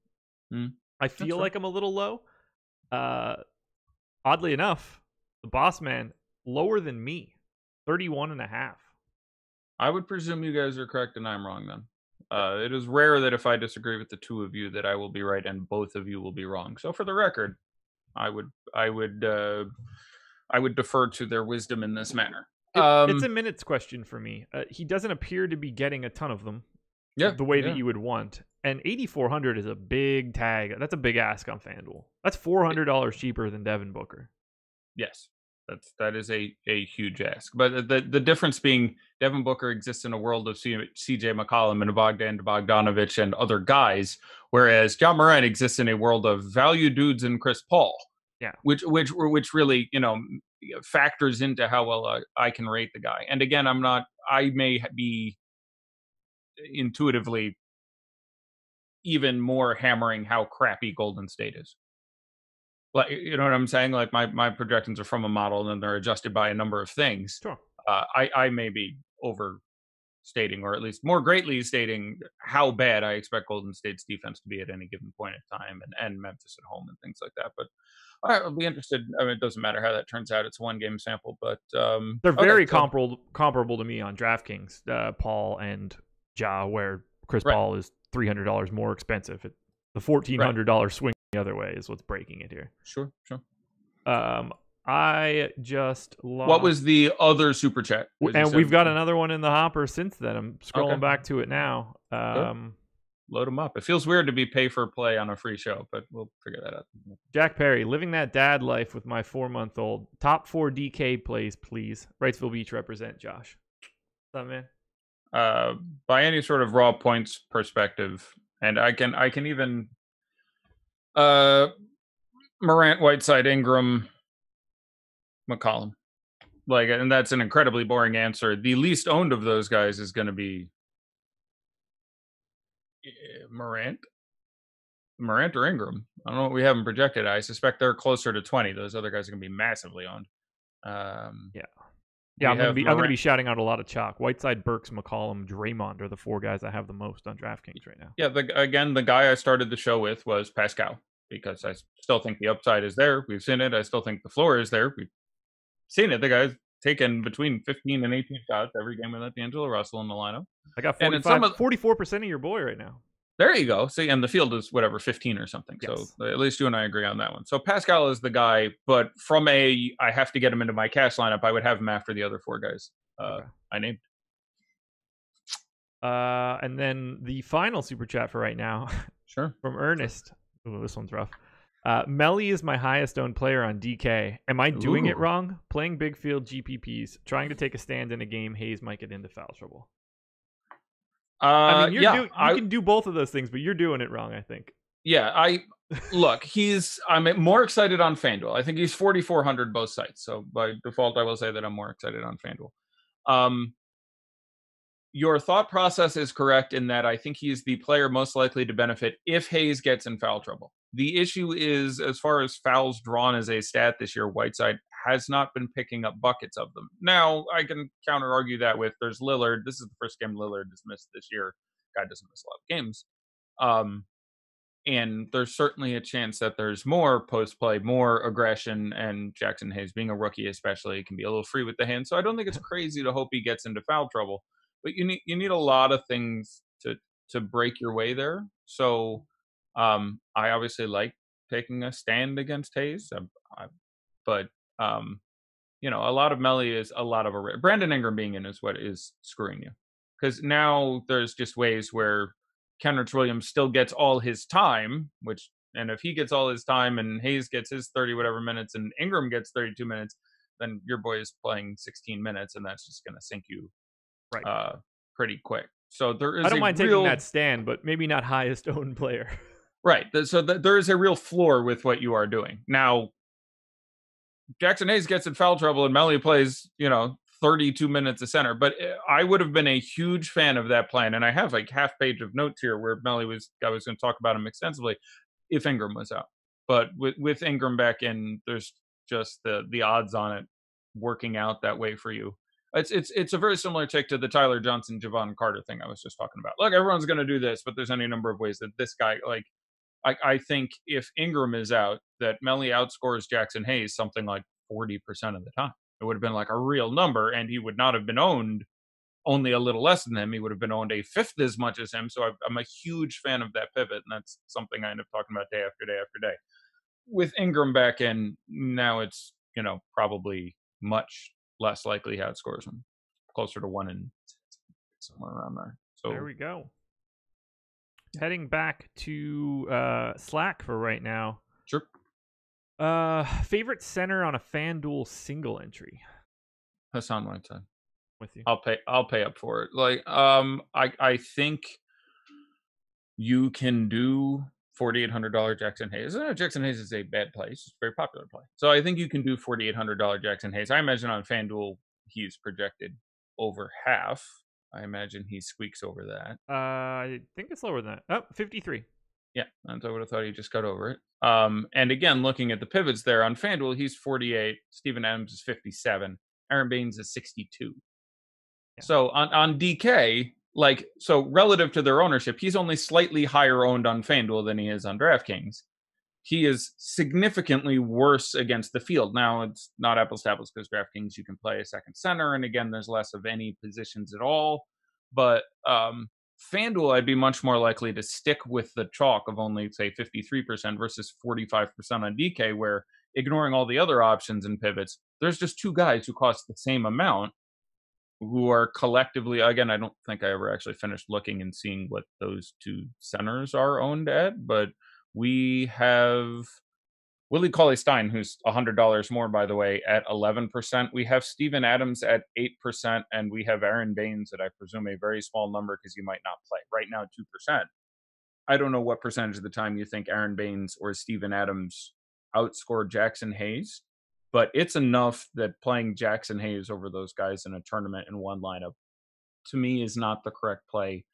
I feel like I'm a little low. Oddly enough, the boss man lower than me, 31.5. I would presume you guys are correct and I'm wrong then. It is rare that if I disagree with the two of you that I will be right and both of you will be wrong. So for the record, I would defer to their wisdom in this manner. It's a minutes question for me. He doesn't appear to be getting a ton of them. The way that you would want. And 8,400 is a big tag. That's a big ask on FanDuel. That's $400 cheaper than Devin Booker. Yes. That is a huge ask. But the difference being Devin Booker exists in a world of CJ McCollum and Bogdan Bogdanovic and other guys, whereas Ja Morant exists in a world of value dudes and Chris Paul. Yeah. Which really, factors into how well I can rate the guy. And again, I may be intuitively even more hammering how crappy Golden State is. Like, you know what I'm saying? Like my projections are from a model and then they're adjusted by a number of things. Sure. I may be overstating, or at least more greatly stating, how bad I expect Golden State's defense to be at any given point in time, and Memphis at home and things like that. But I'll be interested. I mean, it doesn't matter how that turns out. It's a 1-game sample, but they're very comparable to me on DraftKings, Paul and Ja, where Chris Paul is $300 more expensive. The $1,400 swing the other way is what's breaking it here. Sure. I just lost. What was the other super chat? And we've got another one in the hopper since then. I'm scrolling back to it now. Load them up. It feels weird to be pay for play on a free show, but we'll figure that out. Jack Perry, living that dad life with my 4-month-old. Top 4 DK plays, please. Wrightsville Beach represent, Josh. What's up, man? By any sort of raw points perspective, and I can even Morant, Whiteside, Ingram, McCollum. Like, and that's an incredibly boring answer. The least owned of those guys is going to be Morant or Ingram. I don't know what we haven't projected. I suspect they're closer to 20. Those other guys are going to be massively owned. Yeah, I'm going to be shouting out a lot of chalk. Whiteside, Burks, McCollum, Draymond are the 4 guys I have the most on DraftKings right now. Yeah, the guy I started the show with was Pascal, because I still think the upside is there. We've seen it. I still think the floor is there. We've seen it. The guy's taken between 15 and 18 shots every game without D'Angelo Russell in the lineup. I got 44% of your boy right now. There you go. See, and the field is whatever, 15 or something. Yes. So at least you and I agree on that one. So Pascal is the guy, but from I have to get him into my cash lineup, I would have him after the other 4 guys I named. And then the final super chat for right now. Sure. From Ernest. Ooh, this one's rough. Melly is my highest owned player on DK. Am I doing it wrong? Playing big field GPPs, trying to take a stand in a game, Hayes might get into foul trouble. I mean, you can do both of those things, but you're doing it wrong, I think. Yeah, I'm more excited on FanDuel. I think he's 4,400 both sites. So by default, I will say that I'm more excited on FanDuel. Your thought process is correct in that I think he's the player most likely to benefit if Hayes gets in foul trouble. The issue is, as far as fouls drawn as a stat this year, Whiteside has not been picking up buckets of them. Now, I can counter argue that with there's Lillard. This is the first game Lillard has missed this year. Guy doesn't miss a lot of games. And there's certainly a chance that there's more post-play, more aggression, and Jackson Hayes, being a rookie especially, can be a little free with the hand. So I don't think it's crazy to hope he gets into foul trouble. But you need a lot of things to break your way there. So I obviously like taking a stand against Hayes, but a lot of Melly is a lot of Brandon Ingram being in is what is screwing you, because now there's just ways where Kenrich Williams still gets all his time, and if he gets all his time and Hayes gets his 30 whatever minutes and Ingram gets 32 minutes, then your boy is playing 16 minutes, and that's just going to sink you pretty quick. So there is I don't mind taking that stand, but maybe not highest owned player. Right. So there is a real floor with what you are doing. Now, Jackson Hayes gets in foul trouble and Melly plays, 32 minutes of center. But I would have been a huge fan of that plan. And I have like half page of notes here where I was going to talk about him extensively if Ingram was out. But with Ingram back in, there's just the odds on it working out that way for you. It's a very similar take to the Tyler Johnson, Javon Carter thing I was just talking about. Look, everyone's going to do this, but there's any number of ways that this guy, I think if Ingram is out, that Melly outscores Jackson Hayes something like 40% of the time. It would have been like a real number, and he would not have been owned only a little less than him. He would have been owned a fifth as much as him. So I'm a huge fan of that pivot, and that's something I end up talking about day after day after day. With Ingram back in, now it's, probably much less likely he outscores him, closer to 1 in somewhere around there. So there we go. Heading back to Slack for right now. Sure. Favorite center on a FanDuel single entry? Hassan Whiteside. With you. I'll pay up for it. I think you can do $4,800 Jackson Hayes. Jackson Hayes is a bad play. It's a very popular play. So I think you can do $4,800 Jackson Hayes. I imagine on FanDuel he's projected over half. I imagine he squeaks over that. I think it's lower than that. Oh, 53. Yeah, I would have thought he just got over it. And again, looking at the pivots there on FanDuel, he's 48. Steven Adams is 57. Aaron Baines is 62. Yeah. So on DK, so relative to their ownership, he's only slightly higher owned on FanDuel than he is on DraftKings. He is significantly worse against the field. Now, it's not apples to apples because DraftKings, you can play a second center. And again, there's less of any positions at all. But FanDuel, I'd be much more likely to stick with the chalk of only, say, 53% versus 45% on DK, where ignoring all the other options and pivots, there's just two guys who cost the same amount who are collectively, again, I don't think I ever actually finished looking and seeing what those two centers are owned at, but we have Willie Cauley-Stein, who's $100 more, by the way, at 11%. We have Steven Adams at 8%, and we have Aaron Baines at, I presume, a very small number because he might not play. Right now, 2%. I don't know what percentage of the time you think Aaron Baines or Steven Adams outscored Jackson Hayes, but it's enough that playing Jackson Hayes over those guys in a tournament in one lineup, to me, is not the correct play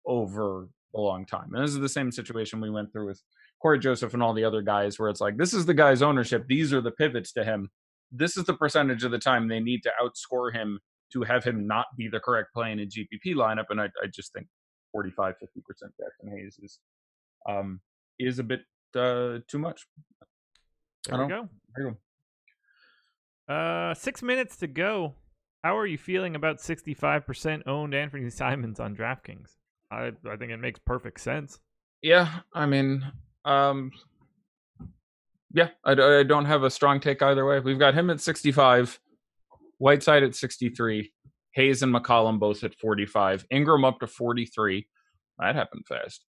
over a long time. And this is the same situation we went through with Corey Joseph and all the other guys, where it's like, this is the guy's ownership. These are the pivots to him. This is the percentage of the time they need to outscore him to have him not be the correct play in a GPP lineup. And I just think 45, 50% Jackson Hayes is a bit too much. There we go. 6 minutes to go. How are you feeling about 65% owned Anthony Simons on DraftKings? I think it makes perfect sense. Yeah, I mean, yeah, I don't have a strong take either way. We've got him at 65, Whiteside at 63, Hayes and McCollum both at 45, Ingram up to 43. That happened fast.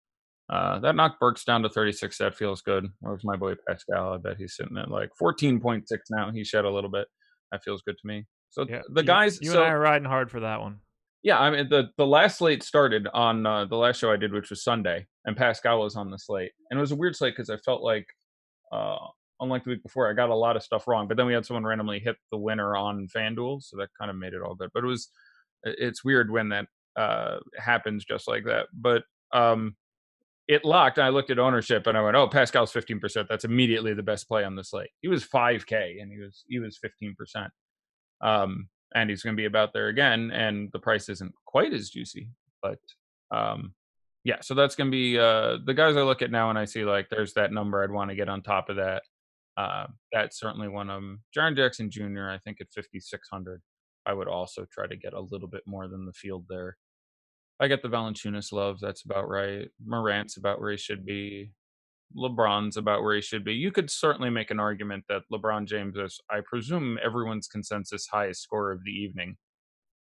That knocked Burks down to 36. That feels good. Where's my boy Pascal? I bet he's sitting at like 14.6 now. He shed a little bit. That feels good to me. So yeah, the guys, you and I are riding hard for that one. Yeah, I mean the last slate started on the last show I did, which was Sunday, and Pascal was on the slate, and it was a weird slate because I felt like, unlike the week before, I got a lot of stuff wrong. But then we had someone randomly hit the winner on FanDuel, so that kind of made it all good. But it's weird when that happens just like that. But it locked, and I looked at ownership, and I went, "Oh, Pascal's 15%. That's immediately the best play on the slate." He was 5K, and he was 15%. And he's going to be about there again, and the price isn't quite as juicy. But yeah, so that's going to be the guys I look at now, and I see like there's that number I'd want to get on top of that. That's certainly one of them. Jaren Jackson Jr., I think at 5,600, I would also try to get a little bit more than the field there. I get the Valanciunas love. That's about right. Morant's about where he should be. LeBron's about where he should be. You could certainly make an argument that LeBron James is, I presume, everyone's consensus highest scorer of the evening.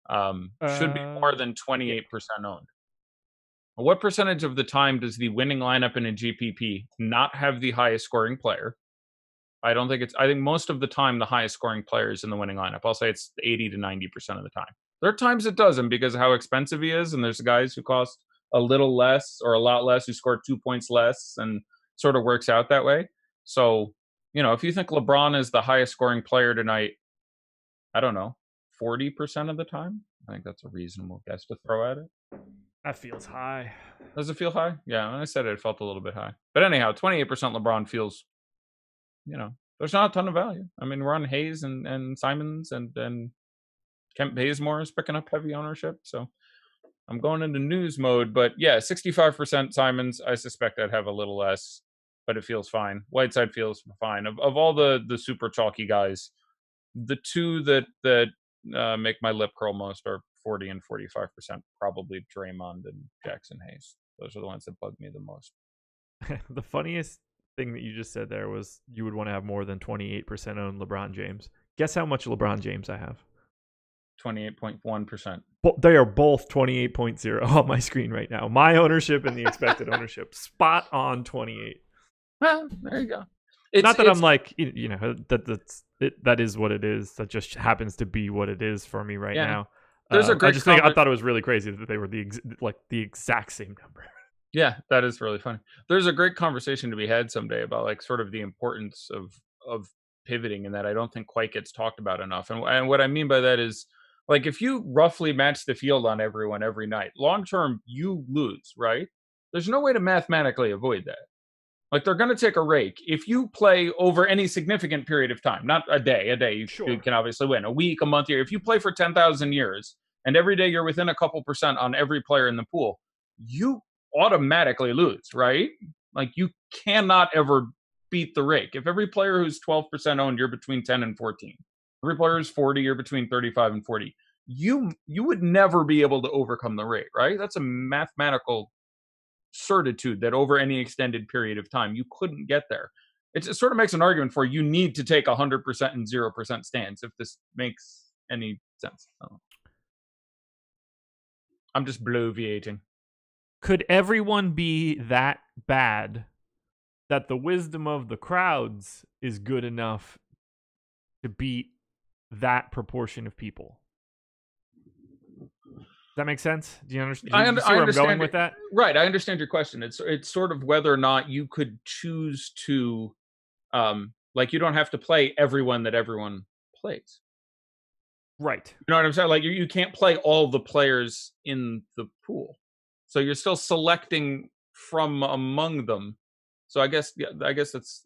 Should be more than 28% owned. What percentage of the time does the winning lineup in a GPP not have the highest scoring player? I think most of the time the highest scoring player is in the winning lineup. I'll say it's 80 to 90% of the time. There are times it doesn't because of how expensive he is, and there's guys who cost a little less or a lot less who scored 2 points less, and sort of works out that way. So, if you think LeBron is the highest scoring player tonight, I don't know, 40% of the time, I think that's a reasonable guess to throw at it. That feels high. Does it feel high? Yeah, when I said it felt a little bit high. But anyhow, 28% LeBron feels, there's not a ton of value. I mean, we're on Hayes and Simons, and Kemp Bazemore is picking up heavy ownership, so I'm going into news mode. But yeah, 65% Simons. I suspect I'd have a little less, but it feels fine. Whiteside feels fine. Of all the super chalky guys, the two that make my lip curl most are 40 and 45%, probably Draymond and Jackson Hayes. Those are the ones that bug me the most. The funniest thing that you just said there was you would want to have more than 28% owned LeBron James. Guess how much LeBron James I have? 28.1%. They are both 28.0 on my screen right now. My ownership and the expected ownership. Spot on 28. Well, there you go. I'm like, that is what it is. That just happens to be what it is for me right now. There's a great I thought it was really crazy that they were the exact same number. Yeah, that is really funny. There's a great conversation to be had someday about like sort of the importance of pivoting, and that I don't think quite gets talked about enough. And what I mean by that is, like, if you roughly match the field on everyone every night, long term you lose, right? There's no way to mathematically avoid that. Like, they're going to take a rake. If you play over any significant period of time, not a day you can obviously win. A week, a month, year. If you play for 10,000 years and every day you're within a couple percent on every player in the pool, you automatically lose, right? Like, you cannot ever beat the rake. If every player who's 12% owned, you're between 10 and 14. Every player who's 40, you're between 35 and 40. You would never be able to overcome the rake, right? That's a mathematical certitude that over any extended period of time you couldn't get there. It sort of makes an argument for you need to take 100% and 0% stance, if this makes any sense. I'm just bloviating. Could everyone be that bad that the wisdom of the crowds is good enough to beat that proportion of people? Does that make sense? Do you understand? I understand where I'm going with that? Right. I understand your question. It's sort of whether or not you could choose to, like, you don't have to play everyone that everyone plays. Right. You know what I'm saying? Like, you can't play all the players in the pool, so you're still selecting from among them. So I guess that's,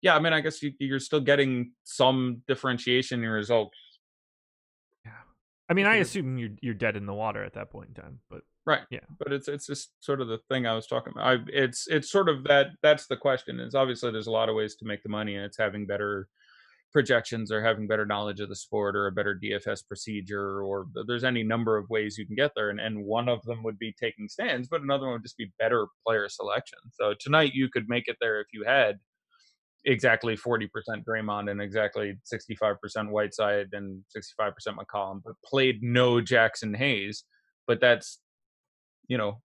yeah. I mean, I guess you're still getting some differentiation in your results. I mean, I assume you're dead in the water at that point in time, but right, yeah. But it's just sort of the thing I was talking about. It's sort of that's the question. Is obviously there's a lot of ways to make the money, and it's having better projections or having better knowledge of the sport or a better DFS procedure, or there's any number of ways you can get there. And one of them would be taking stands, but another one would just be better player selection. So tonight you could make it there if you had exactly 40% Draymond and exactly 65% Whiteside and 65% McCollum, but played no Jackson Hayes. But that's,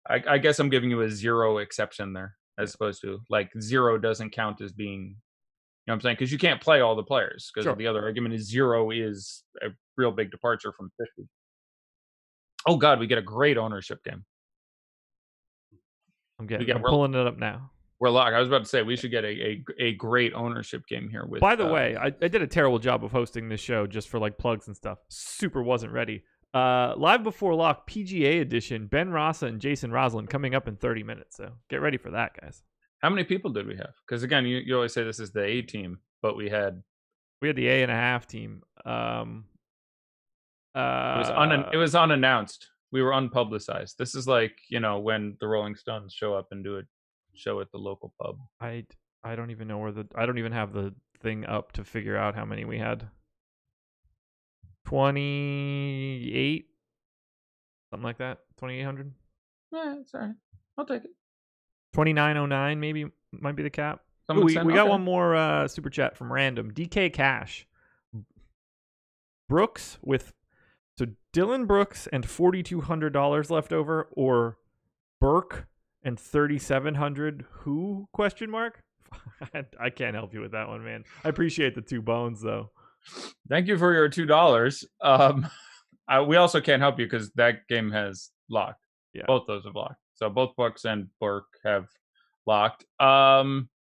I guess I'm giving you a zero exception there, as opposed to, like, zero doesn't count as being, you know what I'm saying? Because you can't play all the players, because the other argument is zero is a real big departure from 50. Oh God, we get a great ownership game. I'm pulling it up now. We're locked. I was about to say we should get a great ownership game here. With, by the way, I did a terrible job of hosting this show just for like plugs and stuff. Super wasn't ready. Live Before Lock PGA edition, Ben Rasa and Jason Roslin coming up in 30 minutes. So get ready for that, guys. How many people did we have? Because again, you always say this is the A team, but we had the A.5 team. It was unannounced. We were unpublicized. This is like, when the Rolling Stones show up and do a show at the local pub. I don't even know I don't even have the thing up to figure out how many we had. 28, something like that. 2,800. Yeah, it's all right. I'll take it. 2,909 maybe might be the cap. We got one more super chat from random DK Cash. Brooks Dylan Brooks and $4,200 left over, or Burke and 3,700. Who? ? I can't help you with that one, man. I appreciate the 2 bones though. Thank you for your $2. We also can't help you because that game has locked. Yeah, both those have locked. So both Brooks and Burke have locked.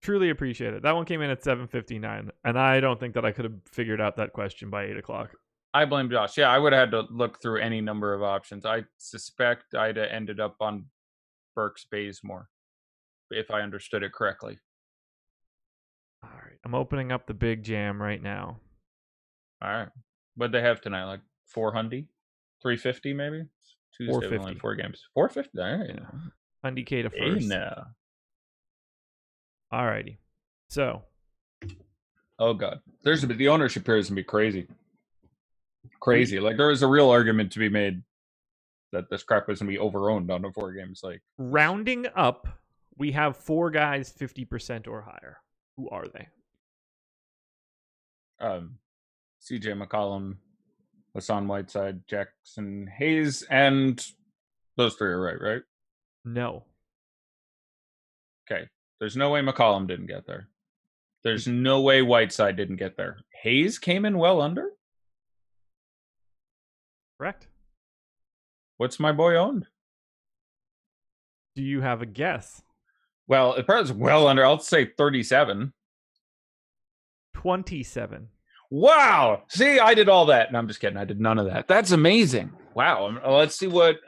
Truly appreciate it. That one came in at 7:59, and I don't think that I could have figured out that question by 8:00. I blame Josh. Yeah, I would have had to look through any number of options. I suspect I'd have ended up on Burke's Bazemore, if I understood it correctly. All right, I'm opening up the big jam right now. All right, what'd they have tonight? Like 400, 350 maybe. Tuesday, only 4 games. 450. All right, 100K to first. No. All righty. So. Oh God, the ownership here is gonna be crazy. Crazy. Like, there was a real argument to be made that this crap was gonna be overowned on the 4 games. Like, rounding up, we have 4 guys 50% or higher. Who are they? CJ McCollum, Hassan Whiteside, Jackson Hayes, and those 3 are right? No. Okay. There's no way McCollum didn't get there. There's no way Whiteside didn't get there. Hayes came in well under? Correct. What's my boy owned? Do you have a guess? Well, it probably is well under. I'll say 37. 27. Wow. See, I did all that. No, I'm just kidding. I did none of that. That's amazing. Wow. Let's see what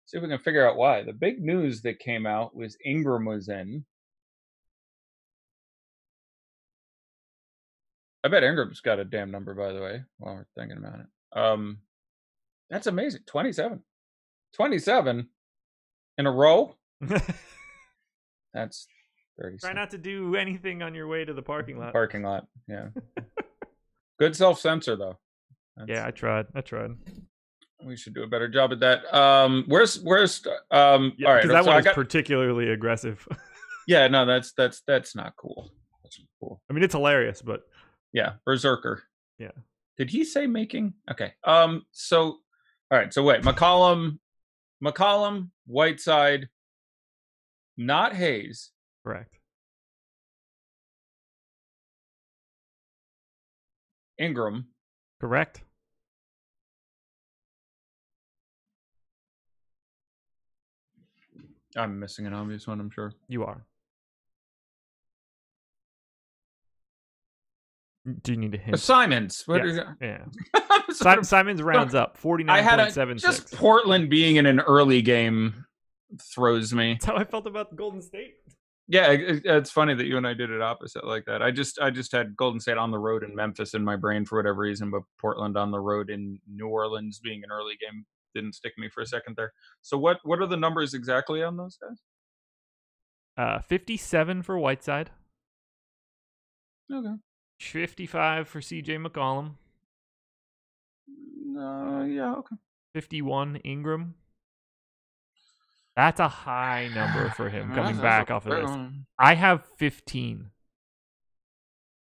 See if we can figure out why. The big news that came out was Ingram was in. I bet Ingram's got a damn number, by the way, while we're thinking about it. That's amazing. 27. 27 in a row? That's 30. Try not to do anything on your way to the parking lot. Parking lot, yeah. Good self-censor, though. Yeah, I tried. We should do a better job at that. Where's all right, because that one is particularly aggressive. Yeah, no, that's not cool. That's not cool. I mean, it's hilarious, but yeah, Berserker. Yeah. Did he say making? Okay. So all right, so wait, McCollum, Whiteside, not Hayes. Correct. Ingram. Correct. I'm missing an obvious one, I'm sure. You are. Do you need a hint? Simons. Yeah. Simons rounds up 49.76. Just Portland being in an early game throws me. That's how I felt about Golden State. Yeah, it's funny that you and I did it opposite like that. I just had Golden State on the road in Memphis in my brain for whatever reason, but Portland on the road in New Orleans being an early game didn't stick me for a second there. So what are the numbers exactly on those guys? 57 for Whiteside. Okay. 55 for CJ McCollum. Yeah, okay. 51 Ingram. That's a high number for him coming back off of this. I have 15.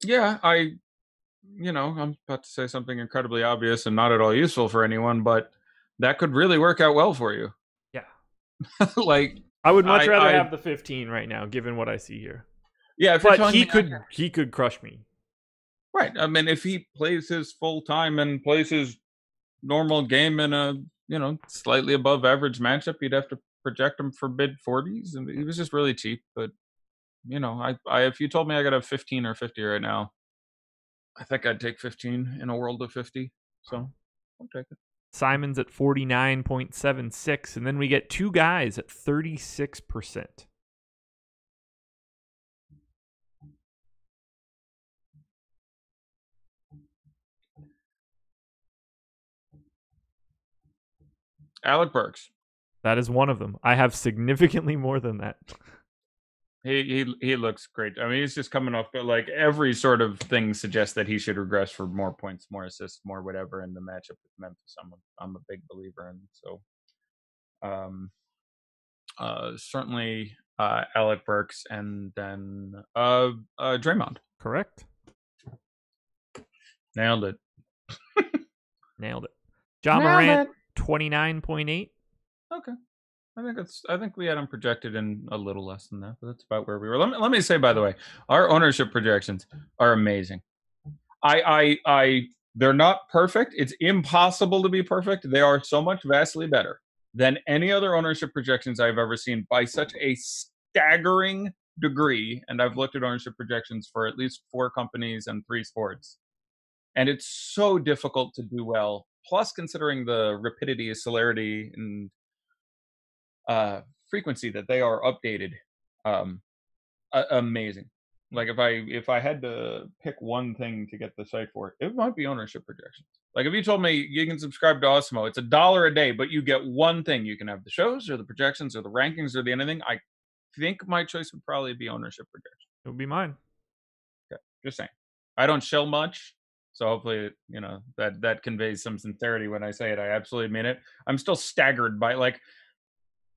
Yeah, I'm about to say something incredibly obvious and not at all useful for anyone, but that could really work out well for you. Yeah. Like, I would much rather have the 15 right now, given what I see here. Yeah, but he could crush me. Right. I mean, if he plays his full time and plays his normal game in a slightly above average matchup, you'd have to project him for mid 40s, and he was just really cheap. But if you told me I got a 15 or 50 right now, I think I'd take 15 in a world of 50. So I'll take it. Simon's at 49.76, and then we get two guys at 36%. Alec Burks. That is one of them. I have significantly more than that. He looks great. I mean, he's just coming off, but like every sort of thing suggests that he should regress for more points, more assists, more whatever in the matchup with Memphis. I'm a big believer in. So, certainly Alec Burks, and then Draymond. Correct. Nailed it. Nailed it. Ja Morant, 29.8. Okay. I think we had them projected in a little less than that, but that's about where we were. Let me say, by the way, our ownership projections are amazing. They're not perfect. It's impossible to be perfect. They are so much vastly better than any other ownership projections I've ever seen by such a staggering degree. And I've looked at ownership projections for at least 4 companies and 3 sports. And it's so difficult to do well. Plus, considering the rapidity, celerity, and frequency that they are updated, amazing. Like if I had to pick one thing to get the site for, it might be ownership projections. Like if you told me you can subscribe to Osmo, it's $1 a day, but you get one thing. You can have the shows or the projections or the rankings or the anything. I think my choice would probably be ownership projections. It would be mine. Okay, just saying. I don't shill much, so hopefully that conveys some sincerity when I say it. I absolutely mean it. I'm still staggered by like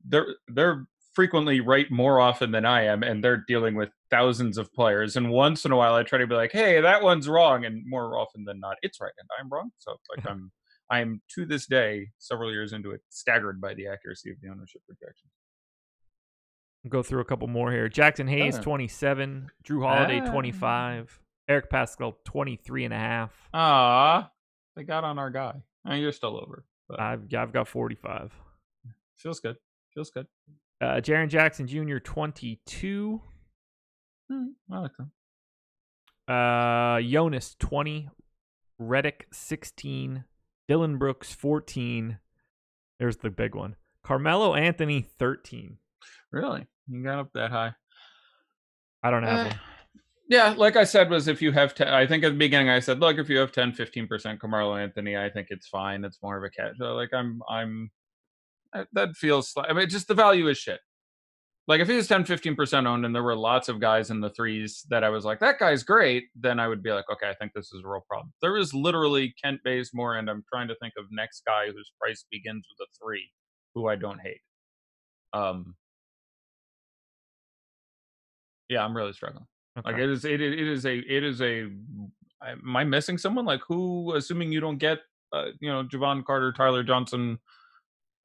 they're frequently right more often than I am, and they're dealing with thousands of players. And once in a while, I try to be like, "Hey, that one's wrong," and more often than not, it's right and I'm wrong. So like I'm to this day, several years into it, staggered by the accuracy of the ownership projections. We'll go through a couple more here. Jackson Hayes, 27. Drew Holiday, 25. Eric Pascal, 23.5. Ah, they got on our guy. I mean, you're still over. But I've got 45. Feels good. Jaren Jackson Jr., 22. I like that. Jonas, 20. Redick, 16. Dylan Brooks, 14. There's the big one. Carmelo Anthony 13. Really? You got up that high? I don't have him. Yeah, like I said, was if you have, I think at the beginning I said, look, if you have 10, 15% Carmelo Anthony, I think it's fine. It's more of a catch. Like that feels, I mean, just the value is shit. Like if he was 10, 15% owned and there were lots of guys in the threes that I was like, that guy's great, then I would be like, okay, I think this is a real problem. There is literally Kent Bazemore, and I'm trying to think of next guy whose price begins with a 3, who I don't hate. Yeah, I'm really struggling. Okay. Like it is a. Am I missing someone? Like who? Assuming you don't get, Javon Carter, Tyler Johnson.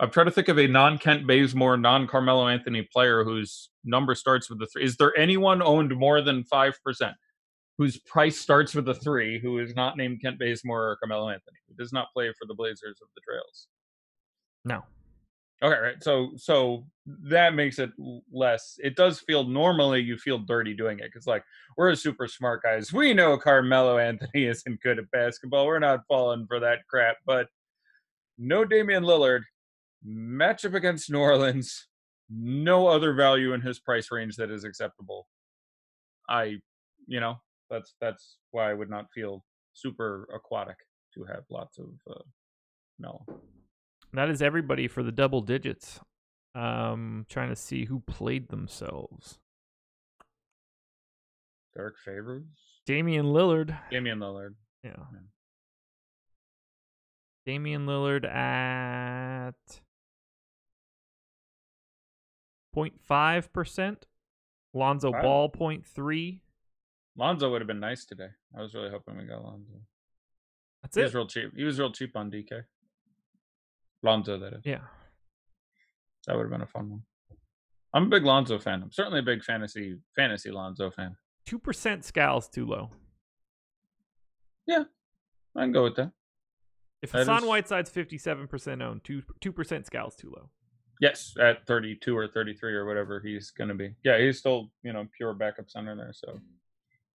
I'm trying to think of a non-Kent Bazemore, non-Carmelo Anthony player whose number starts with a 3. Is there anyone owned more than 5% whose price starts with a 3 who is not named Kent Bazemore or Carmelo Anthony, who does not play for the Blazers of the Trails? No. Okay, right. So that makes it less. It does feel, normally you feel dirty doing it because, like, we're super smart guys. We know Carmelo Anthony isn't good at basketball. We're not falling for that crap. But no Damian Lillard. Matchup against New Orleans. No other value in his price range that is acceptable. That's why I would not feel super aquatic to have lots of no. That is everybody for the double digits. Trying to see who played themselves. Derek Favors? Damian Lillard. Yeah. Damian Lillard at 0.5%. Lonzo Ball 0.3. Lonzo would have been nice today. I was really hoping we got Lonzo. That's it. He was real cheap. He was real cheap on DK. Lonzo, that is. Yeah. That would have been a fun one. I'm a big Lonzo fan. I'm certainly a big fantasy Lonzo fan. 2% Scal's too low. Yeah, I can go with that. If Hassan Whiteside's 57% owned, 2% Scal's too low. Yes, at 32 or 33 or whatever he's going to be. Yeah, he's still, pure backup center there. So,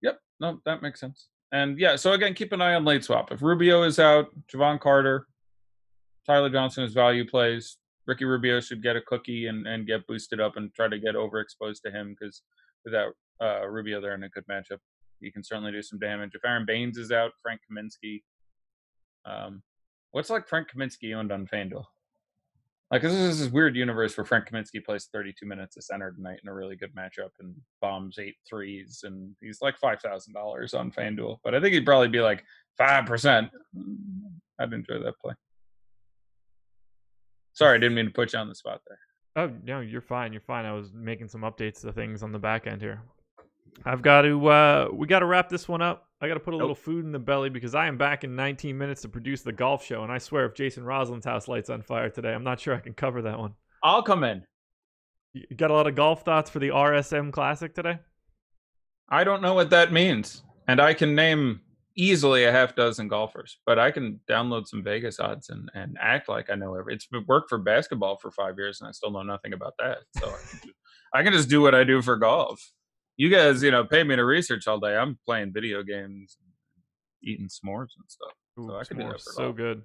yep, no, that makes sense. And yeah, so again, keep an eye on late swap. If Rubio is out, Javon Carter, Tyler Johnson is value plays. Ricky Rubio should get a cookie and get boosted up and try to get overexposed to him because without Rubio there in a good matchup, he can certainly do some damage. If Aaron Baines is out, Frank Kaminsky. What's like Frank Kaminsky owned on FanDuel? Like this is this weird universe where Frank Kaminsky plays 32 minutes of center tonight in a really good matchup and bombs 8 threes, and he's like $5,000 on FanDuel. But I think he'd probably be like 5%. I'd enjoy that play. Sorry, I didn't mean to put you on the spot there. Oh, no, you're fine. You're fine. I was making some updates to things on the back end here. I've got to, we got to wrap this one up. I got to put a little food in the belly because I am back in 19 minutes to produce the golf show. And I swear if Jason Roslin's house lights on fire today, I'm not sure I can cover that one. I'll come in. You got a lot of golf thoughts for the RSM Classic today? I don't know what that means. And I can name easily a half dozen golfers, but I can download some Vegas odds and act like I know it's worked for basketball for 5 years and I still know nothing about that. So I can just do what I do for golf. You guys, pay me to research all day. I'm playing video games, eating s'mores and stuff. Ooh, so I can do that for so golf. Good.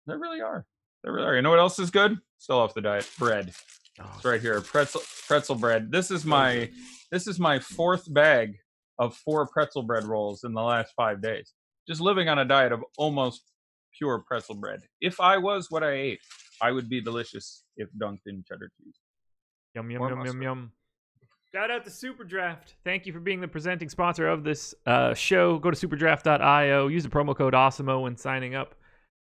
They really are. They really are. You know what else is good? Still off the diet. Bread. Oh, it's right here. Pretzel bread. This is my 4th bag of 4 pretzel bread rolls in the last 5 days. Just living on a diet of almost pure pretzel bread. If I was what I ate, I would be delicious if dunked in cheddar cheese. Yum, yum, yum, yum, yum. Shout out to Super Draft. Thank you for being the presenting sponsor of this show. Go to superdraft.io. Use the promo code AWESOMO when signing up.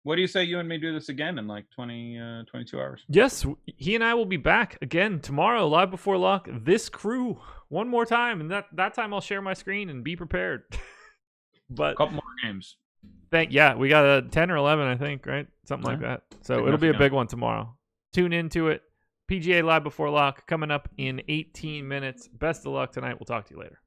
What do you say you and me do this again in like 22 hours? Yes, he and I will be back again tomorrow, live before lock. This crew, one more time. And that time I'll share my screen and be prepared. But a couple more games. We got a 10 or 11, I think, right? Something like that. So it'll be a big one tomorrow. Tune into it. PGA Live Before Lock coming up in 18 minutes. Best of luck tonight. We'll talk to you later.